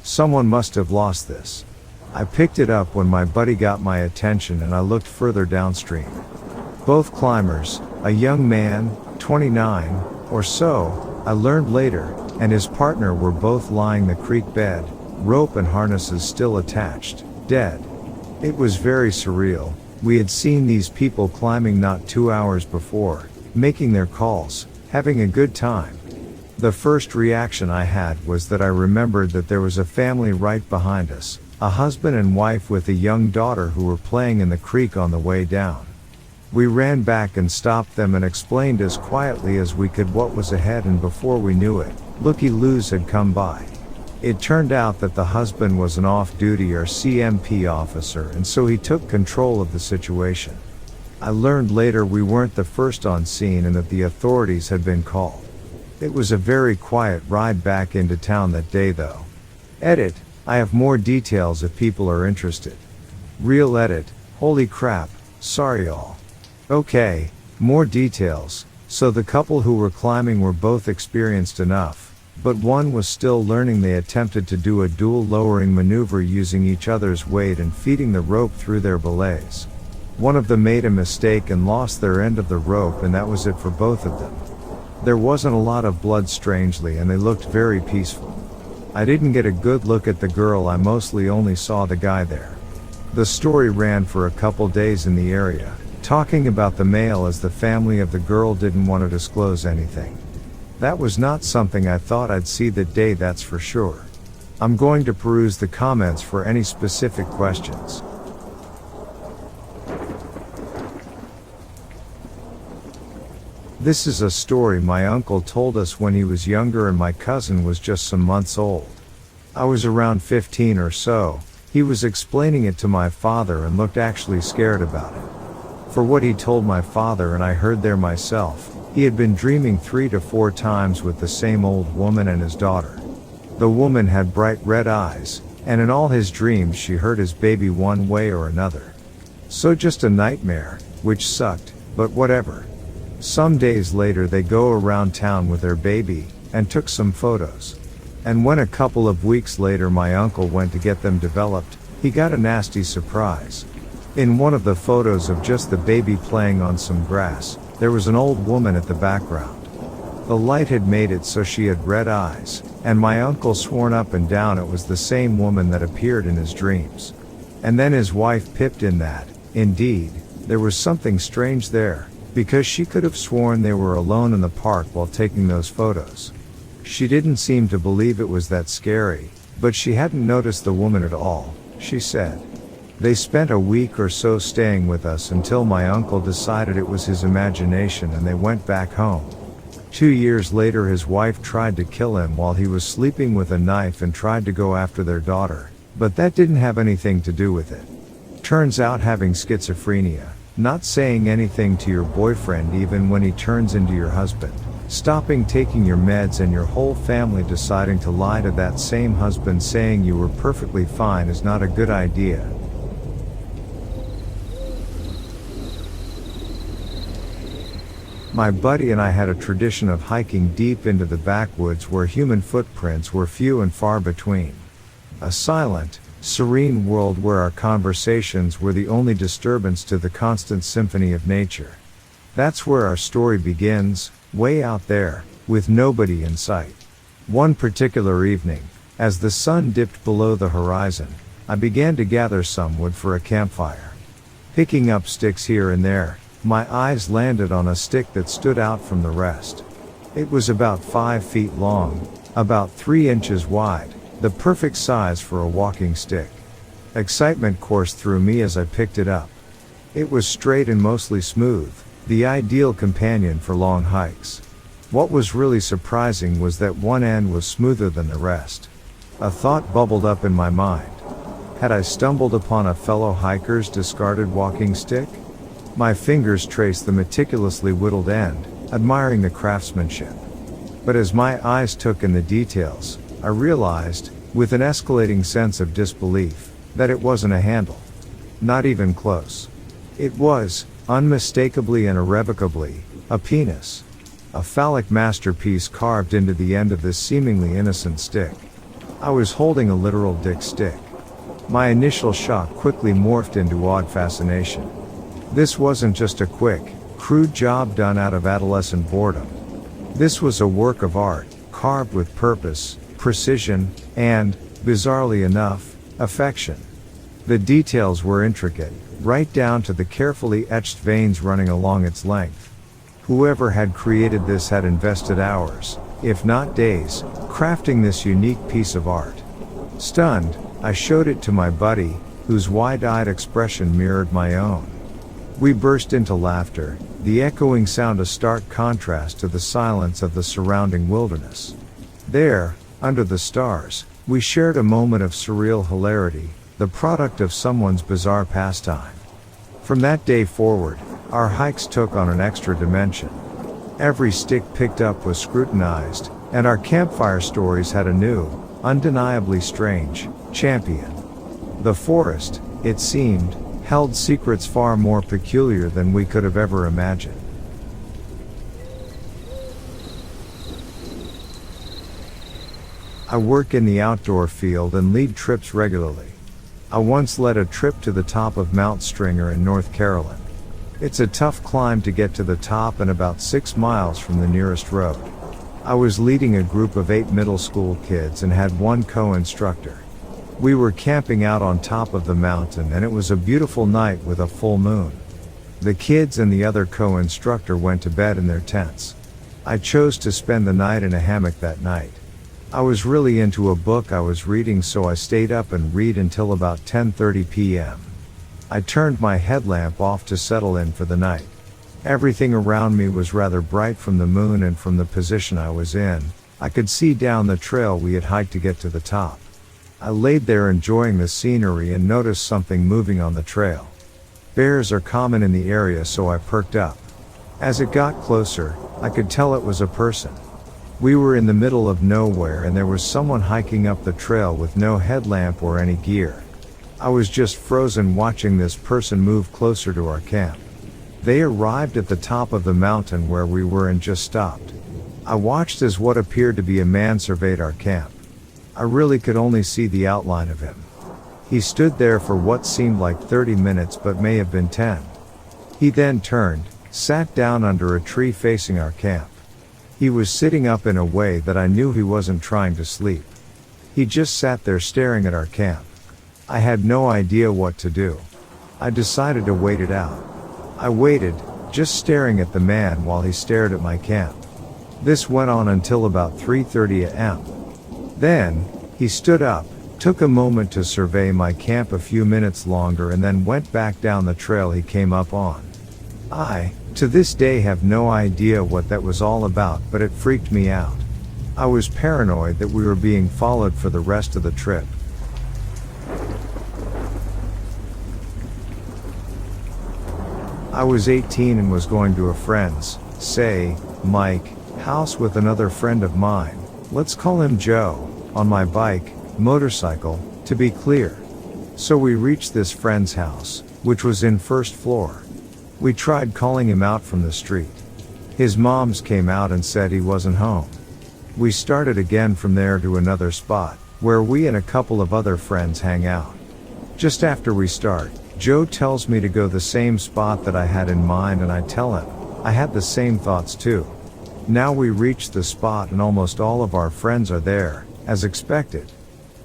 someone must have lost this. I picked it up when my buddy got my attention and I looked further downstream. Both climbers, a young man, 29 or so, I learned later, and his partner were both lying the creek bed, rope and harnesses still attached, dead. It was very surreal. We had seen these people climbing not 2 hours before, making their calls, having a good time. The first reaction I had was that I remembered that there was a family right behind us, a husband and wife with a young daughter who were playing in the creek on the way down. We ran back and stopped them and explained as quietly as we could what was ahead, and before we knew it, looky-loos had come by. It turned out that the husband was an off-duty or CMP officer, and so he took control of the situation. I learned later we weren't the first on scene and that the authorities had been called. It was a very quiet ride back into town that day though. Edit, I have more details if people are interested. Real edit, holy crap, sorry all. Okay, more details. So the couple who were climbing were both experienced enough, but one was still learning. They attempted to do a dual lowering maneuver using each other's weight and feeding the rope through their belays. One of them made a mistake and lost their end of the rope, and that was it for both of them. There wasn't a lot of blood strangely, and they looked very peaceful. I didn't get a good look at the girl, I mostly only saw the guy there. The story ran for a couple days in the area, talking about the male as the family of the girl didn't want to disclose anything. That was not something I thought I'd see that day, that's for sure. I'm going to peruse the comments for any specific questions. This is a story my uncle told us when he was younger and my cousin was just some months old. I was around 15 or so. He was explaining it to my father and looked actually scared about it. For what he told my father, and I heard there myself, he had been dreaming 3 to 4 times with the same old woman and his daughter. The woman had bright red eyes, and in all his dreams she heard his baby one way or another. So just a nightmare, which sucked, but whatever. Some days later they go around town with their baby, and took some photos. And when a couple of weeks later my uncle went to get them developed, he got a nasty surprise. In one of the photos of just the baby playing on some grass, there was an old woman at the background. The light had made it so she had red eyes, and my uncle sworn up and down it was the same woman that appeared in his dreams. And then his wife pipped in that, indeed, there was something strange there, because she could have sworn they were alone in the park while taking those photos. She didn't seem to believe it was that scary, but she hadn't noticed the woman at all, she said. They spent a week or so staying with us until my uncle decided it was his imagination and they went back home. 2 years later his wife tried to kill him while he was sleeping with a knife and tried to go after their daughter, but that didn't have anything to do with it. Turns out having schizophrenia, not saying anything to your boyfriend even when he turns into your husband, stopping taking your meds, and your whole family deciding to lie to that same husband saying you were perfectly fine is not a good idea. My buddy and I had a tradition of hiking deep into the backwoods where human footprints were few and far between. A silent, serene world where our conversations were the only disturbance to the constant symphony of nature. That's where our story begins, way out there, with nobody in sight. One particular evening, as the sun dipped below the horizon, I began to gather some wood for a campfire. Picking up sticks here and there, my eyes landed on a stick that stood out from the rest. It was about 5 feet long, about 3 inches wide, the perfect size for a walking stick. Excitement coursed through me as I picked it up. It was straight and mostly smooth, the ideal companion for long hikes. What was really surprising was that one end was smoother than the rest. A thought bubbled up in my mind. Had I stumbled upon a fellow hiker's discarded walking stick? My fingers traced the meticulously whittled end, admiring the craftsmanship. But as my eyes took in the details, I realized, with an escalating sense of disbelief, that it wasn't a handle. Not even close. It was, unmistakably and irrevocably, a penis. A phallic masterpiece carved into the end of this seemingly innocent stick. I was holding a literal dick stick. My initial shock quickly morphed into awed fascination. This wasn't just a quick, crude job done out of adolescent boredom. This was a work of art, carved with purpose, precision, and, bizarrely enough, affection. The details were intricate, right down to the carefully etched veins running along its length. Whoever had created this had invested hours, if not days, crafting this unique piece of art. Stunned, I showed it to my buddy, whose wide-eyed expression mirrored my own. We burst into laughter, the echoing sound a stark contrast to the silence of the surrounding wilderness. There, under the stars, we shared a moment of surreal hilarity, the product of someone's bizarre pastime. From that day forward, our hikes took on an extra dimension. Every stick picked up was scrutinized, and our campfire stories had a new, undeniably strange, champion. The forest, it seemed, held secrets far more peculiar than we could have ever imagined. I work in the outdoor field and lead trips regularly. I once led a trip to the top of Mount Stringer in North Carolina. It's a tough climb to get to the top and about 6 miles from the nearest road. I was leading a group of 8 middle school kids and had one co-instructor. We were camping out on top of the mountain and it was a beautiful night with a full moon. The kids and the other co-instructor went to bed in their tents. I chose to spend the night in a hammock that night. I was really into a book I was reading, so I stayed up and read until about 10:30 p.m. I turned my headlamp off to settle in for the night. Everything around me was rather bright from the moon, and from the position I was in, I could see down the trail we had hiked to get to the top. I laid there enjoying the scenery and noticed something moving on the trail. Bears are common in the area, so I perked up. As it got closer, I could tell it was a person. We were in the middle of nowhere and there was someone hiking up the trail with no headlamp or any gear. I was just frozen watching this person move closer to our camp. They arrived at the top of the mountain where we were and just stopped. I watched as what appeared to be a man surveyed our camp. I really could only see the outline of him. He stood there for what seemed like 30 minutes but may have been 10. He then turned, sat down under a tree facing our camp. He was sitting up in a way that I knew he wasn't trying to sleep. He just sat there staring at our camp. I had no idea what to do. I decided to wait it out. I waited, just staring at the man while he stared at my camp. This went on until about 3:30 a.m. Then, he stood up, took a moment to survey my camp a few minutes longer and then went back down the trail he came up on. I, to this day, have no idea what that was all about, but it freaked me out. I was paranoid that we were being followed for the rest of the trip. I was 18 and was going to a friend's, say, Mike, house with another friend of mine, let's call him Joe, on my bike, motorcycle, to be clear. So we reached this friend's house, which was in first floor. We tried calling him out from the street. His moms came out and said he wasn't home. We started again from there to another spot, where we and a couple of other friends hang out. Just after we start, Joe tells me to go the same spot that I had in mind, and I tell him I had the same thoughts too. Now we reach the spot and almost all of our friends are there, as expected.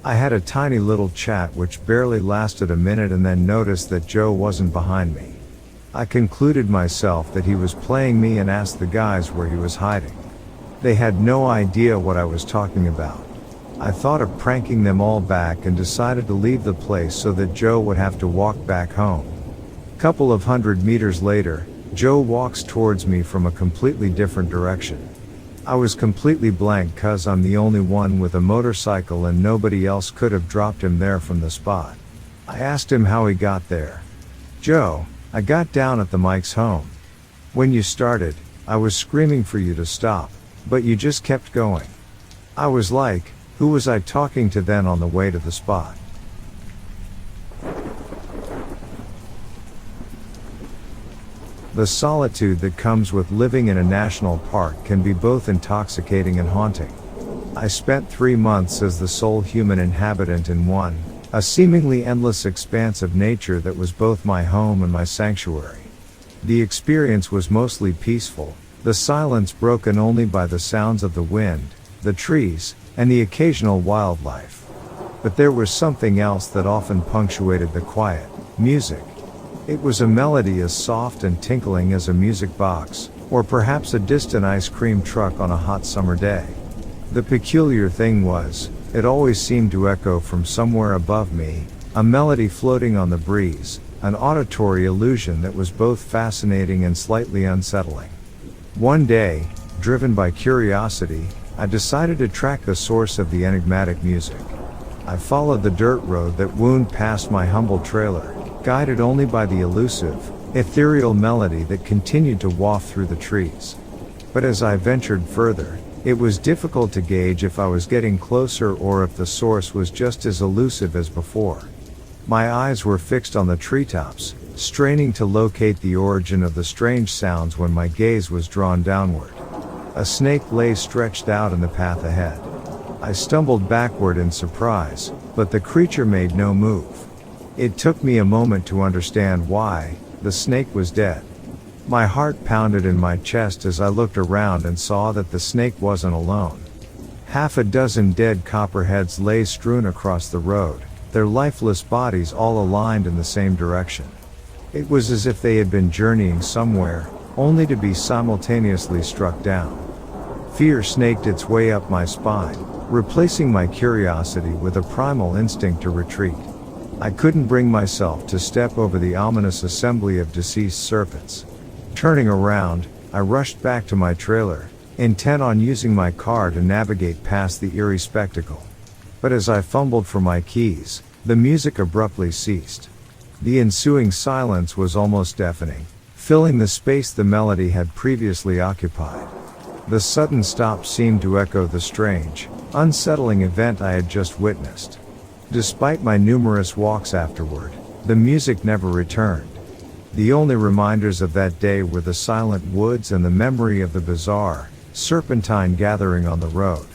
I had a tiny little chat which barely lasted a minute and then noticed that Joe wasn't behind me. I concluded myself that he was playing me and asked the guys where he was hiding. They had no idea what I was talking about. I thought of pranking them all back and decided to leave the place so that Joe would have to walk back home. Couple of 100 meters later, Joe walks towards me from a completely different direction. I was completely blank cause I'm the only one with a motorcycle and nobody else could have dropped him there from the spot. I asked him how he got there. Joe, I got down at the Mike's home. When you started, I was screaming for you to stop, but you just kept going. I was like, who was I talking to then on the way to the spot? The solitude that comes with living in a national park can be both intoxicating and haunting. I spent 3 months as the sole human inhabitant in a seemingly endless expanse of nature that was both my home and my sanctuary. The experience was mostly peaceful, the silence broken only by the sounds of the wind, the trees, and the occasional wildlife. But there was something else that often punctuated the quiet: music. It was a melody as soft and tinkling as a music box, or perhaps a distant ice cream truck on a hot summer day. The peculiar thing was, it always seemed to echo from somewhere above me, a melody floating on the breeze, an auditory illusion that was both fascinating and slightly unsettling. One day, driven by curiosity, I decided to track the source of the enigmatic music. I followed the dirt road that wound past my humble trailer, guided only by the elusive, ethereal melody that continued to waft through the trees. But as I ventured further, it was difficult to gauge if I was getting closer or if the source was just as elusive as before. My eyes were fixed on the treetops, straining to locate the origin of the strange sounds when my gaze was drawn downward. A snake lay stretched out in the path ahead. I stumbled backward in surprise, but the creature made no move. It took me a moment to understand why. The snake was dead. My heart pounded in my chest as I looked around and saw that the snake wasn't alone. Half a dozen dead copperheads lay strewn across the road, their lifeless bodies all aligned in the same direction. It was as if they had been journeying somewhere, only to be simultaneously struck down. Fear snaked its way up my spine, replacing my curiosity with a primal instinct to retreat. I couldn't bring myself to step over the ominous assembly of deceased serpents. Turning around, I rushed back to my trailer, intent on using my car to navigate past the eerie spectacle. But as I fumbled for my keys, the music abruptly ceased. The ensuing silence was almost deafening, filling the space the melody had previously occupied. The sudden stop seemed to echo the strange, unsettling event I had just witnessed. Despite my numerous walks afterward, the music never returned. The only reminders of that day were the silent woods and the memory of the bizarre, serpentine gathering on the road.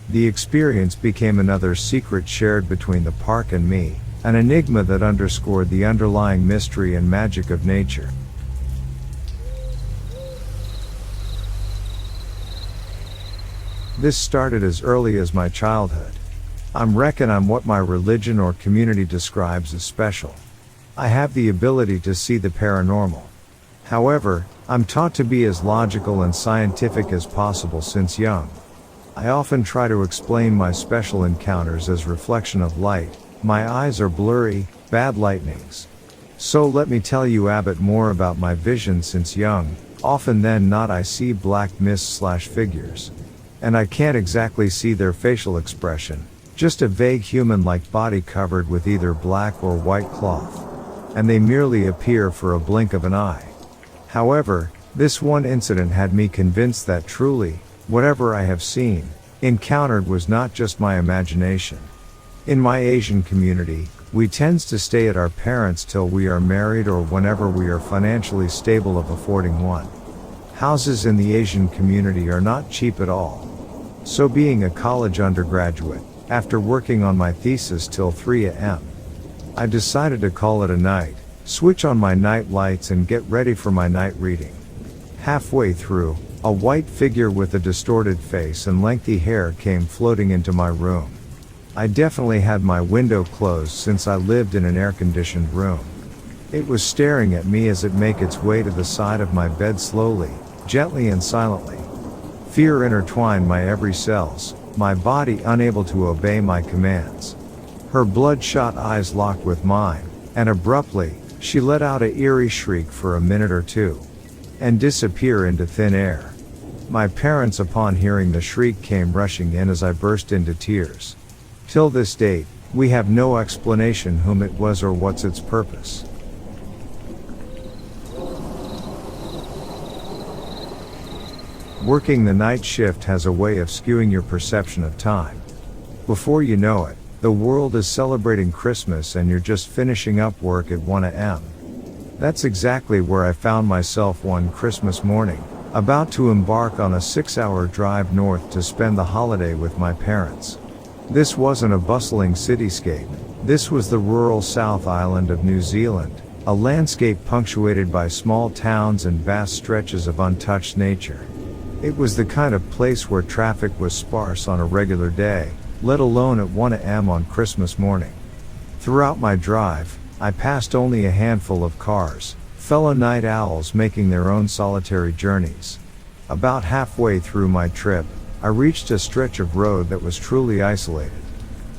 The experience became another secret shared between the park and me, an enigma that underscored the underlying mystery and magic of nature. This started as early as my childhood. Reckon I'm what my religion or community describes as special. I have the ability to see the paranormal. However, I'm taught to be as logical and scientific as possible since young. I often try to explain my special encounters as reflection of light. My eyes are blurry, bad lightnings. So let me tell you a bit more about my vision since young. Often then not I see black mist/figures. And I can't exactly see their facial expression. Just a vague human-like body covered with either black or white cloth. And they merely appear for a blink of an eye. However, this one incident had me convinced that truly, whatever I have seen, encountered was not just my imagination. In my Asian community, we tend to stay at our parents' till we are married or whenever we are financially stable of affording one. Houses in the Asian community are not cheap at all. So being a college undergraduate, After working on my thesis till 3 a.m., I decided to call it a night, switch on my night lights and get ready for my night reading. Halfway through, a white figure with a distorted face and lengthy hair came floating into my room. I definitely had my window closed since I lived in an air-conditioned room. It was staring at me as it made its way to the side of my bed slowly, gently and silently. Fear intertwined my every cells, my body unable to obey my commands. Her bloodshot eyes locked with mine, and abruptly, she let out an eerie shriek for a minute or two, and disappear into thin air. My parents, upon hearing the shriek, came rushing in as I burst into tears. Till this date, we have no explanation whom it was or what's its purpose. Working the night shift has a way of skewing your perception of time. Before you know it, the world is celebrating Christmas and you're just finishing up work at 1 a.m. That's exactly where I found myself one Christmas morning, about to embark on a 6-hour drive north to spend the holiday with my parents. This wasn't a bustling cityscape. This was the rural South Island of New Zealand, a landscape punctuated by small towns and vast stretches of untouched nature. It was the kind of place where traffic was sparse on a regular day, let alone at 1 a.m. on Christmas morning. Throughout my drive, I passed only a handful of cars, fellow night owls making their own solitary journeys. About halfway through my trip, I reached a stretch of road that was truly isolated.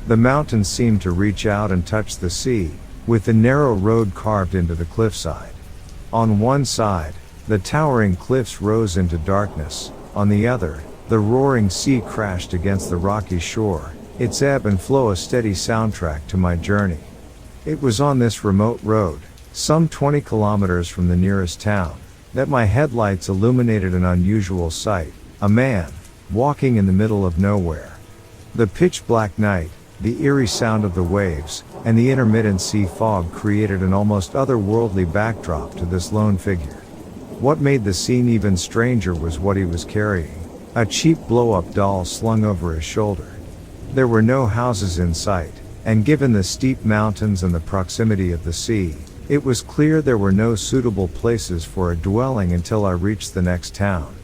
The mountains seemed to reach out and touch the sea, with the narrow road carved into the cliffside. On one side, the towering cliffs rose into darkness. On the other, the roaring sea crashed against the rocky shore, its ebb and flow a steady soundtrack to my journey. It was on this remote road, some 20 kilometers from the nearest town, that my headlights illuminated an unusual sight: a man, walking in the middle of nowhere. The pitch-black night, the eerie sound of the waves, and the intermittent sea fog created an almost otherworldly backdrop to this lone figure. What made the scene even stranger was what he was carrying: a cheap blow-up doll slung over his shoulder. There were no houses in sight, and given the steep mountains and the proximity of the sea, it was clear there were no suitable places for a dwelling until I reached the next town.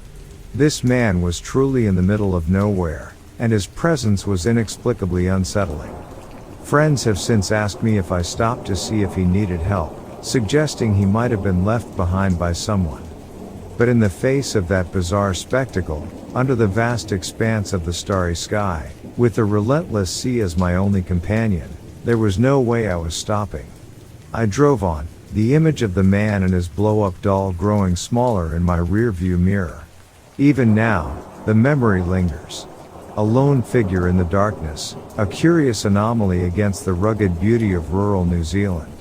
This man was truly in the middle of nowhere, and his presence was inexplicably unsettling. Friends have since asked me if I stopped to see if he needed help, suggesting he might have been left behind by someone. But in the face of that bizarre spectacle, under the vast expanse of the starry sky, with the relentless sea as my only companion, there was no way I was stopping. I drove on, the image of the man and his blow-up doll growing smaller in my rear-view mirror. Even now, the memory lingers. A lone figure in the darkness, a curious anomaly against the rugged beauty of rural New Zealand.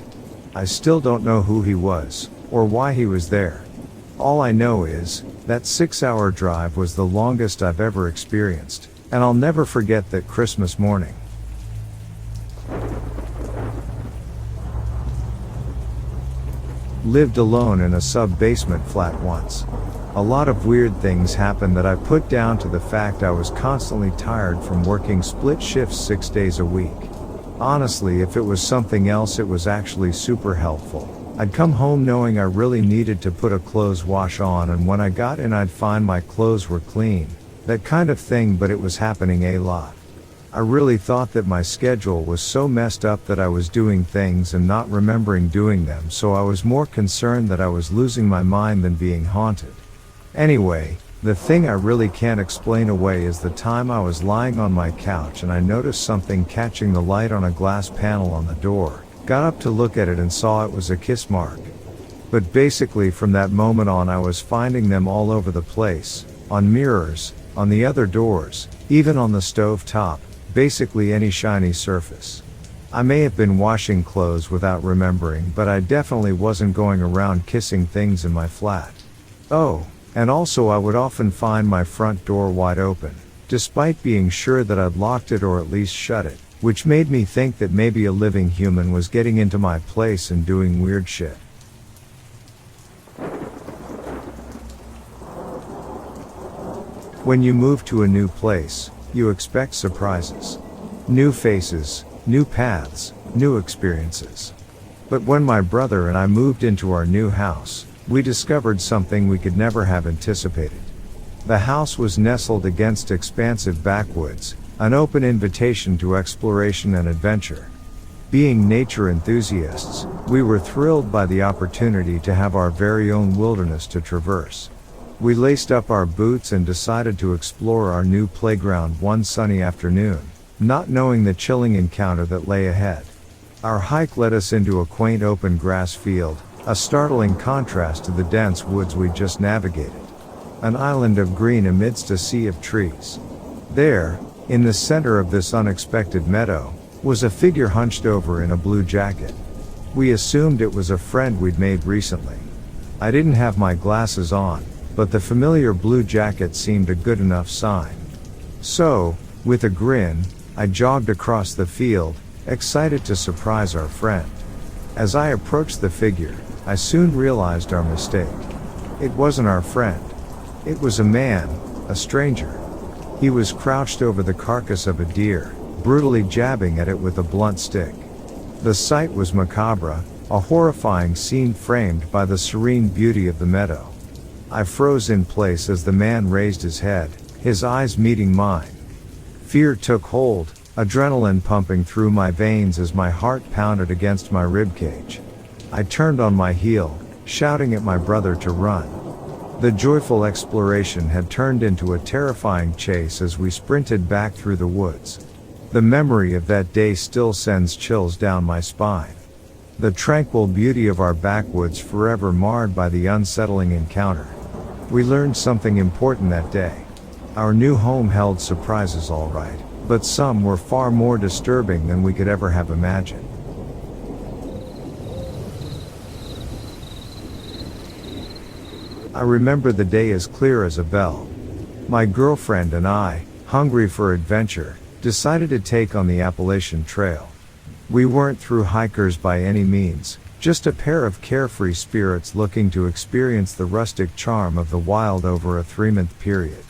I still don't know who he was, or why he was there. All I know is, that 6-hour drive was the longest I've ever experienced, and I'll never forget that Christmas morning. Lived alone in a sub-basement flat once. A lot of weird things happened that I put down to the fact I was constantly tired from working split shifts 6 days a week. Honestly, if it was something else, it was actually super helpful. I'd come home knowing I really needed to put a clothes wash on, and when I got in I'd find my clothes were clean. That kind of thing, but it was happening a lot. I really thought that my schedule was so messed up that I was doing things and not remembering doing them, so I was more concerned that I was losing my mind than being haunted. Anyway, the thing I really can't explain away is the time I was lying on my couch and I noticed something catching the light on a glass panel on the door. Got up to look at it and saw it was a kiss mark. But basically from that moment on I was finding them all over the place, on mirrors, on the other doors, even on the stove top, basically any shiny surface. I may have been washing clothes without remembering, but I definitely wasn't going around kissing things in my flat. Oh, and also I would often find my front door wide open, despite being sure that I'd locked it or at least shut it, which made me think that maybe a living human was getting into my place and doing weird shit. When you move to a new place, you expect surprises. New faces, new paths, new experiences. But when my brother and I moved into our new house, we discovered something we could never have anticipated. The house was nestled against expansive backwoods, an open invitation to exploration and adventure. Being nature enthusiasts, we were thrilled by the opportunity to have our very own wilderness to traverse. We laced up our boots and decided to explore our new playground one sunny afternoon, not knowing the chilling encounter that lay ahead. Our hike led us into a quaint open grass field, a startling contrast to the dense woods we'd just navigated. An island of green amidst a sea of trees. There, in the center of this unexpected meadow, was a figure hunched over in a blue jacket. We assumed it was a friend we'd made recently. I didn't have my glasses on, but the familiar blue jacket seemed a good enough sign. So, with a grin, I jogged across the field, excited to surprise our friend. As I approached the figure, I soon realized our mistake. It wasn't our friend. It was a man, a stranger. He was crouched over the carcass of a deer, brutally jabbing at it with a blunt stick. The sight was macabre, a horrifying scene framed by the serene beauty of the meadow. I froze in place as the man raised his head, his eyes meeting mine. Fear took hold, adrenaline pumping through my veins as my heart pounded against my ribcage. I turned on my heel, shouting at my brother to run. The joyful exploration had turned into a terrifying chase as we sprinted back through the woods. The memory of that day still sends chills down my spine. The tranquil beauty of our backwoods forever marred by the unsettling encounter. We learned something important that day. Our new home held surprises all right, but some were far more disturbing than we could ever have imagined. I remember the day as clear as a bell. My girlfriend and I, hungry for adventure, decided to take on the Appalachian Trail. We weren't through hikers by any means, just a pair of carefree spirits looking to experience the rustic charm of the wild over a 3-month period.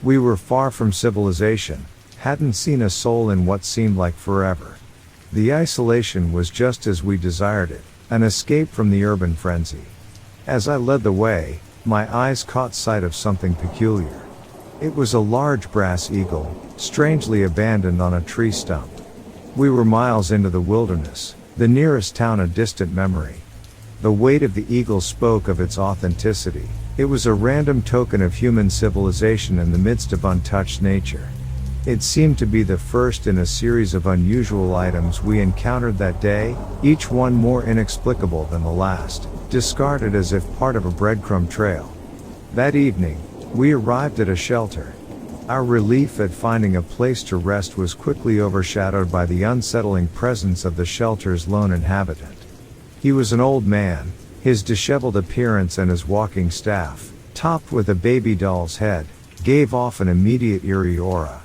We were far from civilization, hadn't seen a soul in what seemed like forever. The isolation was just as we desired it, an escape from the urban frenzy. As I led the way, my eyes caught sight of something peculiar. It was a large brass eagle, strangely abandoned on a tree stump. We were miles into the wilderness, the nearest town a distant memory. The weight of the eagle spoke of its authenticity. It was a random token of human civilization in the midst of untouched nature. It seemed to be the first in a series of unusual items we encountered that day, each one more inexplicable than the last, discarded as if part of a breadcrumb trail. That evening, we arrived at a shelter. Our relief at finding a place to rest was quickly overshadowed by the unsettling presence of the shelter's lone inhabitant. He was an old man, his disheveled appearance and his walking staff, topped with a baby doll's head, gave off an immediate eerie aura.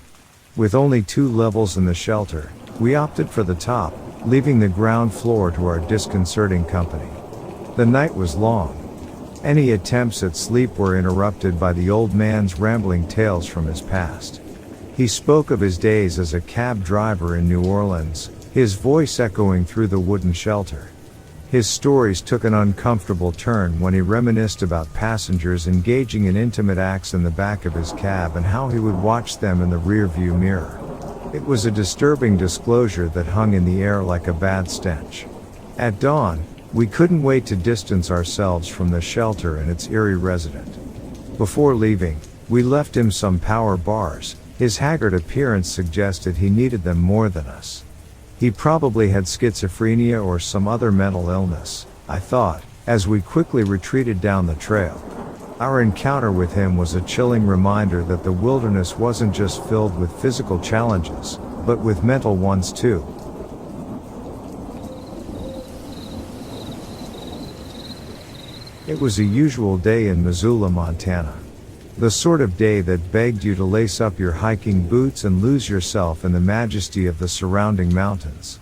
With only 2 levels in the shelter, we opted for the top, leaving the ground floor to our disconcerting company. The night was long. Any attempts at sleep were interrupted by the old man's rambling tales from his past. He spoke of his days as a cab driver in New Orleans, his voice echoing through the wooden shelter. His stories took an uncomfortable turn when he reminisced about passengers engaging in intimate acts in the back of his cab and how he would watch them in the rearview mirror. It was a disturbing disclosure that hung in the air like a bad stench. At dawn, we couldn't wait to distance ourselves from the shelter and its eerie resident. Before leaving, we left him some power bars. His haggard appearance suggested he needed them more than us. He probably had schizophrenia or some other mental illness, I thought, as we quickly retreated down the trail. Our encounter with him was a chilling reminder that the wilderness wasn't just filled with physical challenges, but with mental ones too. It was a usual day in Missoula, Montana. The sort of day that begged you to lace up your hiking boots and lose yourself in the majesty of the surrounding mountains.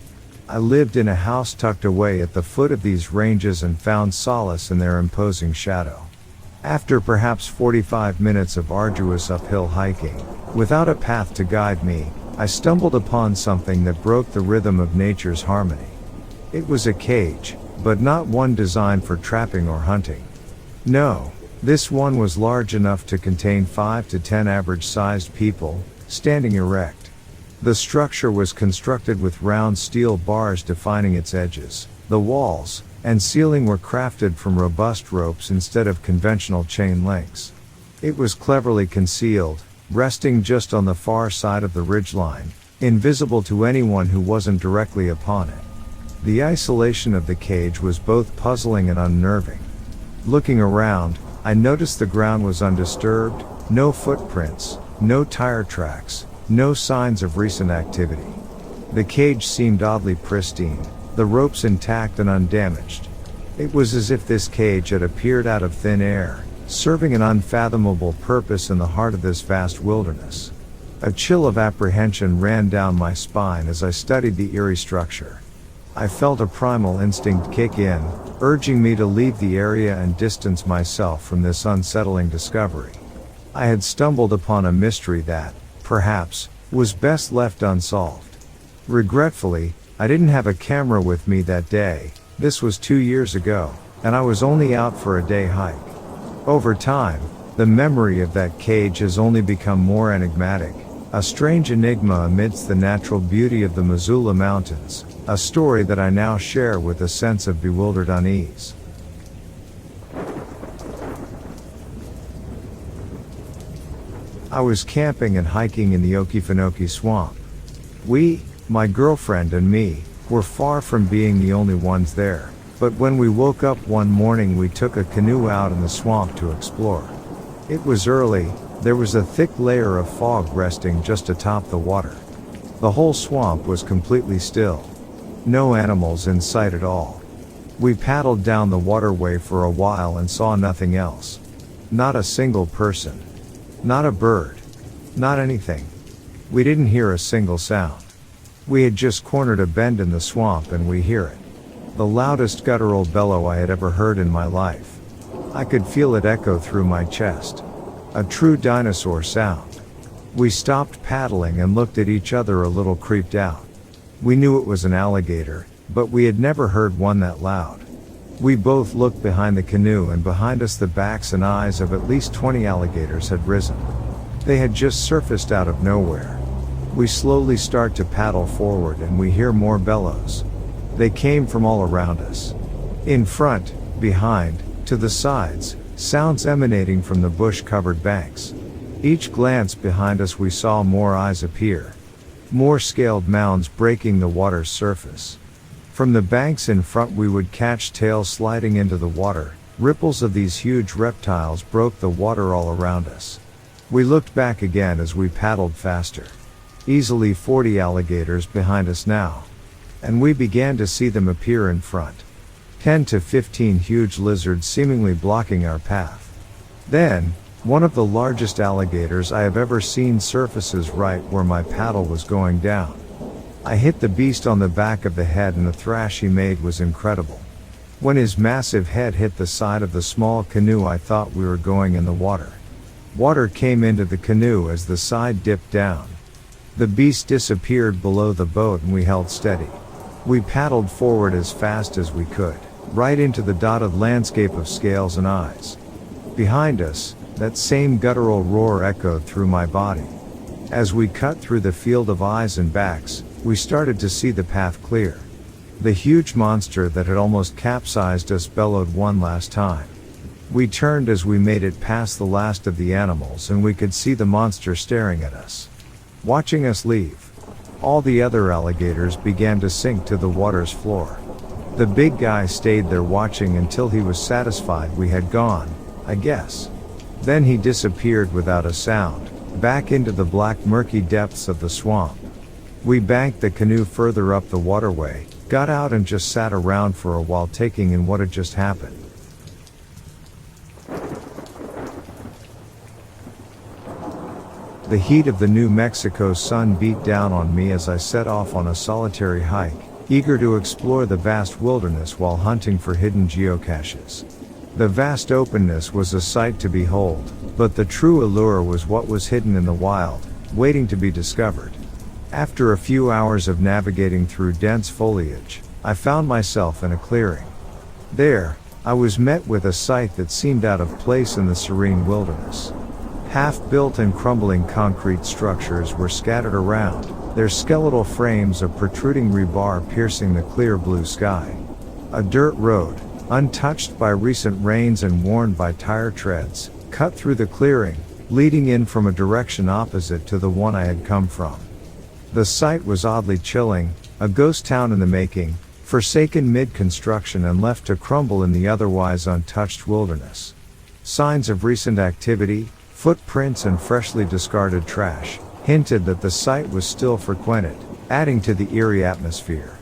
I lived in a house tucked away at the foot of these ranges and found solace in their imposing shadow. After perhaps 45 minutes of arduous uphill hiking, without a path to guide me, I stumbled upon something that broke the rhythm of nature's harmony. It was a cage, but not one designed for trapping or hunting. No, this one was large enough to contain 5 to 10 average-sized people, standing erect. The structure was constructed with round steel bars defining its edges. The walls and ceiling were crafted from robust ropes instead of conventional chain links. It was cleverly concealed, resting just on the far side of the ridgeline, invisible to anyone who wasn't directly upon it. The isolation of the cage was both puzzling and unnerving. Looking around, I noticed the ground was undisturbed, no footprints, no tire tracks, no signs of recent activity. The cage seemed oddly pristine, the ropes intact and undamaged. It was as if this cage had appeared out of thin air, serving an unfathomable purpose in the heart of this vast wilderness. A chill of apprehension ran down my spine as I studied the eerie structure. I felt a primal instinct kick in, urging me to leave the area and distance myself from this unsettling discovery. I had stumbled upon a mystery that, perhaps, was best left unsolved. Regretfully, I didn't have a camera with me that day. This was 2 years ago, and I was only out for a day hike. Over time, the memory of that cage has only become more enigmatic, a strange enigma amidst the natural beauty of the Missoula Mountains, a story that I now share with a sense of bewildered unease. I was camping and hiking in the Okefenokee Swamp. We, my girlfriend and me, were far from being the only ones there, but when we woke up one morning we took a canoe out in the swamp to explore. It was early, there was a thick layer of fog resting just atop the water. The whole swamp was completely still. No animals in sight at all. We paddled down the waterway for a while and saw nothing else. Not a single person. Not a bird. Not anything. We didn't hear a single sound. We had just cornered a bend in the swamp and we hear it. The loudest guttural bellow I had ever heard in my life. I could feel it echo through my chest. A true dinosaur sound. We stopped paddling and looked at each other a little creeped out. We knew it was an alligator, but we had never heard one that loud. We both looked behind the canoe and behind us the backs and eyes of at least 20 alligators had risen. They had just surfaced out of nowhere. We slowly start to paddle forward and we hear more bellows. They came from all around us. In front, behind, to the sides, sounds emanating from the bush-covered banks. Each glance behind us we saw more eyes appear. More scaled mounds breaking the water's surface. From the banks in front we would catch tails sliding into the water. Ripples of these huge reptiles broke the water all around us. We looked back again as we paddled faster. Easily 40 alligators behind us now. And we began to see them appear in front. 10 to 15 huge lizards seemingly blocking our path. Then, one of the largest alligators I have ever seen surfaces right where my paddle was going down. I hit the beast on the back of the head and the thrash he made was incredible. When his massive head hit the side of the small canoe I thought we were going in the water. Water came into the canoe as the side dipped down. The beast disappeared below the boat and we held steady. We paddled forward as fast as we could, right into the dotted landscape of scales and eyes. Behind us, that same guttural roar echoed through my body. As we cut through the field of eyes and backs, we started to see the path clear. The huge monster that had almost capsized us bellowed one last time. We turned as we made it past the last of the animals and we could see the monster staring at us, watching us leave. All the other alligators began to sink to the water's floor. The big guy stayed there watching until he was satisfied we had gone, I guess. Then he disappeared without a sound, back into the black murky depths of the swamp. We banked the canoe further up the waterway, got out and just sat around for a while taking in what had just happened. The heat of the New Mexico sun beat down on me as I set off on a solitary hike, eager to explore the vast wilderness while hunting for hidden geocaches. The vast openness was a sight to behold, but the true allure was what was hidden in the wild, waiting to be discovered. After a few hours of navigating through dense foliage, I found myself in a clearing. There, I was met with a sight that seemed out of place in the serene wilderness. Half-built and crumbling concrete structures were scattered around, their skeletal frames of protruding rebar piercing the clear blue sky. A dirt road, untouched by recent rains and worn by tire treads, cut through the clearing, leading in from a direction opposite to the one I had come from. The sight was oddly chilling, a ghost town in the making, forsaken mid-construction and left to crumble in the otherwise untouched wilderness. Signs of recent activity, footprints and freshly discarded trash, hinted that the site was still frequented, adding to the eerie atmosphere.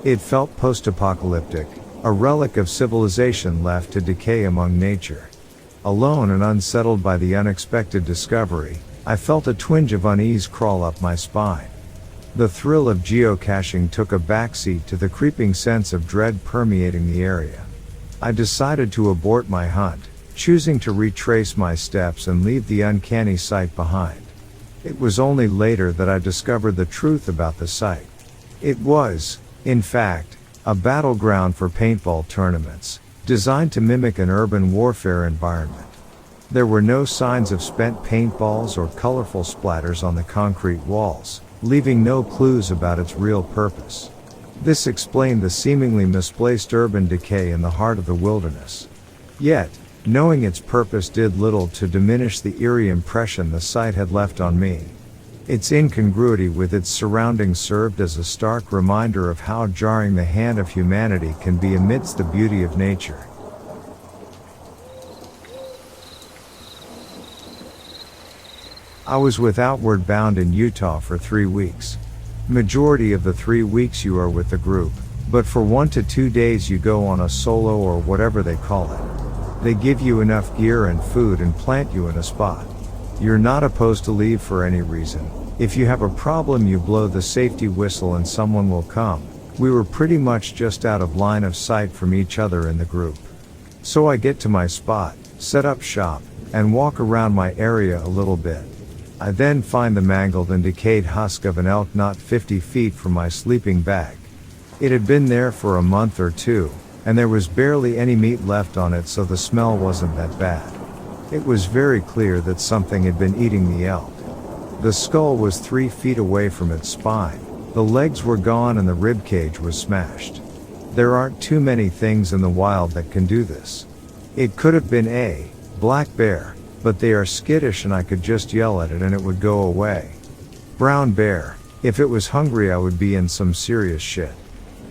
It felt post-apocalyptic, a relic of civilization left to decay among nature. Alone and unsettled by the unexpected discovery, I felt a twinge of unease crawl up my spine. The thrill of geocaching took a backseat to the creeping sense of dread permeating the area. I decided to abort my hunt, choosing to retrace my steps and leave the uncanny sight behind. It was only later that I discovered the truth about the site. It was, in fact, a battleground for paintball tournaments, designed to mimic an urban warfare environment. There were no signs of spent paintballs or colorful splatters on the concrete walls, leaving no clues about its real purpose. This explained the seemingly misplaced urban decay in the heart of the wilderness. Yet, knowing its purpose did little to diminish the eerie impression the site had left on me. Its incongruity with its surroundings served as a stark reminder of how jarring the hand of humanity can be amidst the beauty of nature. I was with Outward Bound in Utah for 3 weeks. Majority of the 3 weeks you are with the group, but for 1 to 2 days you go on a solo or whatever they call it. They give you enough gear and food and plant you in a spot. You're not opposed to leave for any reason. If you have a problem you blow the safety whistle and someone will come. We were pretty much just out of line of sight from each other in the group. So I get to my spot, set up shop, and walk around my area a little bit. I then find the mangled and decayed husk of an elk not 50 feet from my sleeping bag. It had been there for a month or two, and there was barely any meat left on it, so the smell wasn't that bad. It was very clear that something had been eating the elk. The skull was 3 feet away from its spine, the legs were gone and the rib cage was smashed. There aren't too many things in the wild that can do this. It could have been a black bear, but they are skittish and I could just yell at it and it would go away. Brown bear, if it was hungry I would be in some serious shit.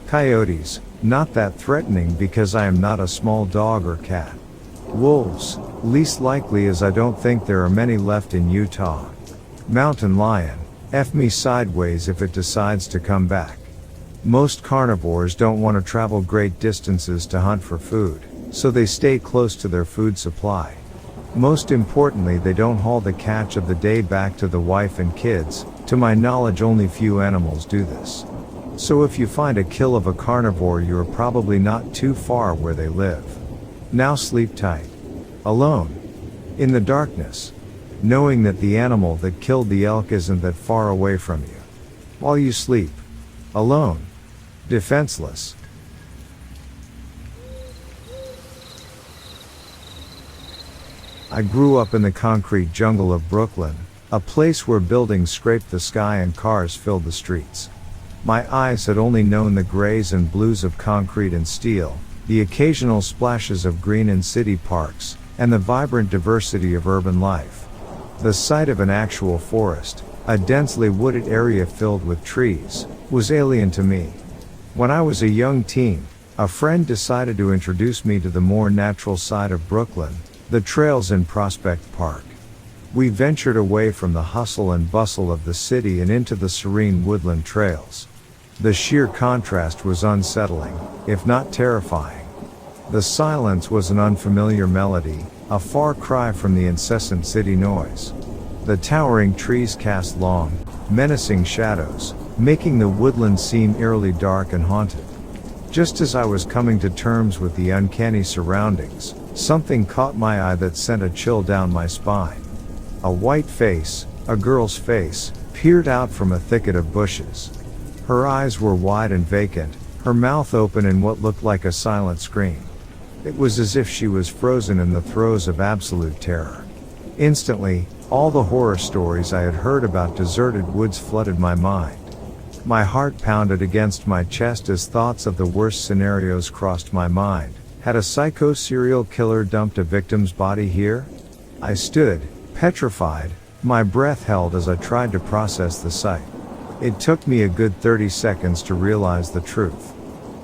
Coyotes, not that threatening because I am not a small dog or cat. Wolves, least likely as I don't think there are many left in Utah. Mountain lion, F me sideways if it decides to come back. Most carnivores don't want to travel great distances to hunt for food, so they stay close to their food supply. Most importantly, they don't haul the catch of the day back to the wife and kids. To my knowledge, only few animals do this. So if you find a kill of a carnivore, you are probably not too far where they live. Now sleep tight. Alone. In the darkness. Knowing that the animal that killed the elk isn't that far away from you. While you sleep. Alone. Defenseless. I grew up in the concrete jungle of Brooklyn, a place where buildings scraped the sky and cars filled the streets. My eyes had only known the grays and blues of concrete and steel, the occasional splashes of green in city parks, and the vibrant diversity of urban life. The sight of an actual forest, a densely wooded area filled with trees, was alien to me. When I was a young teen, a friend decided to introduce me to the more natural side of Brooklyn, the trails in Prospect Park. We ventured away from the hustle and bustle of the city and into the serene woodland trails. The sheer contrast was unsettling, if not terrifying. The silence was an unfamiliar melody, a far cry from the incessant city noise. The towering trees cast long, menacing shadows, making the woodland seem eerily dark and haunted. Just as I was coming to terms with the uncanny surroundings, something caught my eye that sent a chill down my spine. A white face, a girl's face, peered out from a thicket of bushes. Her eyes were wide and vacant, her mouth open in what looked like a silent scream. It was as if she was frozen in the throes of absolute terror. Instantly, all the horror stories I had heard about deserted woods flooded my mind. My heart pounded against my chest as thoughts of the worst scenarios crossed my mind. Had a psycho serial killer dumped a victim's body here? I stood, petrified, my breath held as I tried to process the sight. It took me a good 30 seconds to realize the truth.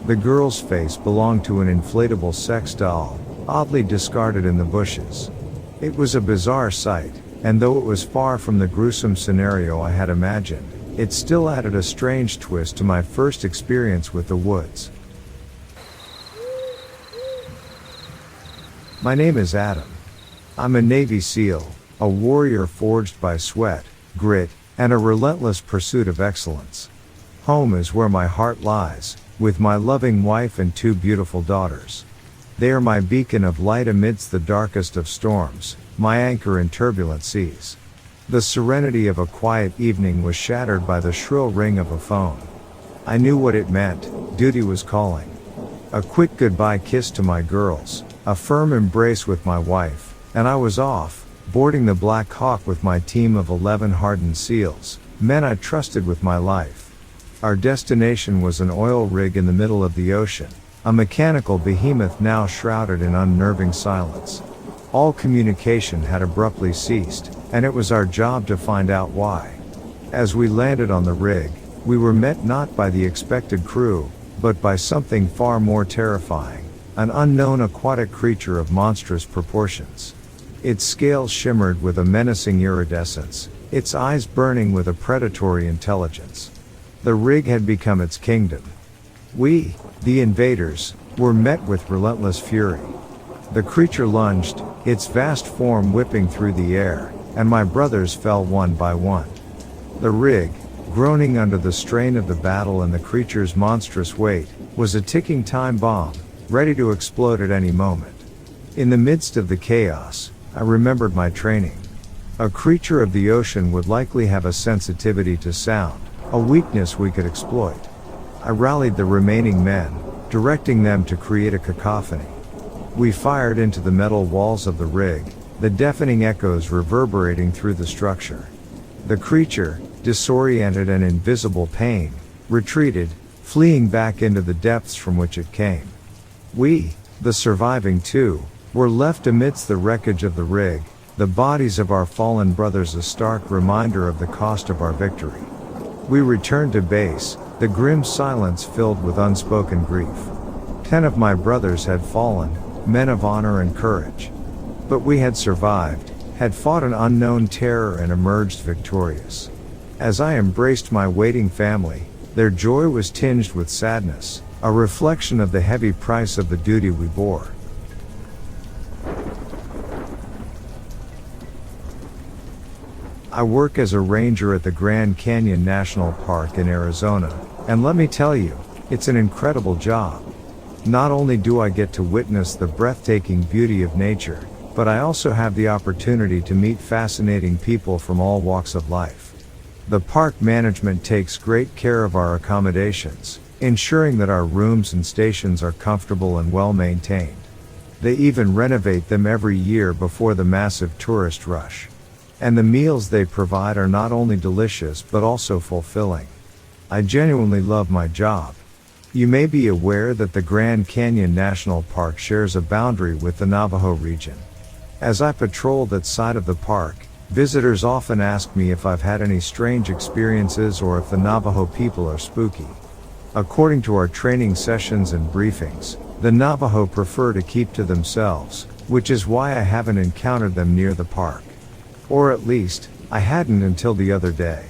The girl's face belonged to an inflatable sex doll, oddly discarded in the bushes. It was a bizarre sight, and though it was far from the gruesome scenario I had imagined, it still added a strange twist to my first experience with the woods. My name is Adam. I'm a Navy SEAL, a warrior forged by sweat, grit, and a relentless pursuit of excellence. Home is where my heart lies, with my loving wife and 2 beautiful daughters. They are my beacon of light amidst the darkest of storms, my anchor in turbulent seas. The serenity of a quiet evening was shattered by the shrill ring of a phone. I knew what it meant, duty was calling. A quick goodbye kiss to my girls, a firm embrace with my wife, and I was off, boarding the Black Hawk with my team of 11 hardened SEALs, men I trusted with my life. Our destination was an oil rig in the middle of the ocean, a mechanical behemoth now shrouded in unnerving silence. All communication had abruptly ceased, and it was our job to find out why. As we landed on the rig, we were met not by the expected crew, but by something far more terrifying, an unknown aquatic creature of monstrous proportions. Its scales shimmered with a menacing iridescence, its eyes burning with a predatory intelligence. The rig had become its kingdom. We, the invaders, were met with relentless fury. The creature lunged, its vast form whipping through the air, and my brothers fell one by one. The rig, groaning under the strain of the battle and the creature's monstrous weight, was a ticking time bomb, ready to explode at any moment. In the midst of the chaos, I remembered my training. A creature of the ocean would likely have a sensitivity to sound, a weakness we could exploit. I rallied the remaining men, directing them to create a cacophony. We fired into the metal walls of the rig, the deafening echoes reverberating through the structure. The creature, disoriented and in visible pain, retreated, fleeing back into the depths from which it came. We, the surviving 2, were left amidst the wreckage of the rig, the bodies of our fallen brothers a stark reminder of the cost of our victory. We returned to base, the grim silence filled with unspoken grief. 10 of my brothers had fallen, men of honor and courage. But we had survived, had fought an unknown terror and emerged victorious. As I embraced my waiting family, their joy was tinged with sadness, a reflection of the heavy price of the duty we bore. I work as a ranger at the Grand Canyon National Park in Arizona, and let me tell you, it's an incredible job. Not only do I get to witness the breathtaking beauty of nature, but I also have the opportunity to meet fascinating people from all walks of life. The park management takes great care of our accommodations, ensuring that our rooms and stations are comfortable and well maintained. They even renovate them every year before the massive tourist rush. And the meals they provide are not only delicious but also fulfilling. I genuinely love my job. You may be aware that the Grand Canyon National Park shares a boundary with the Navajo region. As I patrol that side of the park, visitors often ask me if I've had any strange experiences or if the Navajo people are spooky. According to our training sessions and briefings, the Navajo prefer to keep to themselves, which is why I haven't encountered them near the park. Or at least, I hadn't until the other day.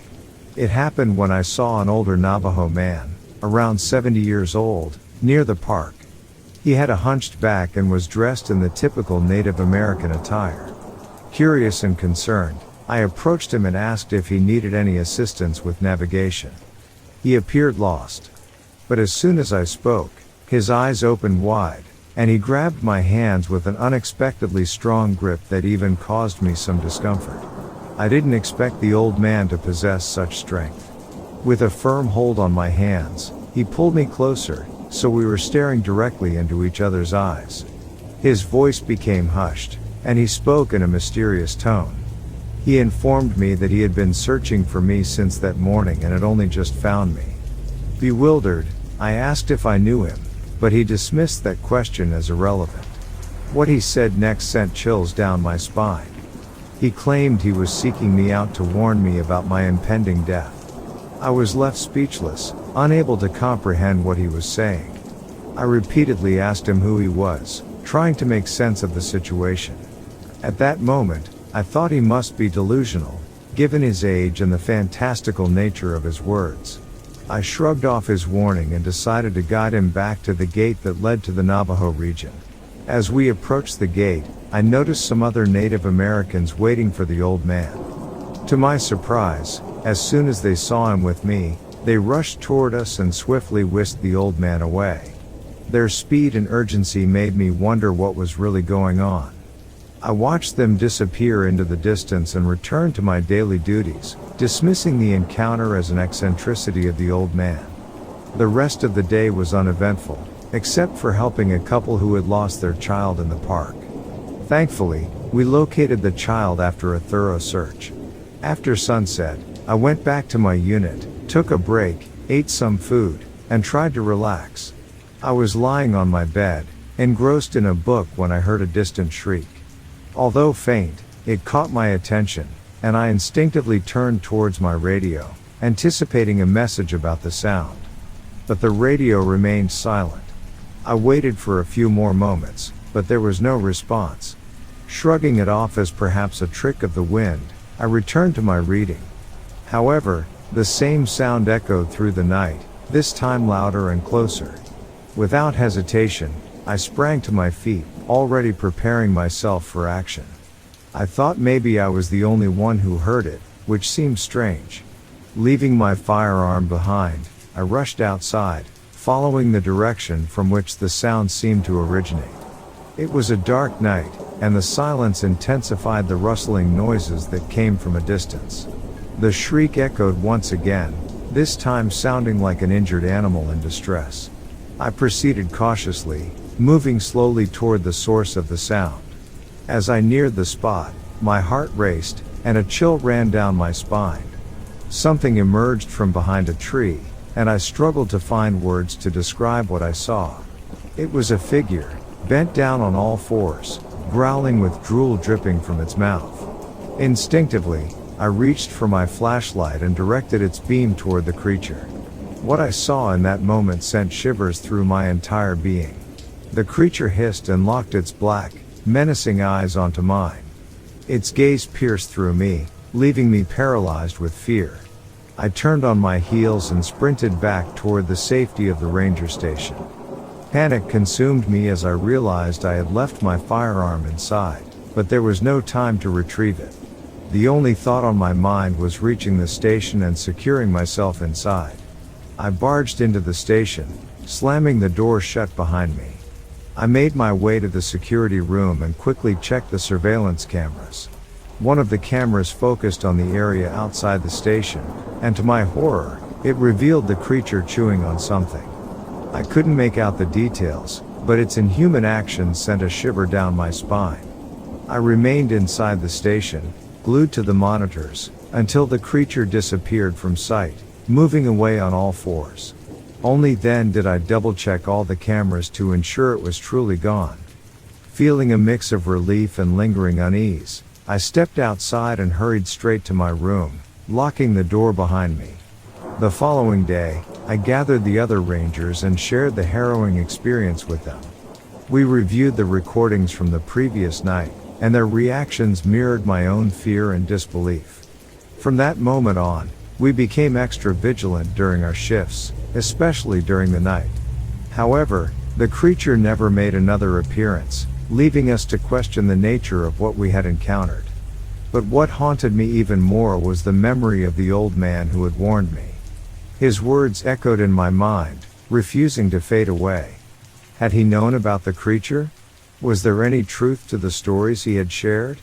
It happened when I saw an older Navajo man, around 70 years old, near the park. He had a hunched back and was dressed in the typical Native American attire. Curious and concerned, I approached him and asked if he needed any assistance with navigation. He appeared lost. But as soon as I spoke, his eyes opened wide, and he grabbed my hands with an unexpectedly strong grip that even caused me some discomfort. I didn't expect the old man to possess such strength. With a firm hold on my hands, he pulled me closer, so we were staring directly into each other's eyes. His voice became hushed, and he spoke in a mysterious tone. He informed me that he had been searching for me since that morning and had only just found me. Bewildered, I asked if I knew him, but he dismissed that question as irrelevant. What he said next sent chills down my spine. He claimed he was seeking me out to warn me about my impending death. I was left speechless, unable to comprehend what he was saying. I repeatedly asked him who he was, trying to make sense of the situation. At that moment, I thought he must be delusional, given his age and the fantastical nature of his words. I shrugged off his warning and decided to guide him back to the gate that led to the Navajo region. As we approached the gate, I noticed some other Native Americans waiting for the old man. To my surprise, as soon as they saw him with me, they rushed toward us and swiftly whisked the old man away. Their speed and urgency made me wonder what was really going on. I watched them disappear into the distance and returned to my daily duties, dismissing the encounter as an eccentricity of the old man. The rest of the day was uneventful, except for helping a couple who had lost their child in the park. Thankfully, we located the child after a thorough search. After sunset, I went back to my unit, took a break, ate some food, and tried to relax. I was lying on my bed, engrossed in a book when I heard a distant shriek. Although faint, it caught my attention, and I instinctively turned towards my radio, anticipating a message about the sound. But the radio remained silent. I waited for a few more moments, but there was no response. Shrugging it off as perhaps a trick of the wind, I returned to my reading. However, the same sound echoed through the night, this time louder and closer. Without hesitation, I sprang to my feet, already preparing myself for action. I thought maybe I was the only one who heard it, which seemed strange. Leaving my firearm behind, I rushed outside, following the direction from which the sound seemed to originate. It was a dark night, and the silence intensified the rustling noises that came from a distance. The shriek echoed once again, this time sounding like an injured animal in distress. I proceeded cautiously, moving slowly toward the source of the sound. As I neared the spot, my heart raced, and a chill ran down my spine. Something emerged from behind a tree, and I struggled to find words to describe what I saw. It was a figure, bent down on all fours, growling with drool dripping from its mouth. Instinctively, I reached for my flashlight and directed its beam toward the creature. What I saw in that moment sent shivers through my entire being. The creature hissed and locked its black, menacing eyes onto mine. Its gaze pierced through me, leaving me paralyzed with fear. I turned on my heels and sprinted back toward the safety of the ranger station. Panic consumed me as I realized I had left my firearm inside, but there was no time to retrieve it. The only thought on my mind was reaching the station and securing myself inside. I barged into the station, slamming the door shut behind me. I made my way to the security room and quickly checked the surveillance cameras. One of the cameras focused on the area outside the station, and to my horror, it revealed the creature chewing on something. I couldn't make out the details, but its inhuman actions sent a shiver down my spine. I remained inside the station, glued to the monitors, until the creature disappeared from sight, moving away on all fours. Only then did I double-check all the cameras to ensure it was truly gone. Feeling a mix of relief and lingering unease, I stepped outside and hurried straight to my room, locking the door behind me. The following day, I gathered the other rangers and shared the harrowing experience with them. We reviewed the recordings from the previous night, and their reactions mirrored my own fear and disbelief. From that moment on, we became extra vigilant during our shifts, especially during the night. However, the creature never made another appearance, leaving us to question the nature of what we had encountered. But what haunted me even more was the memory of the old man who had warned me. His words echoed in my mind, refusing to fade away. Had he known about the creature? Was there any truth to the stories he had shared?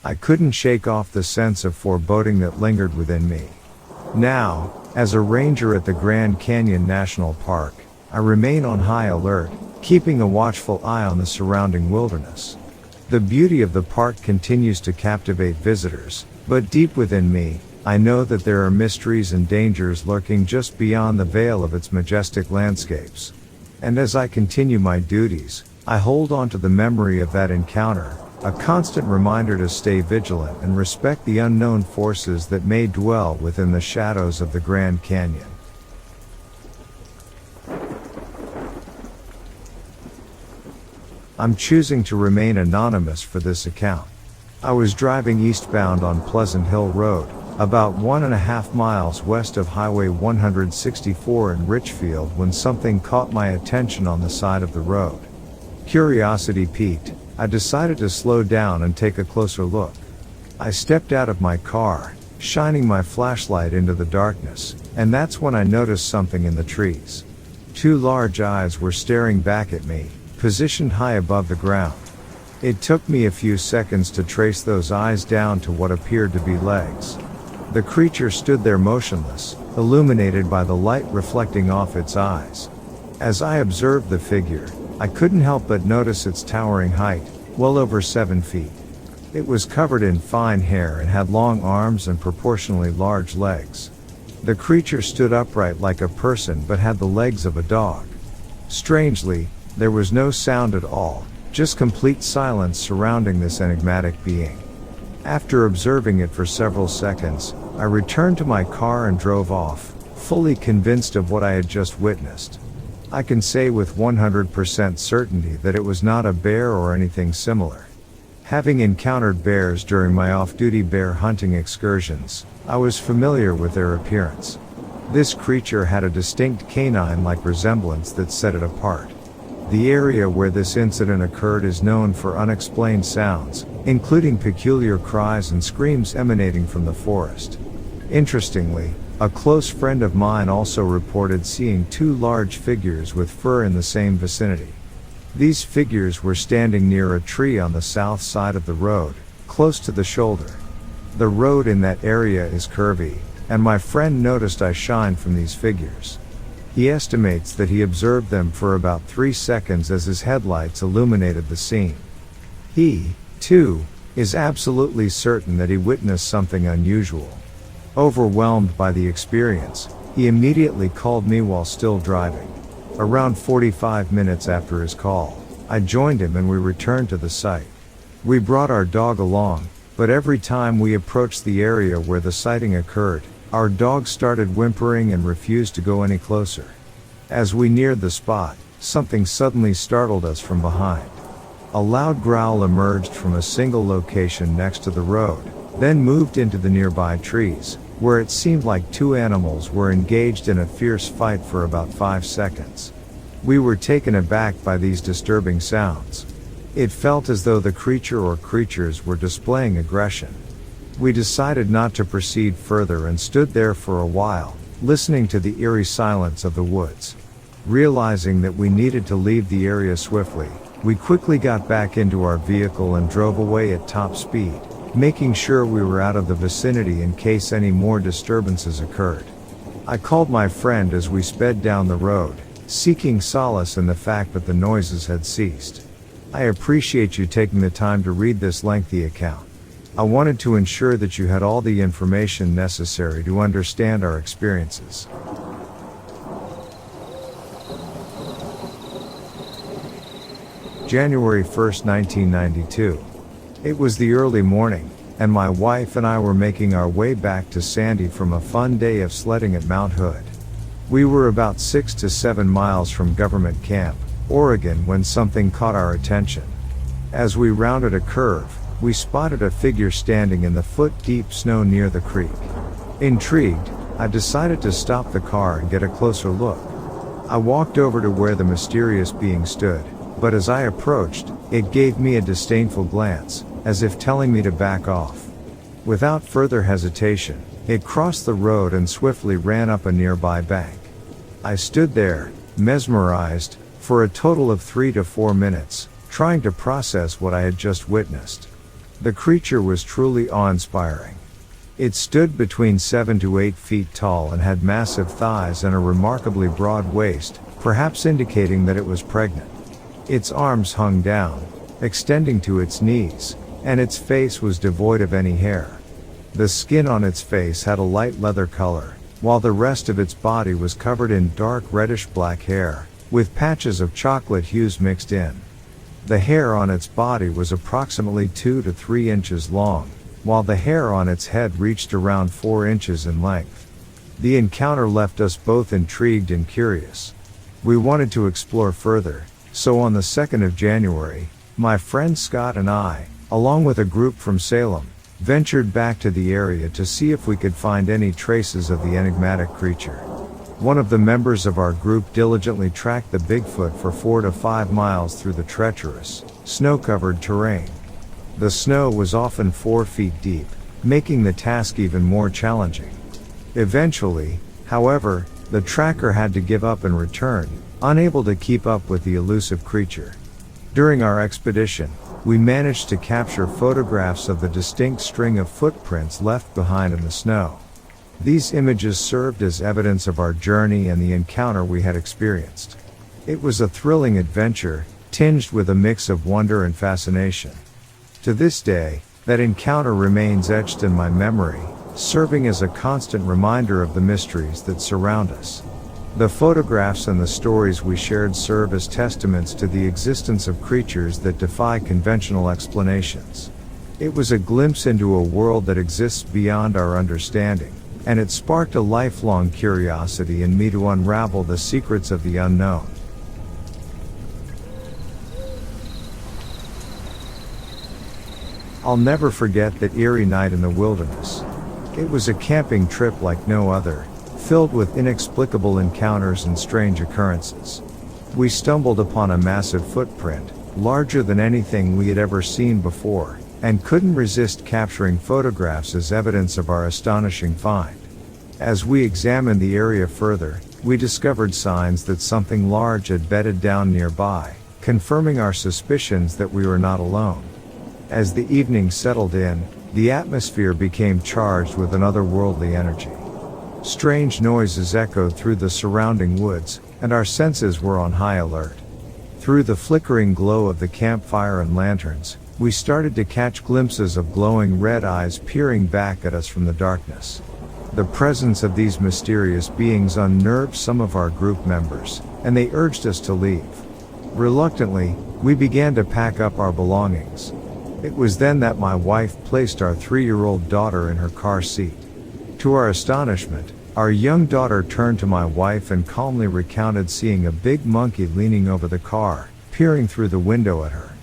I couldn't shake off the sense of foreboding that lingered within me. Now, as a ranger at the Grand Canyon National Park, I remain on high alert, keeping a watchful eye on the surrounding wilderness. The beauty of the park continues to captivate visitors, but deep within me, I know that there are mysteries and dangers lurking just beyond the veil of its majestic landscapes. And as I continue my duties, I hold on to the memory of that encounter, a constant reminder to stay vigilant and respect the unknown forces that may dwell within the shadows of the Grand Canyon. I'm choosing to remain anonymous for this account. I was driving eastbound on Pleasant Hill Road, about 1.5 miles west of Highway 164 in Richfield, when something caught my attention on the side of the road. Curiosity piqued, I decided to slow down and take a closer look. I stepped out of my car, shining my flashlight into the darkness, and that's when I noticed something in the trees. Two large eyes were staring back at me, positioned high above the ground. It took me a few seconds to trace those eyes down to what appeared to be legs. The creature stood there motionless, illuminated by the light reflecting off its eyes. As I observed the figure, I couldn't help but notice its towering height, well over 7 feet. It was covered in fine hair and had long arms and proportionally large legs. The creature stood upright like a person but had the legs of a dog. Strangely, there was no sound at all, just complete silence surrounding this enigmatic being. After observing it for several seconds, I returned to my car and drove off, fully convinced of what I had just witnessed. I can say with 100% certainty that it was not a bear or anything similar. Having encountered bears during my off-duty bear hunting excursions, I was familiar with their appearance. This creature had a distinct canine-like resemblance that set it apart. The area where this incident occurred is known for unexplained sounds, including peculiar cries and screams emanating from the forest. Interestingly, a close friend of mine also reported seeing two large figures with fur in the same vicinity. These figures were standing near a tree on the south side of the road, close to the shoulder. The road in that area is curvy, and my friend noticed I shined from these figures. He estimates that he observed them for about 3 seconds as his headlights illuminated the scene. He, too, is absolutely certain that he witnessed something unusual. Overwhelmed by the experience, he immediately called me while still driving. Around 45 minutes after his call, I joined him and we returned to the site. We brought our dog along, but every time we approached the area where the sighting occurred, our dog started whimpering and refused to go any closer. As we neared the spot, something suddenly startled us from behind. A loud growl emerged from a single location next to the road, then moved into the nearby trees, where it seemed like two animals were engaged in a fierce fight for about 5 seconds. We were taken aback by these disturbing sounds. It felt as though the creature or creatures were displaying aggression. We decided not to proceed further and stood there for a while, listening to the eerie silence of the woods. Realizing that we needed to leave the area swiftly, we quickly got back into our vehicle and drove away at top speed, making sure we were out of the vicinity in case any more disturbances occurred. I called my friend as we sped down the road, seeking solace in the fact that the noises had ceased. I appreciate you taking the time to read this lengthy account. I wanted to ensure that you had all the information necessary to understand our experiences. January 1st, 1992. It was the early morning, and my wife and I were making our way back to Sandy from a fun day of sledding at Mount Hood. We were about 6 to 7 miles from Government Camp, Oregon, when something caught our attention. As we rounded a curve, we spotted a figure standing in the foot-deep snow near the creek. Intrigued, I decided to stop the car and get a closer look. I walked over to where the mysterious being stood, but as I approached, it gave me a disdainful glance, as if telling me to back off. Without further hesitation, it crossed the road and swiftly ran up a nearby bank. I stood there, mesmerized, for a total of 3 to 4 minutes, trying to process what I had just witnessed. The creature was truly awe-inspiring. It stood between 7 to 8 feet tall and had massive thighs and a remarkably broad waist, perhaps indicating that it was pregnant. Its arms hung down, extending to its knees, and its face was devoid of any hair. The skin on its face had a light leather color, while the rest of its body was covered in dark reddish-black hair, with patches of chocolate hues mixed in. The hair on its body was approximately 2 to 3 inches long, while the hair on its head reached around 4 inches in length. The encounter left us both intrigued and curious. We wanted to explore further, so on the 2nd of January, my friend Scott and I, along with a group from Salem, ventured back to the area to see if we could find any traces of the enigmatic creature. One of the members of our group diligently tracked the Bigfoot for 4 to 5 miles through the treacherous, snow-covered terrain. The snow was often 4 feet deep, making the task even more challenging. Eventually, however, the tracker had to give up and return, unable to keep up with the elusive creature. During our expedition, we managed to capture photographs of the distinct string of footprints left behind in the snow. These images served as evidence of our journey and the encounter we had experienced. It was a thrilling adventure, tinged with a mix of wonder and fascination. To this day, that encounter remains etched in my memory, serving as a constant reminder of the mysteries that surround us. The photographs and the stories we shared serve as testaments to the existence of creatures that defy conventional explanations. It was a glimpse into a world that exists beyond our understanding, and it sparked a lifelong curiosity in me to unravel the secrets of the unknown. I'll never forget that eerie night in the wilderness. It was a camping trip like no other, filled with inexplicable encounters and strange occurrences. We stumbled upon a massive footprint, larger than anything we had ever seen before, and couldn't resist capturing photographs as evidence of our astonishing find. As we examined the area further, we discovered signs that something large had bedded down nearby, confirming our suspicions that we were not alone. As the evening settled in, the atmosphere became charged with an otherworldly energy. Strange noises echoed through the surrounding woods, and our senses were on high alert. Through the flickering glow of the campfire and lanterns, we started to catch glimpses of glowing red eyes peering back at us from the darkness. The presence of these mysterious beings unnerved some of our group members, and they urged us to leave. Reluctantly, we began to pack up our belongings. It was then that my wife placed our 3-year-old daughter in her car seat. To our astonishment, our young daughter turned to my wife and calmly recounted seeing a big monkey leaning over the car, peering through the window at her.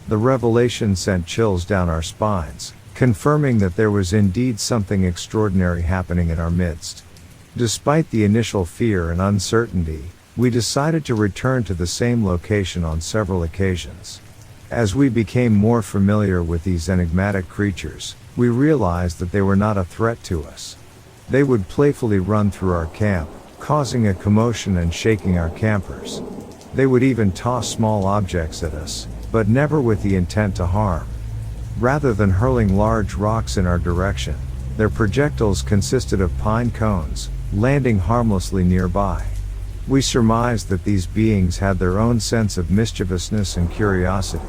The revelation sent chills down our spines, confirming that there was indeed something extraordinary happening in our midst. Despite the initial fear and uncertainty, we decided to return to the same location on several occasions. As we became more familiar with these enigmatic creatures, we realized that they were not a threat to us. They would playfully run through our camp, causing a commotion and shaking our campers. They would even toss small objects at us, but never with the intent to harm. Rather than hurling large rocks in our direction, their projectiles consisted of pine cones, landing harmlessly nearby. We surmised that these beings had their own sense of mischievousness and curiosity.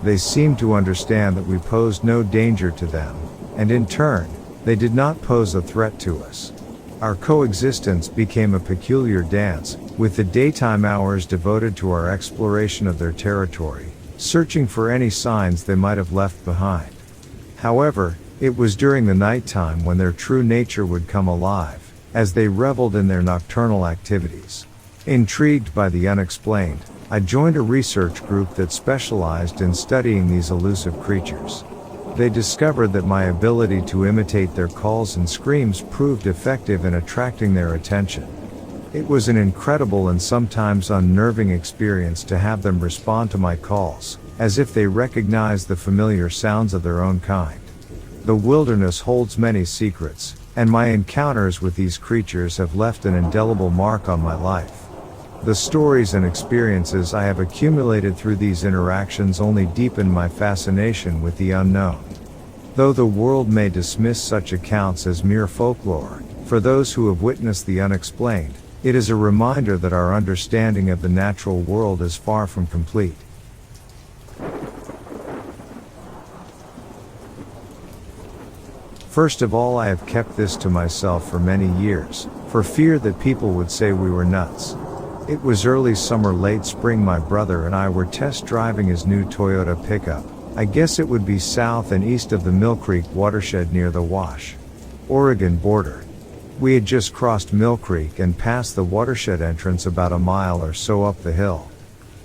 They seemed to understand that we posed no danger to them, and in turn, they did not pose a threat to us. Our coexistence became a peculiar dance, with the daytime hours devoted to our exploration of their territory, searching for any signs they might have left behind. However, it was during the nighttime when their true nature would come alive, as they reveled in their nocturnal activities. Intrigued by the unexplained, I joined a research group that specialized in studying these elusive creatures. They discovered that my ability to imitate their calls and screams proved effective in attracting their attention. It was an incredible and sometimes unnerving experience to have them respond to my calls, as if they recognized the familiar sounds of their own kind. The wilderness holds many secrets, and my encounters with these creatures have left an indelible mark on my life. The stories and experiences I have accumulated through these interactions only deepen my fascination with the unknown. Though the world may dismiss such accounts as mere folklore, for those who have witnessed the unexplained, it is a reminder that our understanding of the natural world is far from complete. First of all, I have kept this to myself for many years, for fear that people would say we were nuts. It was early summer, late spring. My brother and I were test driving his new Toyota pickup. I guess it would be south and east of the Mill Creek watershed near the Wash, Oregon border. We had just crossed Mill Creek and passed the watershed entrance about a mile or so up the hill.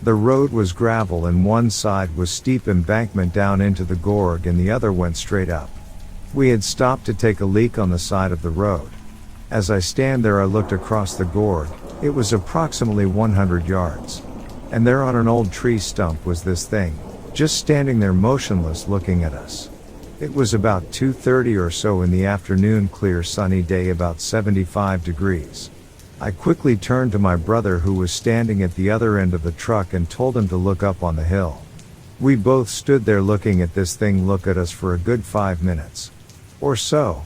The road was gravel and one side was steep embankment down into the gorge and the other went straight up. We had stopped to take a leak on the side of the road. As I stand there, I looked across the gorge. It was approximately 100 yards. And there on an old tree stump was this thing, just standing there motionless looking at us. It was about 2:30 or so in the afternoon, clear sunny day, about 75 degrees. I quickly turned to my brother who was standing at the other end of the truck and told him to look up on the hill. We both stood there looking at this thing look at us for a good 5 minutes or so.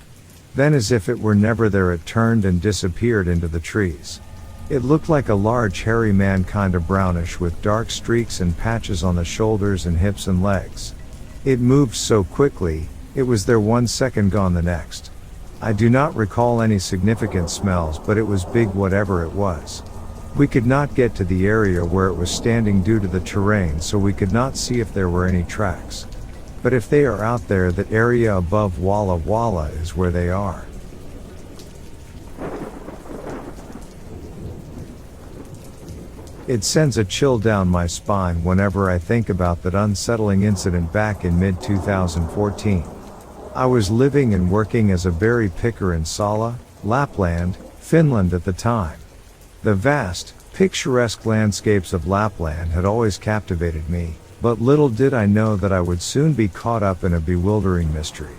Then, as if it were never there, it turned and disappeared into the trees. It looked like a large hairy man, kinda brownish, with dark streaks and patches on the shoulders and hips and legs. It moved so quickly, it was there 1 second, gone the next. I do not recall any significant smells, but it was big, whatever it was. We could not get to the area where it was standing due to the terrain, so we could not see if there were any tracks. But if they are out there, that area above Walla Walla is where they are. It sends a chill down my spine whenever I think about that unsettling incident back in mid-2014. I was living and working as a berry picker in Salla, Lapland, Finland at the time. The vast, picturesque landscapes of Lapland had always captivated me, but little did I know that I would soon be caught up in a bewildering mystery.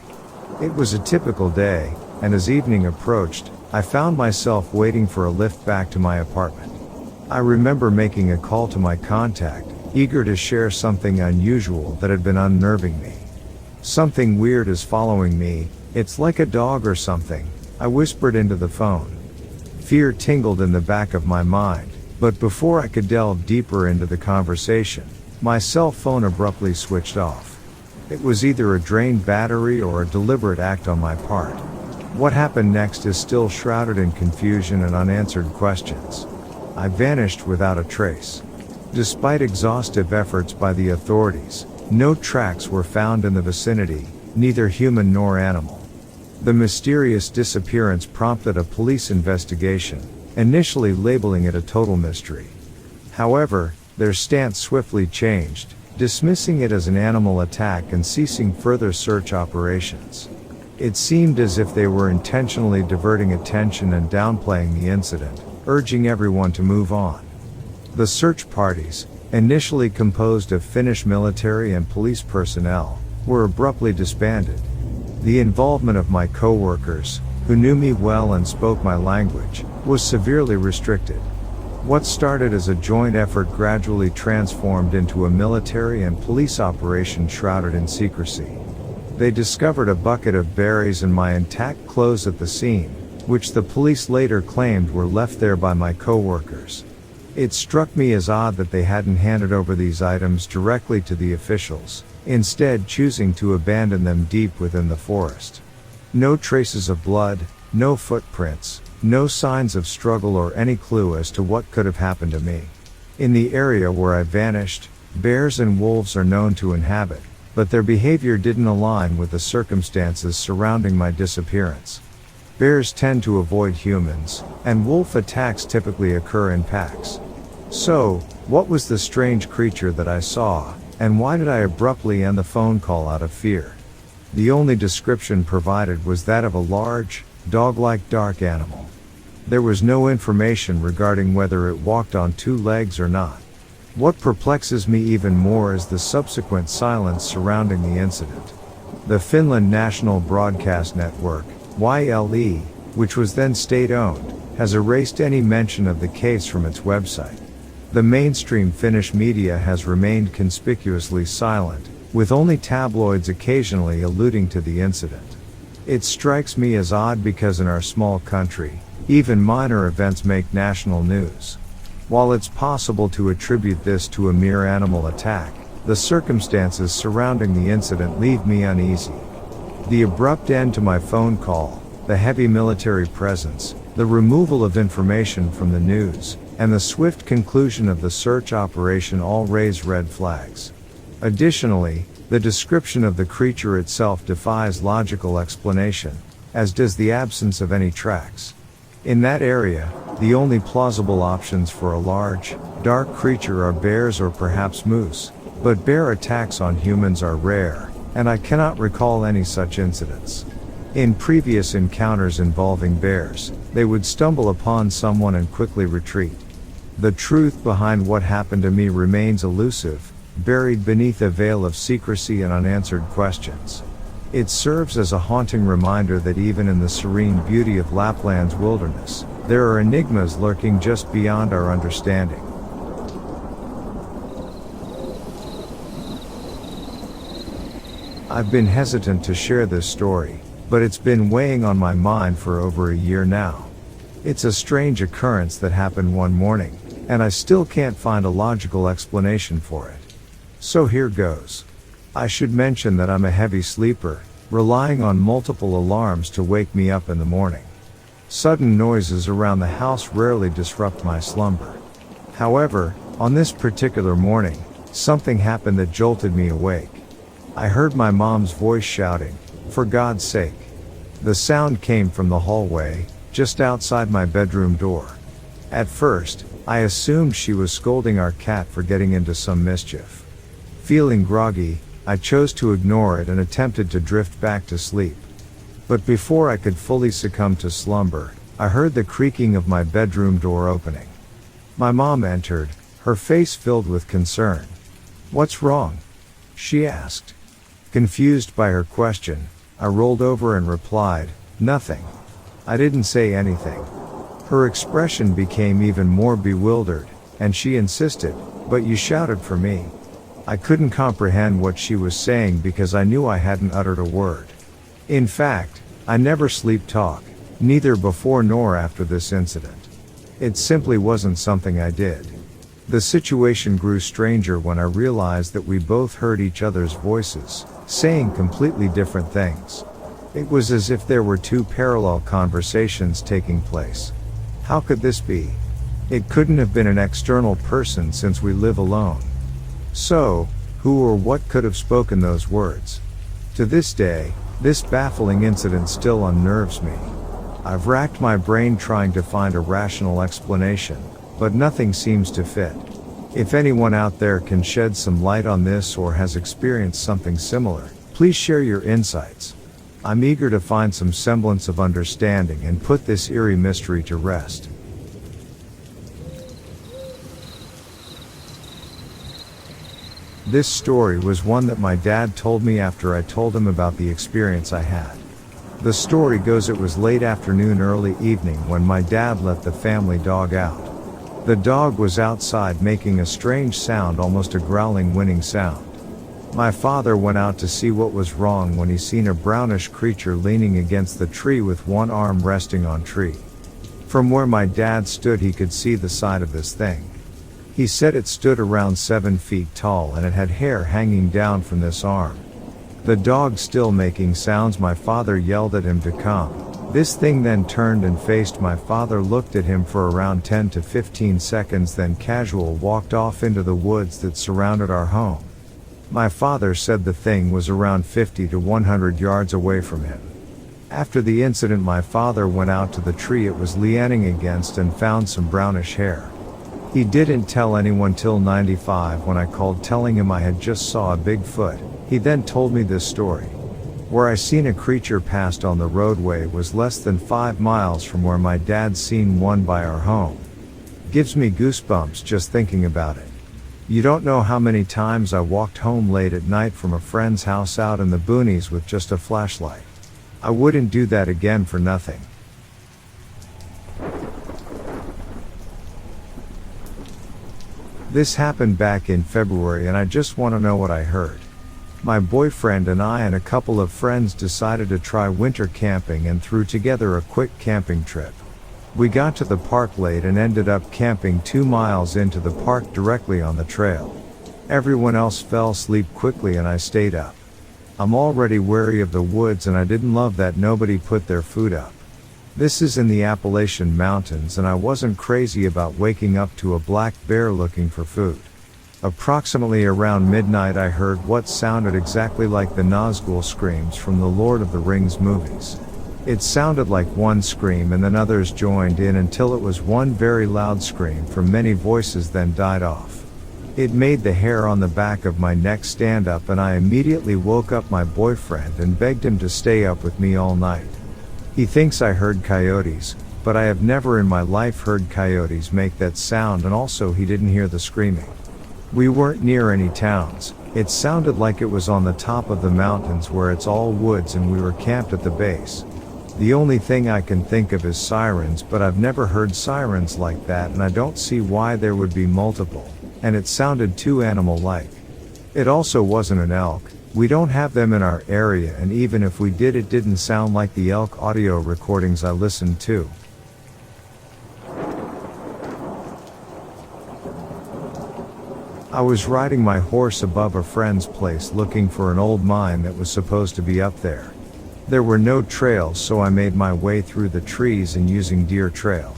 It was a typical day, and as evening approached, I found myself waiting for a lift back to my apartment. I remember making a call to my contact, eager to share something unusual that had been unnerving me. "Something weird is following me, it's like a dog or something," I whispered into the phone. Fear tingled in the back of my mind, but before I could delve deeper into the conversation, my cell phone abruptly switched off. It was either a drained battery or a deliberate act on my part. What happened next is still shrouded in confusion and unanswered questions. I vanished without a trace. Despite exhaustive efforts by the authorities, no tracks were found in the vicinity, neither human nor animal. The mysterious disappearance prompted a police investigation, initially labeling it a total mystery. However, their stance swiftly changed, dismissing it as an animal attack and ceasing further search operations. It seemed as if they were intentionally diverting attention and downplaying the incident, urging everyone to move on. The search parties, initially composed of Finnish military and police personnel, were abruptly disbanded. The involvement of my co-workers, who knew me well and spoke my language, was severely restricted. What started as a joint effort gradually transformed into a military and police operation shrouded in secrecy. They discovered a bucket of berries and my intact clothes at the scene, which the police later claimed were left there by my co-workers. It struck me as odd that they hadn't handed over these items directly to the officials, instead choosing to abandon them deep within the forest. No traces of blood, no footprints, no signs of struggle or any clue as to what could have happened to me. In the area where I vanished, bears and wolves are known to inhabit, but their behavior didn't align with the circumstances surrounding my disappearance. Bears tend to avoid humans, and wolf attacks typically occur in packs. So, what was the strange creature that I saw, and why did I abruptly end the phone call out of fear? The only description provided was that of a large, dog-like dark animal. There was no information regarding whether it walked on 2 legs or not. What perplexes me even more is the subsequent silence surrounding the incident. The Finland National Broadcast Network, YLE, which was then state-owned, has erased any mention of the case from its website. The mainstream Finnish media has remained conspicuously silent, with only tabloids occasionally alluding to the incident. It strikes me as odd because in our small country, even minor events make national news. While it's possible to attribute this to a mere animal attack, the circumstances surrounding the incident leave me uneasy. The abrupt end to my phone call, the heavy military presence, the removal of information from the news, and the swift conclusion of the search operation all raise red flags. Additionally, the description of the creature itself defies logical explanation, as does the absence of any tracks. In that area, the only plausible options for a large, dark creature are bears or perhaps moose, but bear attacks on humans are rare, and I cannot recall any such incidents. In previous encounters involving bears, they would stumble upon someone and quickly retreat. The truth behind what happened to me remains elusive, buried beneath a veil of secrecy and unanswered questions. It serves as a haunting reminder that even in the serene beauty of Lapland's wilderness, there are enigmas lurking just beyond our understanding. I've been hesitant to share this story, but it's been weighing on my mind for over a year now. It's a strange occurrence that happened one morning, and I still can't find a logical explanation for it. So here goes. I should mention that I'm a heavy sleeper, relying on multiple alarms to wake me up in the morning. Sudden noises around the house rarely disrupt my slumber. However, on this particular morning, something happened that jolted me awake. I heard my mom's voice shouting, "For God's sake!" The sound came from the hallway, just outside my bedroom door. At first, I assumed she was scolding our cat for getting into some mischief. Feeling groggy, I chose to ignore it and attempted to drift back to sleep. But before I could fully succumb to slumber, I heard the creaking of my bedroom door opening. My mom entered, her face filled with concern. "What's wrong?" she asked. Confused by her question, I rolled over and replied, "Nothing." I didn't say anything. Her expression became even more bewildered, and she insisted, "But you shouted for me." I couldn't comprehend what she was saying because I knew I hadn't uttered a word. In fact, I never sleep talk, neither before nor after this incident. It simply wasn't something I did. The situation grew stranger when I realized that we both heard each other's voices, saying completely different things. It was as if there were two parallel conversations taking place. How could this be? It couldn't have been an external person since we live alone. So, who or what could have spoken those words? To this day, this baffling incident still unnerves me. I've racked my brain trying to find a rational explanation, but nothing seems to fit. If anyone out there can shed some light on this or has experienced something similar, please share your insights. I'm eager to find some semblance of understanding and put this eerie mystery to rest. This story was one that my dad told me after I told him about the experience I had. The story goes it was late afternoon, early evening when my dad let the family dog out. The dog was outside making a strange sound, almost a growling, whining sound. My father went out to see what was wrong when he seen a brownish creature leaning against the tree with one arm resting on tree. From where my dad stood he could see the side of this thing. He said it stood around 7 feet tall and it had hair hanging down from this arm. The dog still making sounds, my father yelled at him to come. This thing then turned and faced my father, looked at him for around 10 to 15 seconds, then casual walked off into the woods that surrounded our home. My father said the thing was around 50 to 100 yards away from him. After the incident, my father went out to the tree it was leaning against and found some brownish hair. He didn't tell anyone till 95 when I called telling him I had just saw a Bigfoot. He then told me this story. Where I seen a creature passed on the roadway was less than 5 miles from where my dad seen one by our home. Gives me goosebumps just thinking about it. You don't know how many times I walked home late at night from a friend's house out in the boonies with just a flashlight. I wouldn't do that again for nothing. This happened back in February and I just want to know what I heard. My boyfriend and I and a couple of friends decided to try winter camping and threw together a quick camping trip. We got to the park late and ended up camping 2 miles into the park directly on the trail. Everyone else fell asleep quickly and I stayed up. I'm already wary of the woods and I didn't love that nobody put their food up. This is in the Appalachian Mountains and I wasn't crazy about waking up to a black bear looking for food. Approximately around midnight I heard what sounded exactly like the Nazgul screams from the Lord of the Rings movies. It sounded like one scream and then others joined in until it was one very loud scream from many voices then died off. It made the hair on the back of my neck stand up and I immediately woke up my boyfriend and begged him to stay up with me all night. He thinks I heard coyotes, but I have never in my life heard coyotes make that sound and also he didn't hear the screaming. We weren't near any towns, it sounded like it was on the top of the mountains where it's all woods and we were camped at the base. The only thing I can think of is sirens, but I've never heard sirens like that and I don't see why there would be multiple, and it sounded too animal-like. It also wasn't an elk, we don't have them in our area and even if we did it didn't sound like the elk audio recordings I listened to. I was riding my horse above a friend's place looking for an old mine that was supposed to be up there. There were no trails so I made my way through the trees and using deer trail.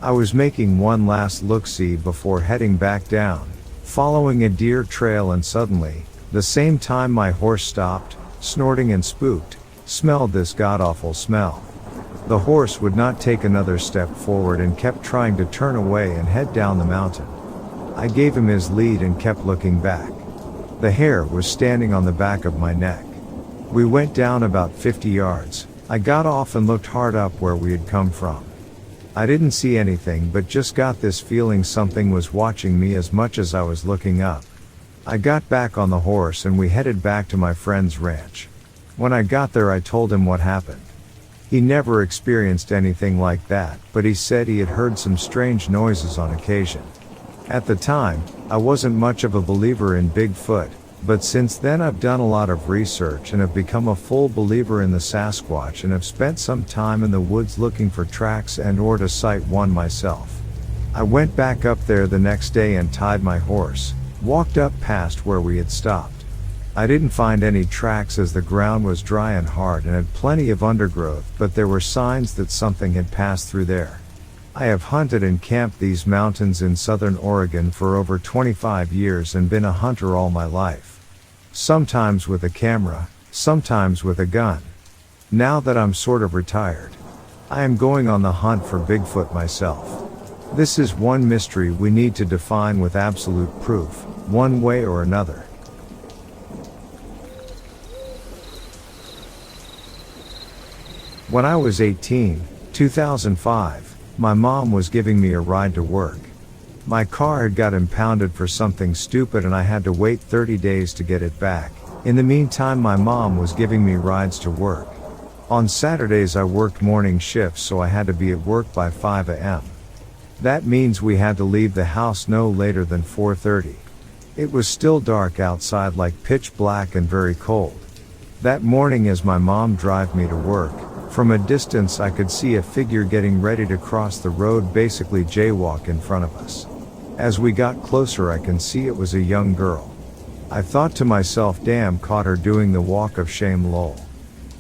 I was making one last look-see before heading back down, following a deer trail and suddenly, the same time my horse stopped, snorting and spooked, smelled this god-awful smell. The horse would not take another step forward and kept trying to turn away and head down the mountain. I gave him his lead and kept looking back. The hair was standing on the back of my neck. We went down about 50 yards. I got off and looked hard up where we had come from. I didn't see anything but just got this feeling something was watching me as much as I was looking up. I got back on the horse and we headed back to my friend's ranch. When I got there I told him what happened. He never experienced anything like that, but he said he had heard some strange noises on occasion. At the time, I wasn't much of a believer in Bigfoot, but since then I've done a lot of research and have become a full believer in the Sasquatch and have spent some time in the woods looking for tracks and or to sight one myself. I went back up there the next day and tied my horse, walked up past where we had stopped. I didn't find any tracks as the ground was dry and hard and had plenty of undergrowth, but there were signs that something had passed through there. I have hunted and camped these mountains in southern Oregon for over 25 years and been a hunter all my life. Sometimes with a camera, sometimes with a gun. Now that I'm sort of retired, I am going on the hunt for Bigfoot myself. This is one mystery we need to define with absolute proof, one way or another. When I was 18, 2005, my mom was giving me a ride to work. My car had got impounded for something stupid and I had to wait 30 days to get it back. In the meantime my mom was giving me rides to work. On Saturdays I worked morning shifts so I had to be at work by 5 a.m. That means we had to leave the house no later than 4:30. It was still dark outside, like pitch black and very cold. That morning as my mom drove me to work, from a distance I could see a figure getting ready to cross the road, basically jaywalk in front of us. As we got closer I can see it was a young girl. I thought to myself, damn, caught her doing the walk of shame, lol.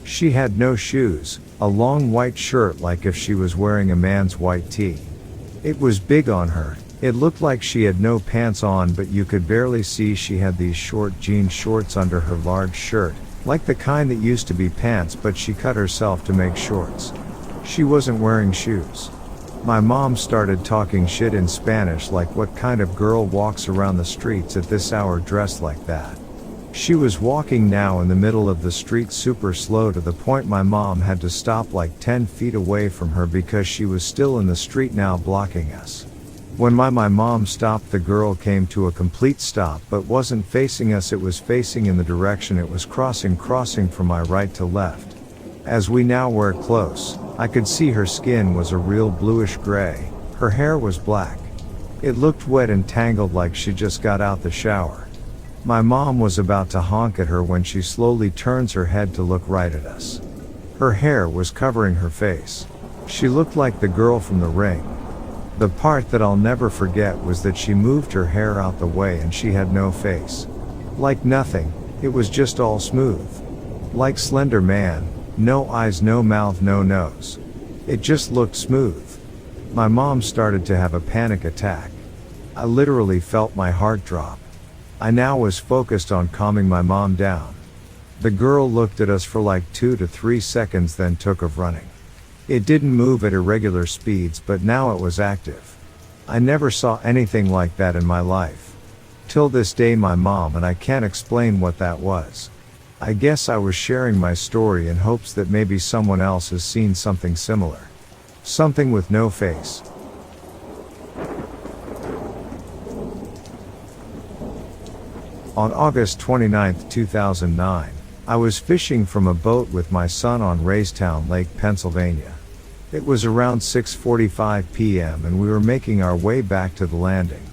She had no shoes, a long white shirt like if she was wearing a man's white tee. It was big on her, it looked like she had no pants on but you could barely see she had these short jean shorts under her large shirt. Like the kind that used to be pants but she cut herself to make shorts. She wasn't wearing shoes. My mom started talking shit in Spanish, like what kind of girl walks around the streets at this hour dressed like that. She was walking now in the middle of the street super slow to the point my mom had to stop like 10 feet away from her because she was still in the street now blocking us. When my mom stopped, the girl came to a complete stop but wasn't facing us, it was facing in the direction it was crossing from my right to left. As we now were close, I could see her skin was a real bluish gray, her hair was black. It looked wet and tangled like she just got out the shower. My mom was about to honk at her when she slowly turns her head to look right at us. Her hair was covering her face. She looked like the girl from The Ring. The part that I'll never forget was that she moved her hair out the way and she had no face. Like nothing, it was just all smooth. Like Slender Man, no eyes, no mouth, no nose. It just looked smooth. My mom started to have a panic attack. I literally felt my heart drop. I now was focused on calming my mom down. The girl looked at us for like 2 to 3 seconds, then took off running. It didn't move at irregular speeds, but now it was active. I never saw anything like that in my life. Till this day, my mom and I can't explain what that was. I guess I was sharing my story in hopes that maybe someone else has seen something similar. Something with no face. On August 29, 2009, I was fishing from a boat with my son on Rainstorm Lake, Pennsylvania. It was around 6:45 p.m. and we were making our way back to the landing.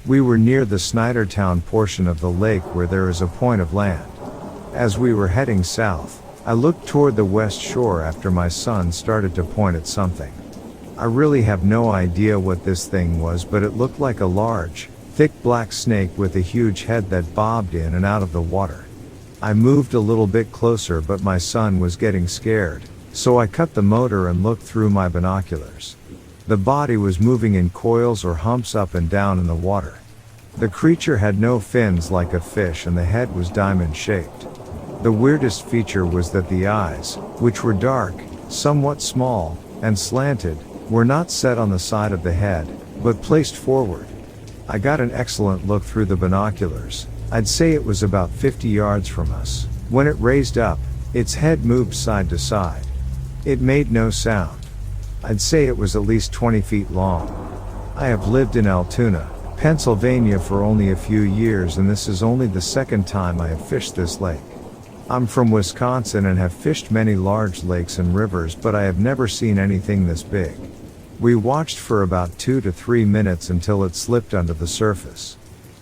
We were near the Snydertown portion of the lake where there is a point of land. As we were heading south, I looked toward the west shore after my son started to point at something. I really have no idea what this thing was, but it looked like a large, thick black snake with a huge head that bobbed in and out of the water. I moved a little bit closer, but my son was getting scared, so I cut the motor and looked through my binoculars. The body was moving in coils or humps up and down in the water. The creature had no fins like a fish and the head was diamond-shaped. The weirdest feature was that the eyes, which were dark, somewhat small, and slanted, were not set on the side of the head, but placed forward. I got an excellent look through the binoculars. I'd say it was about 50 yards from us. When it raised up, its head moved side to side. It made no sound. I'd say it was at least 20 feet long. I have lived in Altoona, Pennsylvania for only a few years, and this is only the second time I have fished this lake. I'm from Wisconsin and have fished many large lakes and rivers, but I have never seen anything this big. We watched for about 2 to 3 minutes until it slipped under the surface.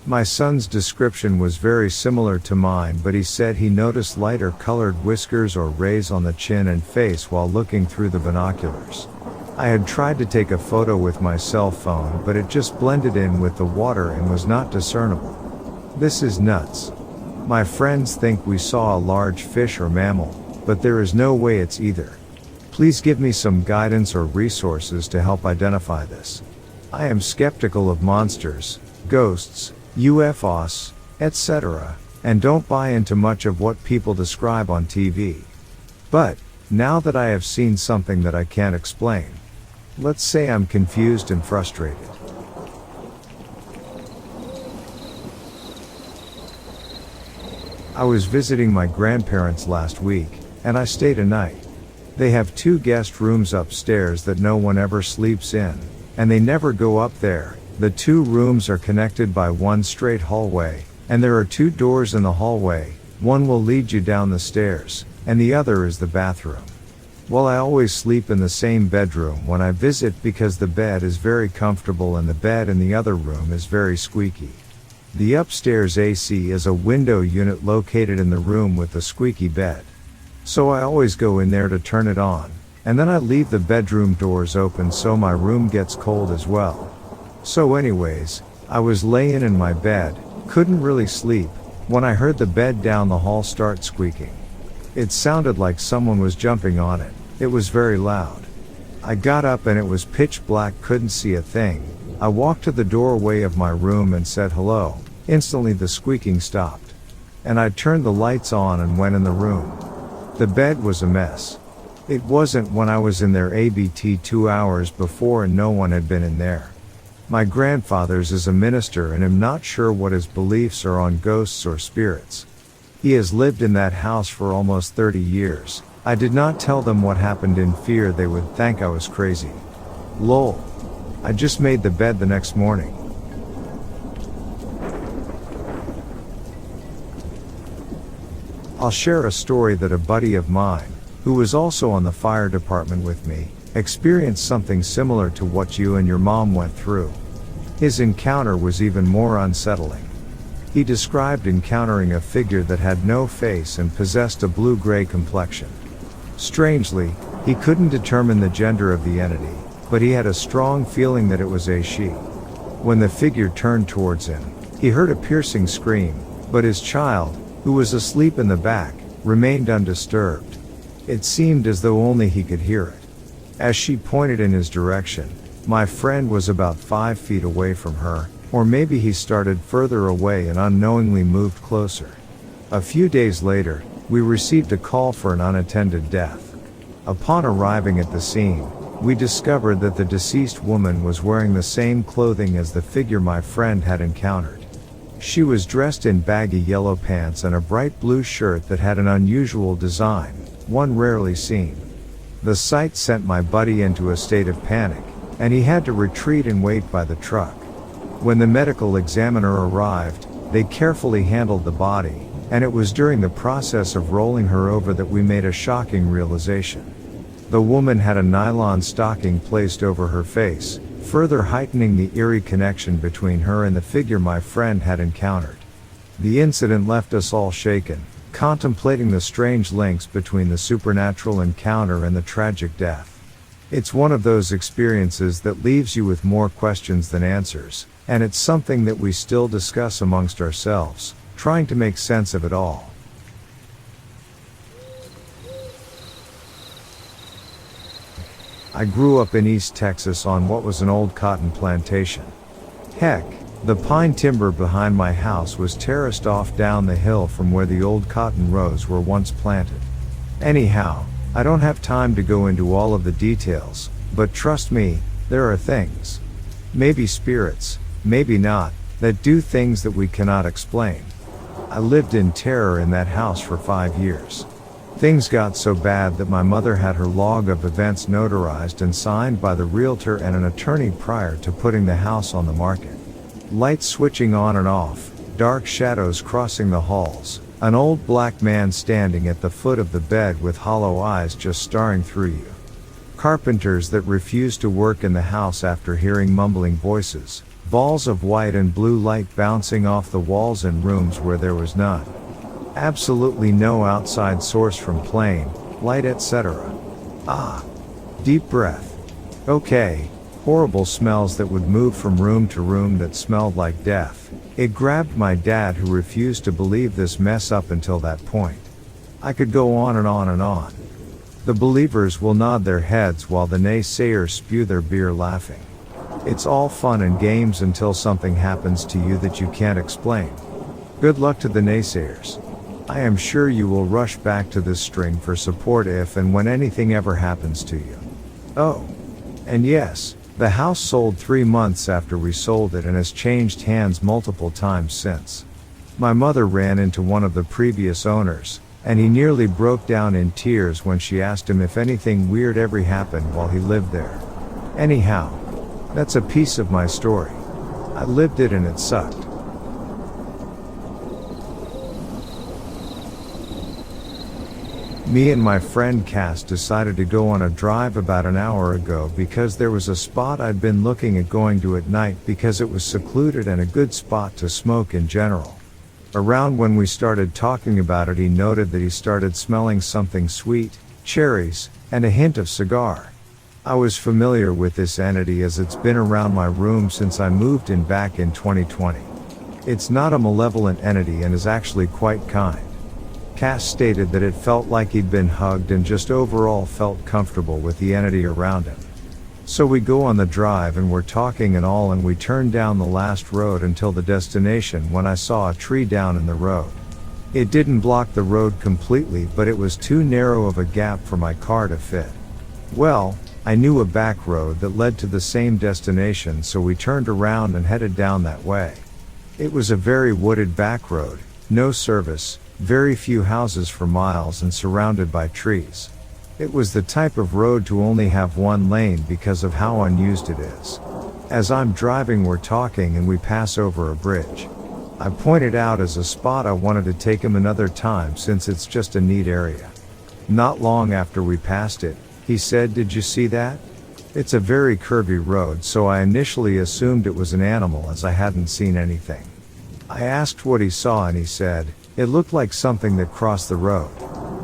My son's description was very similar to mine, but he said he noticed lighter colored whiskers or rays on the chin and face while looking through the binoculars. I had tried to take a photo with my cell phone, but it just blended in with the water and was not discernible. This is nuts. My friends think we saw a large fish or mammal, but there is no way it's either. Please give me some guidance or resources to help identify this. I am skeptical of monsters, ghosts, UFOs, etc., and don't buy into much of what people describe on TV. But, now that I have seen something that I can't explain, let's say I'm confused and frustrated. I was visiting my grandparents last week, and I stayed a night. They have 2 guest rooms upstairs that no one ever sleeps in, and they never go up there. The 2 rooms are connected by one straight hallway, and there are 2 doors in the hallway. One will lead you down the stairs, and the other is the bathroom. Well, I always sleep in the same bedroom when I visit because the bed is very comfortable and the bed in the other room is very squeaky. The upstairs AC is a window unit located in the room with the squeaky bed. So I always go in there to turn it on, and then I leave the bedroom doors open so my room gets cold as well. So anyways, I was laying in my bed, couldn't really sleep, when I heard the bed down the hall start squeaking. It sounded like someone was jumping on it. It was very loud. I got up and it was pitch black, couldn't see a thing. I walked to the doorway of my room and said hello. Instantly the squeaking stopped. And I turned the lights on and went in the room. The bed was a mess. It wasn't when I was in there ABT 2 hours before and no one had been in there. My grandfather's is a minister and I'm not sure what his beliefs are on ghosts or spirits. He has lived in that house for almost 30 years. I did not tell them what happened in fear they would think I was crazy. Lol. I just made the bed the next morning. I'll share a story that a buddy of mine, who was also on the fire department with me, experienced something similar to what you and your mom went through. His encounter was even more unsettling. He described encountering a figure that had no face and possessed a blue-gray complexion. Strangely, he couldn't determine the gender of the entity, but he had a strong feeling that it was a she. When the figure turned towards him, he heard a piercing scream, but his child, who was asleep in the back, remained undisturbed. It seemed as though only he could hear it. As she pointed in his direction, my friend was about 5 feet away from her, or maybe he started further away and unknowingly moved closer. A few days later, we received a call for an unattended death. Upon arriving at the scene, we discovered that the deceased woman was wearing the same clothing as the figure my friend had encountered. She was dressed in baggy yellow pants and a bright blue shirt that had an unusual design, one rarely seen. The sight sent my buddy into a state of panic, and he had to retreat and wait by the truck. When the medical examiner arrived, they carefully handled the body, and it was during the process of rolling her over that we made a shocking realization. The woman had a nylon stocking placed over her face, further heightening the eerie connection between her and the figure my friend had encountered. The incident left us all shaken, contemplating the strange links between the supernatural encounter and the tragic death. It's one of those experiences that leaves you with more questions than answers, and it's something that we still discuss amongst ourselves, trying to make sense of it all. I grew up in East Texas on what was an old cotton plantation. Heck, the pine timber behind my house was terraced off down the hill from where the old cotton rows were once planted. Anyhow, I don't have time to go into all of the details, but trust me, there are things, maybe spirits, maybe not, that do things that we cannot explain. I lived in terror in that house for 5 years. Things got so bad that my mother had her log of events notarized and signed by the realtor and an attorney prior to putting the house on the market. Lights switching on and off, dark shadows crossing the halls, an old black man standing at the foot of the bed with hollow eyes just staring through you. Carpenters that refused to work in the house after hearing mumbling voices, balls of white and blue light bouncing off the walls in rooms where there was none. Absolutely no outside source from plane, light, etc. Deep breath. Okay, horrible smells that would move from room to room that smelled like death. It grabbed my dad, who refused to believe this mess up until that point. I could go on and on and on. The believers will nod their heads while the naysayers spew their beer laughing. It's all fun and games until something happens to you that you can't explain. Good luck to the naysayers. I am sure you will rush back to this string for support if and when anything ever happens to you. Oh. And yes, the house sold 3 months after we sold it and has changed hands multiple times since. My mother ran into one of the previous owners, and he nearly broke down in tears when she asked him if anything weird ever happened while he lived there. Anyhow, that's a piece of my story. I lived it and it sucked. Me and my friend Cass decided to go on a drive about an hour ago because there was a spot I'd been looking at going to at night because it was secluded and a good spot to smoke in general. Around when we started talking about it, he noted that he started smelling something sweet, cherries, and a hint of cigar. I was familiar with this entity as it's been around my room since I moved in back in 2020. It's not a malevolent entity and is actually quite kind. Cass stated that it felt like he'd been hugged and just overall felt comfortable with the entity around him. So we go on the drive and we're talking and all, and we turned down the last road until the destination when I saw a tree down in the road. It didn't block the road completely, but it was too narrow of a gap for my car to fit. Well, I knew a back road that led to the same destination, so we turned around and headed down that way. It was a very wooded back road, no service, very few houses for miles and surrounded by trees. It was the type of road to only have one lane because of how unused it is. As I'm driving, we're talking and we pass over a bridge. I pointed out as a spot I wanted to take him another time since it's just a neat area. Not long after we passed it, he said, "Did you see that?" It's a very curvy road, so I initially assumed it was an animal as I hadn't seen anything. I asked what he saw and he said, "It looked like something that crossed the road."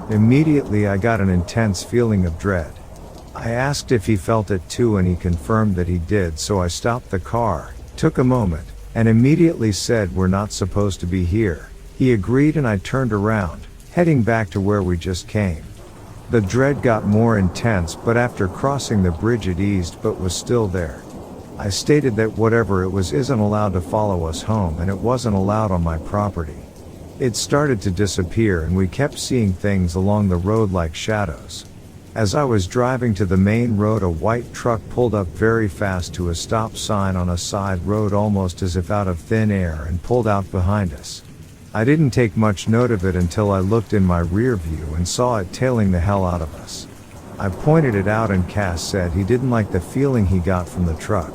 Immediately I got an intense feeling of dread. I asked if he felt it too and he confirmed that he did, so I stopped the car, took a moment, and immediately said, "We're not supposed to be here." He agreed and I turned around, heading back to where we just came. The dread got more intense, but after crossing the bridge it eased but was still there. I stated that whatever it was isn't allowed to follow us home and it wasn't allowed on my property. It started to disappear and we kept seeing things along the road like shadows. As I was driving to the main road, a white truck pulled up very fast to a stop sign on a side road almost as if out of thin air and pulled out behind us. I didn't take much note of it until I looked in my rear view and saw it tailing the hell out of us. I pointed it out and Cass said he didn't like the feeling he got from the truck.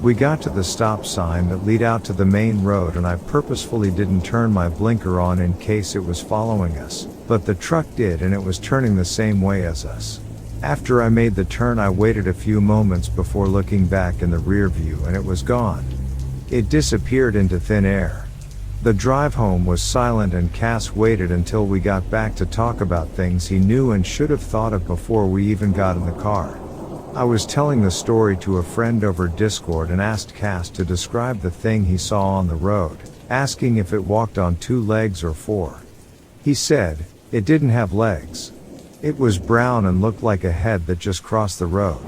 We got to the stop sign that lead out to the main road and I purposefully didn't turn my blinker on in case it was following us, but the truck did and it was turning the same way as us. After I made the turn I waited a few moments before looking back in the rear view and it was gone. It disappeared into thin air. The drive home was silent and Cass waited until we got back to talk about things he knew and should have thought of before we even got in the car. I was telling the story to a friend over Discord and asked Cass to describe the thing he saw on the road, asking if it walked on 2 legs or 4. He said, "It didn't have legs. It was brown and looked like a head that just crossed the road."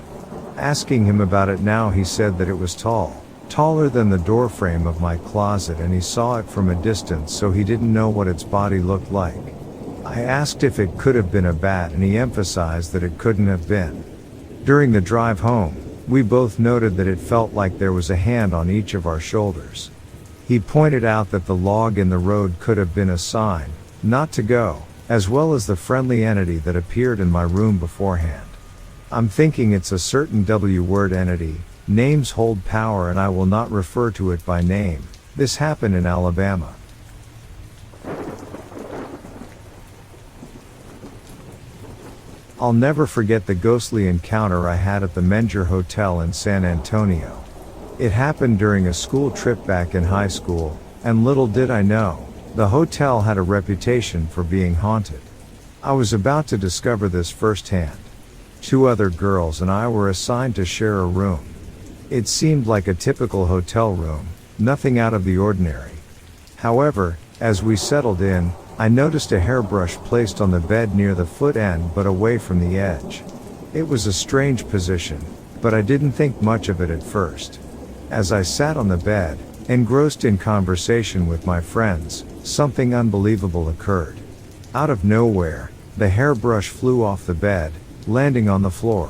Asking him about it now, he said that it was tall. Taller than the doorframe of my closet, and he saw it from a distance, so he didn't know what its body looked like. I asked if it could have been a bat and he emphasized that it couldn't have been. During the drive home, we both noted that it felt like there was a hand on each of our shoulders. He pointed out that the log in the road could have been a sign, not to go, as well as the friendly entity that appeared in my room beforehand. I'm thinking it's a certain W-word entity. Names hold power and I will not refer to it by name. This happened in Alabama. I'll never forget the ghostly encounter I had at the Menger Hotel in San Antonio. It happened during a school trip back in high school, and little did I know, the hotel had a reputation for being haunted. I was about to discover this firsthand. 2 other girls and I were assigned to share a room. It seemed like a typical hotel room, nothing out of the ordinary. However, as we settled in, I noticed a hairbrush placed on the bed near the foot end but away from the edge. It was a strange position, but I didn't think much of it at first. As I sat on the bed, engrossed in conversation with my friends, something unbelievable occurred. Out of nowhere, the hairbrush flew off the bed, landing on the floor.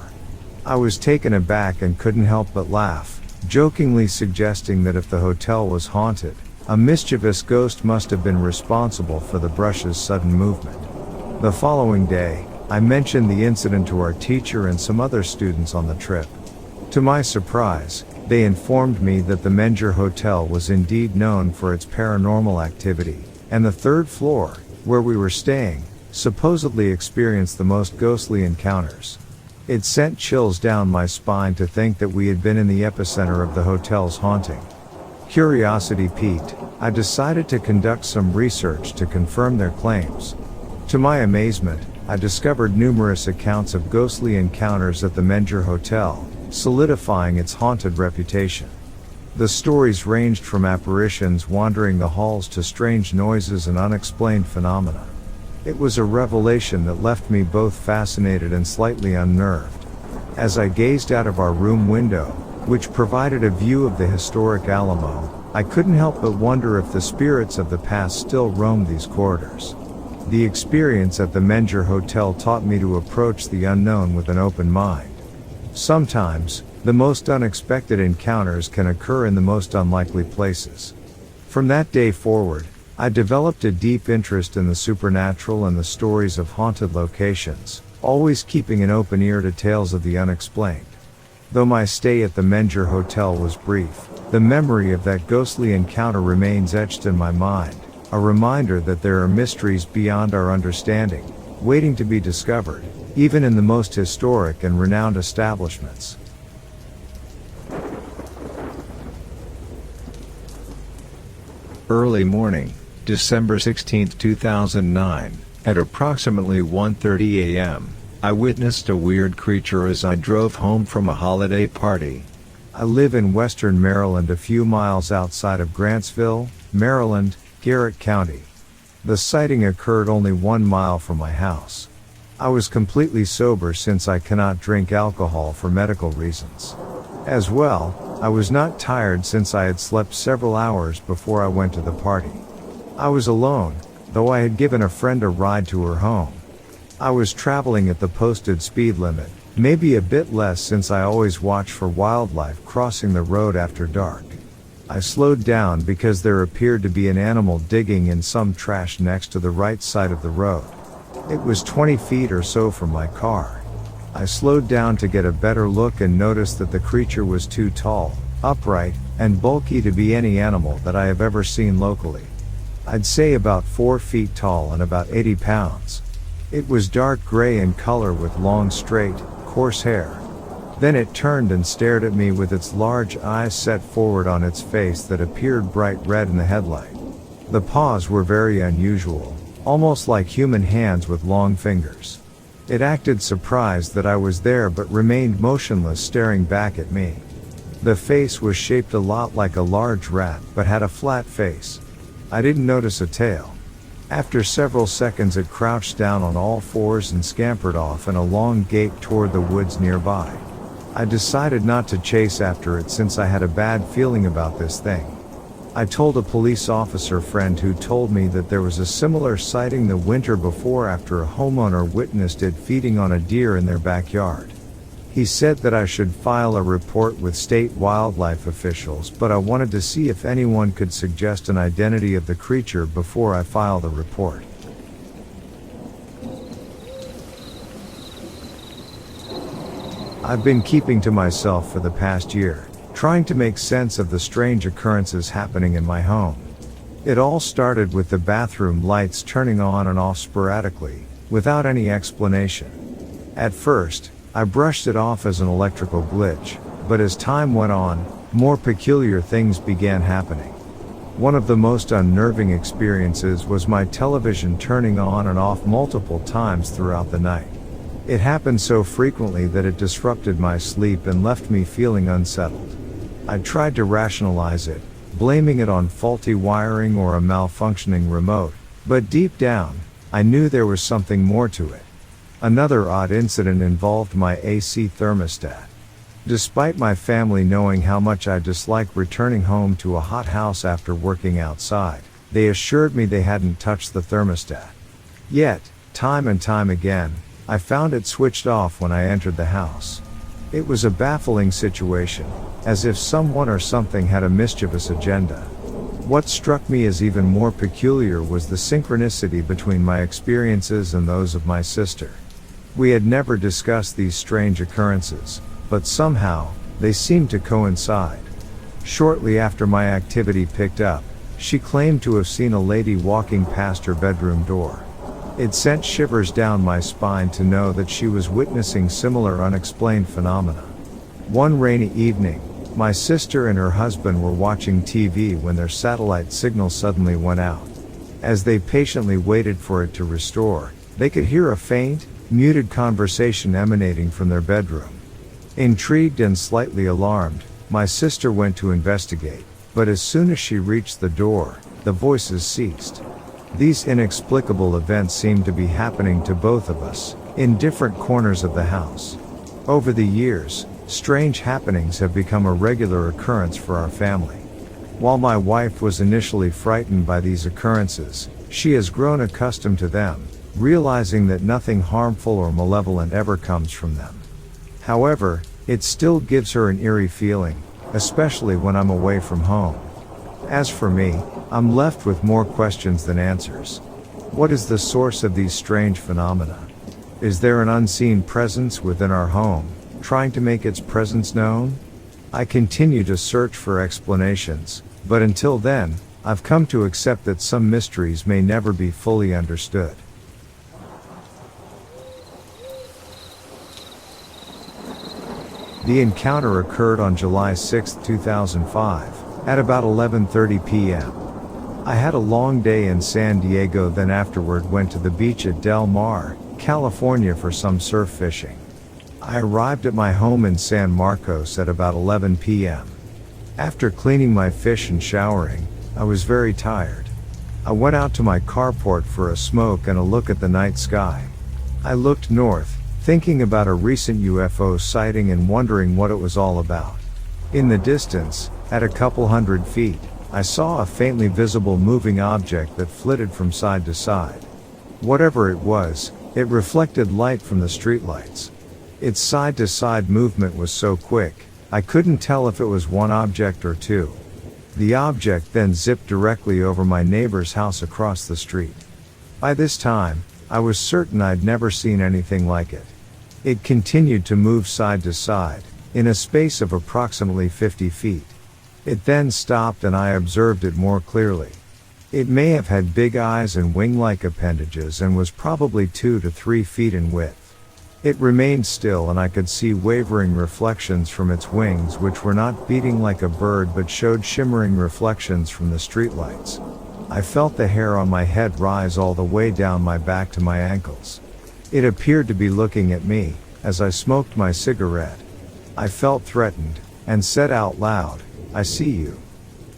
I was taken aback and couldn't help but laugh, jokingly suggesting that if the hotel was haunted, a mischievous ghost must have been responsible for the brush's sudden movement. The following day, I mentioned the incident to our teacher and some other students on the trip. To my surprise, they informed me that the Menger Hotel was indeed known for its paranormal activity, and the 3rd floor, where we were staying, supposedly experienced the most ghostly encounters. It sent chills down my spine to think that we had been in the epicenter of the hotel's haunting. Curiosity piqued, I decided to conduct some research to confirm their claims. To my amazement, I discovered numerous accounts of ghostly encounters at the Menger Hotel, solidifying its haunted reputation. The stories ranged from apparitions wandering the halls to strange noises and unexplained phenomena. It was a revelation that left me both fascinated and slightly unnerved. As I gazed out of our room window, which provided a view of the historic Alamo, I couldn't help but wonder if the spirits of the past still roamed these corridors. The experience at the Menger Hotel taught me to approach the unknown with an open mind. Sometimes, the most unexpected encounters can occur in the most unlikely places. From that day forward, I developed a deep interest in the supernatural and the stories of haunted locations, always keeping an open ear to tales of the unexplained. Though my stay at the Menger Hotel was brief, the memory of that ghostly encounter remains etched in my mind, a reminder that there are mysteries beyond our understanding, waiting to be discovered, even in the most historic and renowned establishments. Early morning, December 16, 2009, at approximately 1:30 a.m., I witnessed a weird creature as I drove home from a holiday party. I live in western Maryland, a few miles outside of Grantsville, Maryland, Garrett County. The sighting occurred only 1 mile from my house. I was completely sober since I cannot drink alcohol for medical reasons. As well, I was not tired since I had slept several hours before I went to the party. I was alone, though I had given a friend a ride to her home. I was traveling at the posted speed limit, maybe a bit less since I always watch for wildlife crossing the road after dark. I slowed down because there appeared to be an animal digging in some trash next to the right side of the road. It was 20 feet or so from my car. I slowed down to get a better look and noticed that the creature was too tall, upright, and bulky to be any animal that I have ever seen locally. I'd say about 4 feet tall and about 80 pounds. It was dark gray in color with long straight, coarse hair. Then it turned and stared at me with its large eyes set forward on its face that appeared bright red in the headlight. The paws were very unusual, almost like human hands with long fingers. It acted surprised that I was there but remained motionless, staring back at me. The face was shaped a lot like a large rat but had a flat face. I didn't notice a tail. After several seconds it crouched down on all fours and scampered off in a long gait toward the woods nearby. I decided not to chase after it since I had a bad feeling about this thing. I told a police officer friend who told me that there was a similar sighting the winter before after a homeowner witnessed it feeding on a deer in their backyard. He said that I should file a report with state wildlife officials, but I wanted to see if anyone could suggest an identity of the creature before I file the report. I've been keeping to myself for the past year, trying to make sense of the strange occurrences happening in my home. It all started with the bathroom lights turning on and off sporadically, without any explanation. At first, I brushed it off as an electrical glitch, but as time went on, more peculiar things began happening. One of the most unnerving experiences was my television turning on and off multiple times throughout the night. It happened so frequently that it disrupted my sleep and left me feeling unsettled. I tried to rationalize it, blaming it on faulty wiring or a malfunctioning remote, but deep down, I knew there was something more to it. Another odd incident involved my AC thermostat. Despite my family knowing how much I dislike returning home to a hot house after working outside, they assured me they hadn't touched the thermostat. Yet, time and time again, I found it switched off when I entered the house. It was a baffling situation, as if someone or something had a mischievous agenda. What struck me as even more peculiar was the synchronicity between my experiences and those of my sister. We had never discussed these strange occurrences, but somehow, they seemed to coincide. Shortly after my activity picked up, she claimed to have seen a lady walking past her bedroom door. It sent shivers down my spine to know that she was witnessing similar unexplained phenomena. One rainy evening, my sister and her husband were watching TV when their satellite signal suddenly went out. As they patiently waited for it to restore, they could hear a faint, muted conversation emanating from their bedroom. Intrigued and slightly alarmed, my sister went to investigate, but as soon as she reached the door, the voices ceased. These inexplicable events seemed to be happening to both of us, in different corners of the house. Over the years, strange happenings have become a regular occurrence for our family. While my wife was initially frightened by these occurrences, she has grown accustomed to them, realizing that nothing harmful or malevolent ever comes from them. However, it still gives her an eerie feeling, especially when I'm away from home. As for me, I'm left with more questions than answers. What is the source of these strange phenomena? Is there an unseen presence within our home, trying to make its presence known? I continue to search for explanations, but until then, I've come to accept that some mysteries may never be fully understood. The encounter occurred on July 6, 2005, at about 11:30 p.m. I had a long day in San Diego, then afterward went to the beach at Del Mar, California for some surf fishing. I arrived at my home in San Marcos at about 11 p.m. After cleaning my fish and showering, I was very tired. I went out to my carport for a smoke and a look at the night sky. I looked north, thinking about a recent UFO sighting and wondering what it was all about. In the distance, at a couple hundred feet, I saw a faintly visible moving object that flitted from side to side. Whatever it was, it reflected light from the streetlights. Its side-to-side movement was so quick, I couldn't tell if it was one object or two. The object then zipped directly over my neighbor's house across the street. By this time, I was certain I'd never seen anything like it. It continued to move side to side, in a space of approximately 50 feet. It then stopped and I observed it more clearly. It may have had big eyes and wing-like appendages and was probably 2 to 3 feet in width. It remained still and I could see wavering reflections from its wings, which were not beating like a bird but showed shimmering reflections from the streetlights. I felt the hair on my head rise all the way down my back to my ankles. It appeared to be looking at me, as I smoked my cigarette. I felt threatened, and said out loud, "I see you."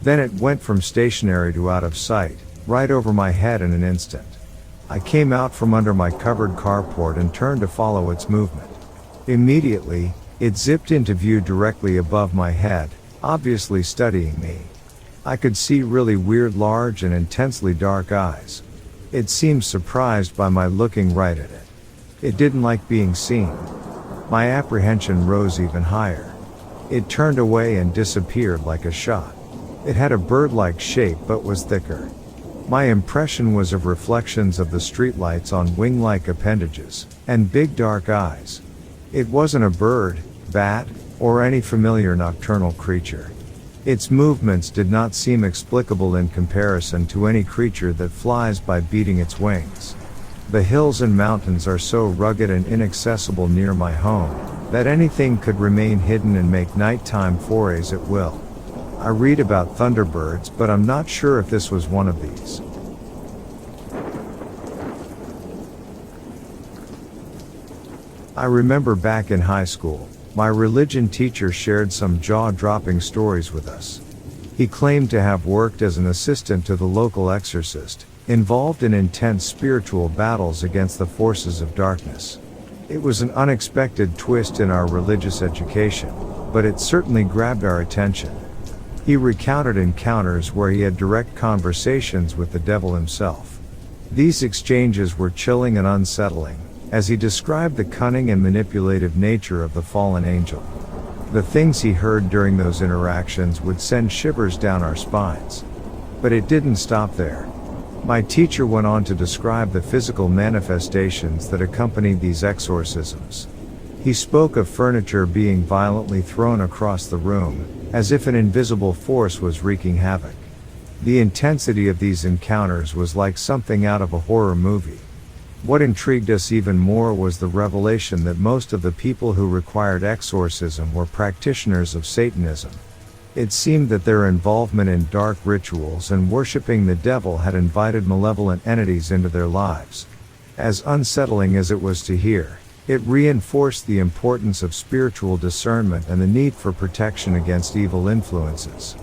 Then it went from stationary to out of sight, right over my head in an instant. I came out from under my covered carport and turned to follow its movement. Immediately, it zipped into view directly above my head, obviously studying me. I could see really weird, large and intensely dark eyes. It seemed surprised by my looking right at it. It didn't like being seen. My apprehension rose even higher. It turned away and disappeared like a shot. It had a bird-like shape but was thicker. My impression was of reflections of the streetlights on wing-like appendages, and big dark eyes. It wasn't a bird, bat, or any familiar nocturnal creature. Its movements did not seem explicable in comparison to any creature that flies by beating its wings. The hills and mountains are so rugged and inaccessible near my home, that anything could remain hidden and make nighttime forays at will. I read about thunderbirds, but I'm not sure if this was one of these. I remember back in high school, my religion teacher shared some jaw-dropping stories with us. He claimed to have worked as an assistant to the local exorcist, involved in intense spiritual battles against the forces of darkness. It was an unexpected twist in our religious education, but it certainly grabbed our attention. He recounted encounters where he had direct conversations with the devil himself. These exchanges were chilling and unsettling, as he described the cunning and manipulative nature of the fallen angel. The things he heard during those interactions would send shivers down our spines. But it didn't stop there. My teacher went on to describe the physical manifestations that accompanied these exorcisms. He spoke of furniture being violently thrown across the room, as if an invisible force was wreaking havoc. The intensity of these encounters was like something out of a horror movie. What intrigued us even more was the revelation that most of the people who required exorcism were practitioners of Satanism. It seemed that their involvement in dark rituals and worshipping the devil had invited malevolent entities into their lives. As unsettling as it was to hear, it reinforced the importance of spiritual discernment and the need for protection against evil influences.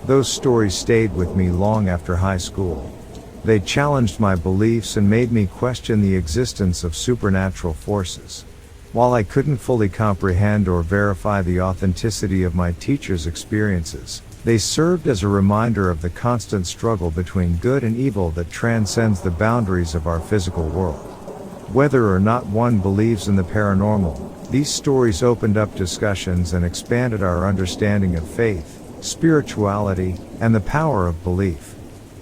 Those stories stayed with me long after high school. They challenged my beliefs and made me question the existence of supernatural forces. While I couldn't fully comprehend or verify the authenticity of my teacher's experiences, they served as a reminder of the constant struggle between good and evil that transcends the boundaries of our physical world. Whether or not one believes in the paranormal, these stories opened up discussions and expanded our understanding of faith, spirituality, and the power of belief.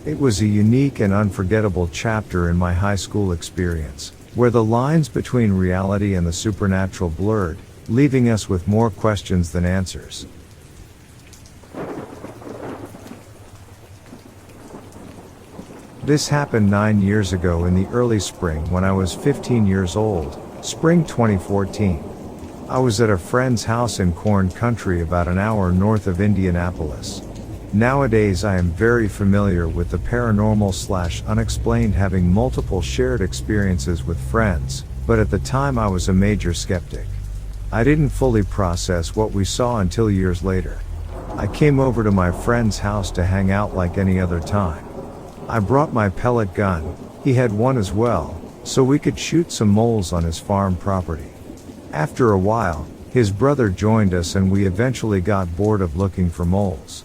It was a unique and unforgettable chapter in my high school experience, where the lines between reality and the supernatural blurred, leaving us with more questions than answers. This happened 9 years ago in the early spring when I was 15 years old, spring 2014. I was at a friend's house in corn country about an hour north of Indianapolis. Nowadays I am very familiar with the paranormal/unexplained, having multiple shared experiences with friends, but at the time I was a major skeptic. I didn't fully process what we saw until years later. I came over to my friend's house to hang out like any other time. I brought my pellet gun, he had one as well, so we could shoot some moles on his farm property. After a while, his brother joined us and we eventually got bored of looking for moles.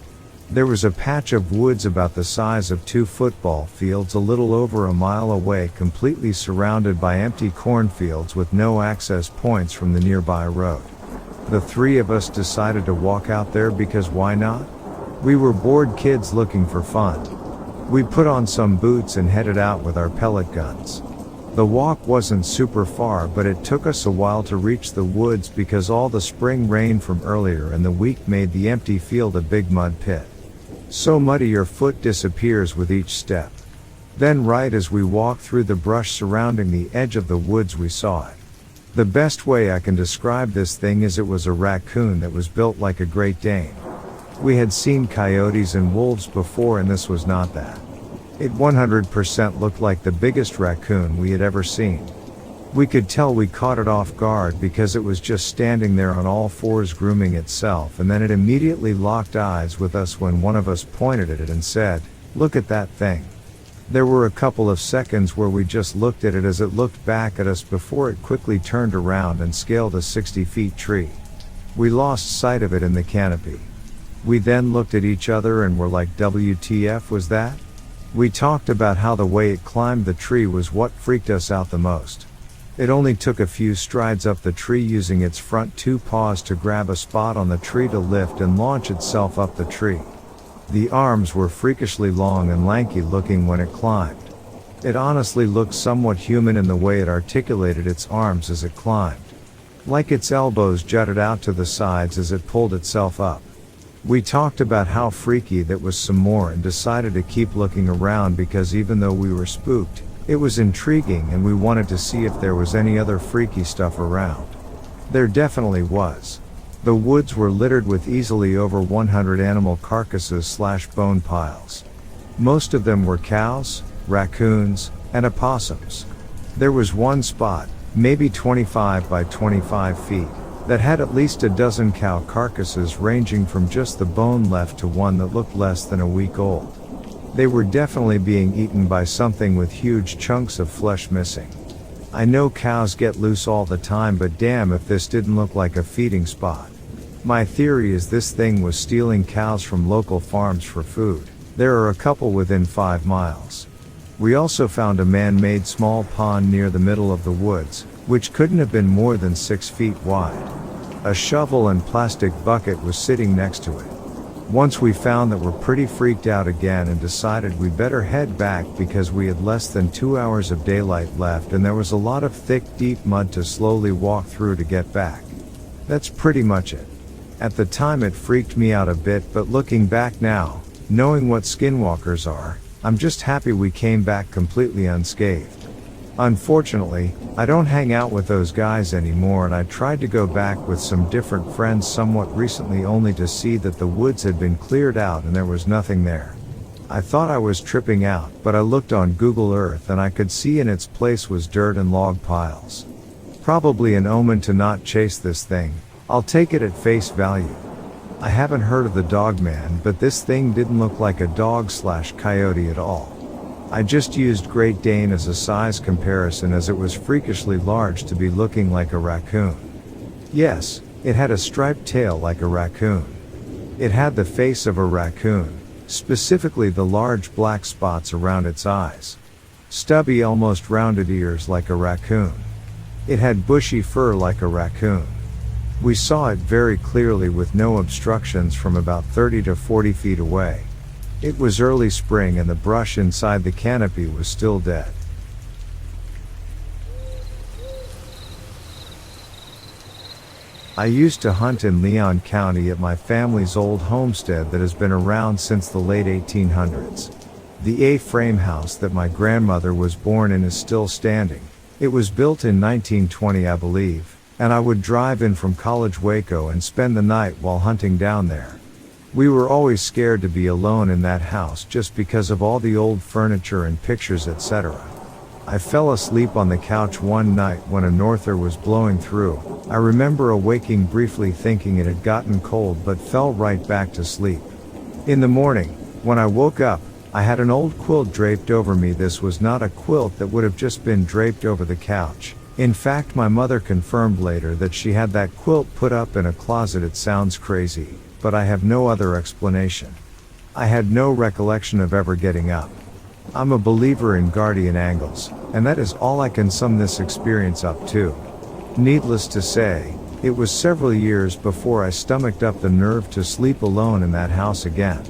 There was a patch of woods about the size of 2 football fields a little over a mile away, completely surrounded by empty cornfields with no access points from the nearby road. The 3 of us decided to walk out there because why not? We were bored kids looking for fun. We put on some boots and headed out with our pellet guns. The walk wasn't super far, but it took us a while to reach the woods because all the spring rain from earlier in the week made the empty field a big mud pit. So muddy your foot disappears with each step. Then right as we walked through the brush surrounding the edge of the woods we saw it. The best way I can describe this thing is it was a raccoon that was built like a Great Dane. We had seen coyotes and wolves before and this was not that. It 100% looked like the biggest raccoon we had ever seen. We could tell we caught it off guard because it was just standing there on all fours grooming itself, and then it immediately locked eyes with us when one of us pointed at it and said, "Look at that thing." There were a couple of seconds where we just looked at it as it looked back at us before it quickly turned around and scaled a 60-foot tree. We lost sight of it in the canopy. We then looked at each other and were like, WTF was that? We talked about how the way it climbed the tree was what freaked us out the most. It only took a few strides up the tree using its front 2 paws to grab a spot on the tree to lift and launch itself up the tree. The arms were freakishly long and lanky looking when it climbed. It honestly looked somewhat human in the way it articulated its arms as it climbed. Like its elbows jutted out to the sides as it pulled itself up. We talked about how freaky that was some more and decided to keep looking around because even though we were spooked, it was intriguing and we wanted to see if there was any other freaky stuff around. There definitely was. The woods were littered with easily over 100 animal carcasses/bone piles. Most of them were cows, raccoons, and opossums. There was one spot, maybe 25 by 25 feet, that had at least a dozen cow carcasses ranging from just the bone left to one that looked less than a week old. They were definitely being eaten by something with huge chunks of flesh missing. I know cows get loose all the time, but damn if this didn't look like a feeding spot. My theory is this thing was stealing cows from local farms for food. There are a couple within 5 miles. We also found a man-made small pond near the middle of the woods, which couldn't have been more than 6 feet wide. A shovel and plastic bucket was sitting next to it. Once we found that, we're pretty freaked out again and decided we better head back because we had less than 2 hours of daylight left and there was a lot of thick, deep mud to slowly walk through to get back. That's pretty much it. At the time it freaked me out a bit, but looking back now, knowing what skinwalkers are, I'm just happy we came back completely unscathed. Unfortunately, I don't hang out with those guys anymore, and I tried to go back with some different friends somewhat recently only to see that the woods had been cleared out and there was nothing there. I thought I was tripping out, but I looked on Google Earth and I could see in its place was dirt and log piles. Probably an omen to not chase this thing. I'll take it at face value. I haven't heard of the Dogman, but this thing didn't look like a dog/coyote at all. I just used Great Dane as a size comparison as it was freakishly large to be looking like a raccoon. Yes, it had a striped tail like a raccoon. It had the face of a raccoon, specifically the large black spots around its eyes. Stubby, almost rounded ears like a raccoon. It had bushy fur like a raccoon. We saw it very clearly with no obstructions from about 30 to 40 feet away. It was early spring and the brush inside the canopy was still dead. I used to hunt in Leon County at my family's old homestead that has been around since the late 1800s. The A-frame house that my grandmother was born in is still standing. It was built in 1920, I believe, and I would drive in from College Waco and spend the night while hunting down there. We were always scared to be alone in that house just because of all the old furniture and pictures, etc. I fell asleep on the couch one night when a norther was blowing through. I remember awaking briefly thinking it had gotten cold but fell right back to sleep. In the morning, when I woke up, I had an old quilt draped over me. This was not a quilt that would have just been draped over the couch. In fact, my mother confirmed later that she had that quilt put up in a closet. It sounds crazy, but I have no other explanation. I had no recollection of ever getting up. I'm a believer in guardian angels, and that is all I can sum this experience up to. Needless to say, it was several years before I stomached up the nerve to sleep alone in that house again.